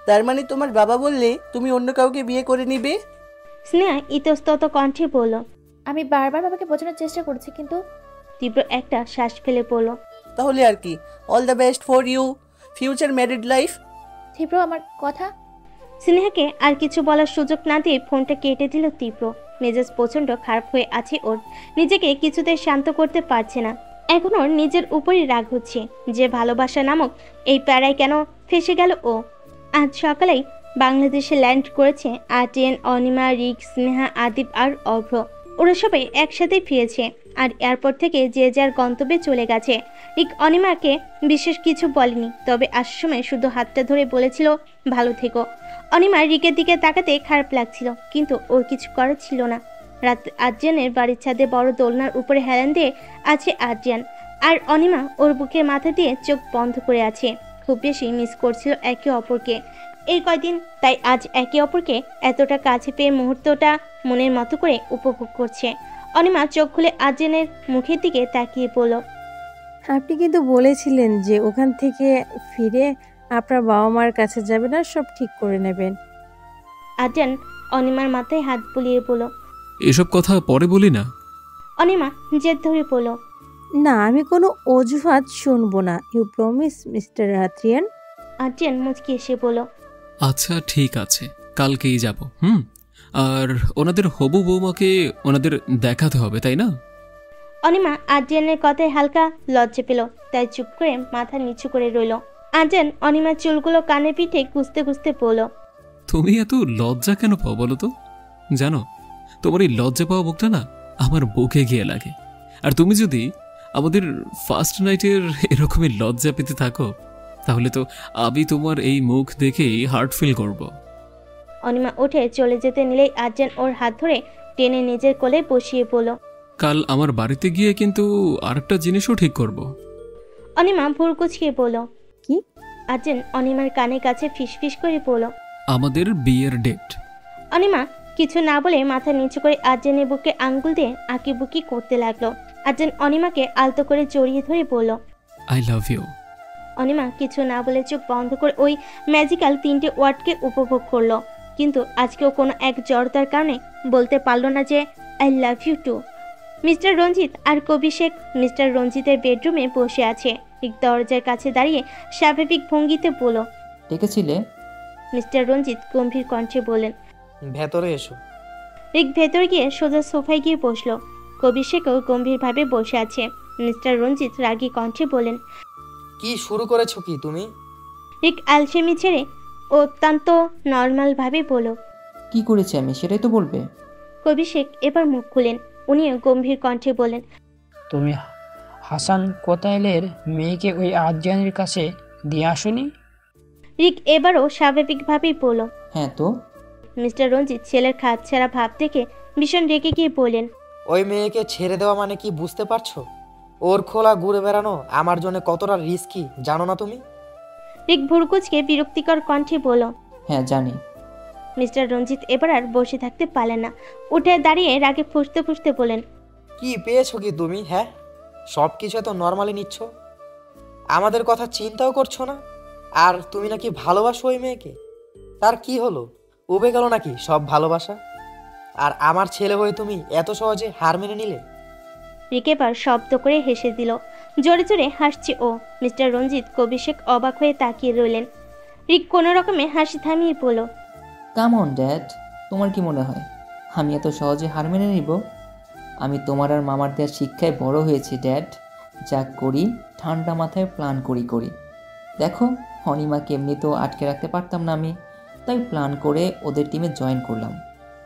Speaker 9: তার মানে তোমার বাবা বললে তুমি অন্য কাউকে বিয়ে করে নিবে?
Speaker 1: স্নেহা ইতস্তত কণ্ঠে বলল,
Speaker 15: আমি বারবার বাবাকে বোঝানোর চেষ্টা করেছি কিন্তু।
Speaker 1: তীব্র একটা শ্বাস ফেলে বলল,
Speaker 9: তাহলে আর কি, all the best for you future married life.
Speaker 15: তীব্র আমার কথা।
Speaker 1: স্নেহাকে আর কিছু বলার সুযোগ না দিয়ে ফোনটা কেটে দিল তীব্র। মেজাজ প্রচণ্ড খারাপ হয়ে আছে ওর, নিজেকে কিছুতে শান্ত করতে পারছে না। এখন ওর নিজের উপরই রাগ হচ্ছে যে ভালোবাসা নামক এই প্যারায় কেন ফেসে গেল ও। আজ সকালেই বাংলাদেশে ল্যান্ড করেছে আর্টিয়ান, অনিমা, রিক, স্নেহা, আদিব আর অভ্র। ওরা সবাই একসাথেই ফিরেছে আর এয়ারপোর্ট থেকে যে যার গন্তব্যে চলে গেছে। রিক অনিমাকে বিশেষ কিছু বলেনি, তবে আসার সময় শুধু হাতটা ধরে বলেছিল ভালো থেকো। অনিমা রিকের দিকে তাকাতে খারাপ লাগছিল, কিন্তু ওর কিছু করার ছিল না। রাত আর্জিয়ানের বাড়ির ছাদে বড় দোলনার উপরে হেলান দিয়ে আছে আর্জিয়ান, আর অনিমা ওর বুকের মাথা দিয়ে চোখ বন্ধ করে আছে। খুব বেশি মিস করছিল একে অপরকে এই কয়দিন, তাই আজ একে অপরকে এতটা কাছে পেয়ে মুহূর্তটা মনের মতো করে উপভোগ করছে। অনিমা চোখ খুলে আর্জিয়ানের মুখের দিকে তাকিয়ে বলল,
Speaker 5: আপনি কিন্তু বলেছিলেন যে ওখান থেকে ফিরে আপনার বাবা মার কাছে যাবেন আর সব ঠিক করে নেবেন।
Speaker 1: আর্জিয়ান অনিমার মাথায় হাত বুলিয়ে বলল,
Speaker 2: এসব কথা পরে বলি না।
Speaker 1: অনিমা জেদ ধরে বলল,
Speaker 5: না, আমি কোনো অজুহাত শুনবো না। You promise mister Arjiyan?
Speaker 1: Arjiyan মুচকি এসে বলল,
Speaker 2: আচ্ছা ঠিক আছে, কালকেই যাব। আর ওনাদের হবু বৌমাকে ওনাদের দেখাতে হবে, তাই না?
Speaker 1: অনিমা আর্জিয়ানের কথায় হালকা লজ্জা পেল, তাই চুপ করে মাথা নিচু করে রইল। আর্জিয়ান অনিমার চুলগুলো কানে পিঠে গুজতে গুজতে বলল,
Speaker 2: তুমি এত লজ্জা কেন পাও বলো তো? জানো, তোমার এই লজ্জা পাওয়া মুখটা না আমার বুকে গিয়ে লাগে। আর তুমি যদি আমাদের ফার্স্ট নাইটের এরকমই লজ্জা পেতে থাকো, তাহলে তো আমি তোমার এই মুখ দেখেই হার্ট ফিল করব।
Speaker 1: অনিমা উঠে চলে যেতে নিলেই আর্জিয়ান ওর হাত ধরে টেনে নিজের কোলে বসিয়ে বলল,
Speaker 2: কাল আমার বাড়িতে গিয়ে কিন্তু আরেকটা জিনিসও ঠিক করব।
Speaker 1: অনিমা ভুর কুচকে বলল,
Speaker 5: কি?
Speaker 1: আর্জিয়ান অনিমার কানে কাছে ফিসফিস করে বলল,
Speaker 2: আমাদের বিয়ের ডেট।
Speaker 1: অনিমা কিছু না বলে মাথা নিচু করে আর্জিয়ানের বুকে আঙ্গুল দিয়ে আঁকিবুকি করতে লাগলো। আর্জিয়ান অনিমাকে আলতো করে জড়িয়ে ধরে বলল,
Speaker 2: আই লাভ ইউ।
Speaker 1: অনিমা কিছু না বলে চোখ বন্ধ করে ওই ম্যাজিক্যাল 3টে ওয়ার্ডকে উপভোগ করলো, কিন্তু আজকেও কোনো এক জড়তার কারণে বলতে পারল না যে I love you too. Mister Ranjit আর কবি শেখ মিস্টার রঞ্জিতের বেডরুমে বসে আছে। ঠিক দরজার কাছে দাঁড়িয়ে স্বাভাবিক ভঙ্গিতে বলল,
Speaker 4: ডেকেছিলে?
Speaker 1: মিস্টার রঞ্জিত গম্ভীর কণ্ঠে বললেন,
Speaker 16: ভেতরে এসো।
Speaker 1: রিক ভেতর গিয়ে সোজা সোফায় গিয়ে বসলো। কবি শেখও গম্ভীরভাবে বসে আছে। মিস্টার রঞ্জিত রাগী কণ্ঠে বলেন,
Speaker 16: কি শুরু করেছো কি তুমি?
Speaker 1: রিক আলসেমি ছেড়ে অত্যন্ত নর্মালভাবে বলল,
Speaker 4: কি করেছি আমি সেটাই তো বলবে।
Speaker 1: কবি শেখ এবার মুখ খুলেন। উনিও গম্ভীর কণ্ঠে বলেন,
Speaker 7: তুমি হাসান কোতাইলের মেয়েকে ওই আর্জিয়ানের কাছে দিয়ে আসনি?
Speaker 1: রিক এবারও স্বাভাবিকভাবেই বলল,
Speaker 4: হ্যাঁ তো।
Speaker 1: মিস্টার রঞ্জিত ছেলের খাত ছাড়া ভাব দেখে ভীষণ রেগে গিয়ে বলেন,
Speaker 16: ওই মেয়েকে ছেড়ে দেওয়া মানে কি বুঝতে পারছো? ওর খোলা ঘুরে বেড়ানো আমার জন্য কতটা রিস্কি জানো না তুমি?
Speaker 1: রিক ভুরকুচকে বিরক্তিকর কণ্ঠে বলল,
Speaker 4: হ্যাঁ জানি।
Speaker 1: মিস্টার রঞ্জিত এবার আর বসে থাকতে পারলেন না, উঠে দাঁড়িয়ে রাগে ফুঁসতে ফুঁসতে বলেন,
Speaker 16: কি পেয়েছো কি তুমি? হ্যাঁ, সব কিছু এত নর্মালি নিচ্ছ, আমাদের কথা চিন্তাও করছো না। আর তুমি নাকি ভালোবাসো ওই মেয়েকে, তার কি হলো? উবে গেল নাকি সব ভালোবাসা? আর আমার ছেলে হয়ে তুমি এত সহজে হার মেনে নিলে?
Speaker 1: রিক এবার শব্দ করে হেসে দিল। জোরে জোরে হাসছে ও। মিস্টার রঞ্জিত কবি শেখ অবাক হয়ে তাকিয়ে রইলেন। রিক কোনো রকমে হাসি থামিয়ে বলল,
Speaker 4: কাম অন ড্যাড, তোমার কি মনে হয় আমি এত সহজে হার মেনে নিব? আমি তোমার আর মামার দেওয়ার শিক্ষায় বড় হয়েছি ড্যাড। যা করি ঠান্ডা মাথায় প্ল্যান করি। দেখো, অনিমাকে এমনি তো আটকে রাখতে পারতাম না আমি, তাই প্ল্যান করে ওদের টিমে জয়েন করলাম,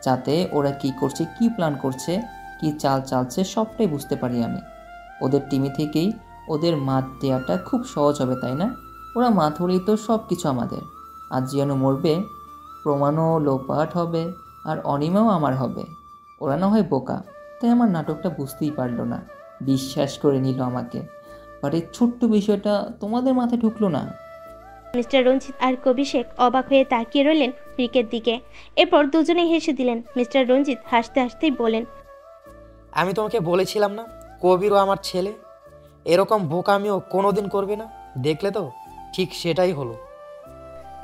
Speaker 4: যাতে ওরা কি করছে, কি প্ল্যান করছে, কি চাল চালছে সবটাই বুঝতে পারি আমি। ওদের টিমে থেকেই ওদের মাত দেওয়াটা খুব সহজ হবে, তাই না? ওরা মাত হলেই তো সব কিছু আমাদের। আজ যেন মরবে, প্রমাণও লোপাট হবে, আর অনিমাও আমার হবে। ওরা না হয় বোকা, তাই আমার নাটকটা বুঝতেই পারলো না, বিশ্বাস করে নিল আমাকে। বাট এই ছোট্ট বিষয়টা তোমাদের মাথায় ঢুকলো না।
Speaker 1: মিস্টার রঞ্জিত আর কবিশেখ অবাক হয়ে তাকিয়ে রইলেন রিকের দিকে। এরপর দুজনেই হেসে দিলেন। মিস্টার রঞ্জিত হাসতে হাসতেই বলেন,
Speaker 16: আমি তোমাকে বলেছিলাম না কবিরও আমার ছেলে, এরকম বোকামিও কোনোদিন করবে না, দেখলে তো ঠিক সেটাই হলো।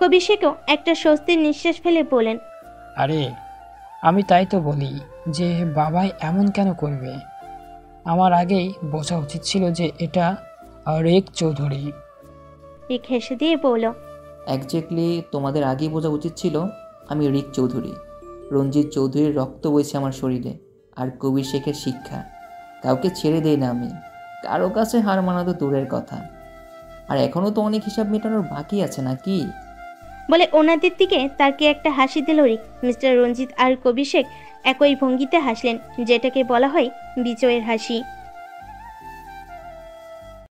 Speaker 1: কবিশেখও একটা স্বস্তির নিঃশ্বাস ফেলে বলেন,
Speaker 7: আরে আমি তাই তো বলি যে বাবাই এমন কেন করবে। আমার আগেই বোঝা উচিত ছিল যে এটা রেক চৌধুরী।
Speaker 1: রিক হেসে দিয়ে বলল,
Speaker 4: একজ্যাক্টলি তোমাদের আগেই বোঝা উচিত ছিল আমি রিক চৌধুরী। রঞ্জিত চৌধুরীর রক্ত বইছে আমার শরীরে, আর কবিশেখের শিক্ষা। কাউকে ছেড়ে দেই না আমি, কারো কাছে হার মানা তো দূরের কথা। আর এখনও তো অনেক হিসাব মেটানোর বাকি আছে নাকি?
Speaker 1: বলে ওনাদের দিকে তাকিয়ে একটা হাসি দিল রিক। মিস্টার রঞ্জিত আর কবিশেখ একই ভঙ্গিতে হাসলেন, যেটাকে বলা হয় বিজয়ের হাসি।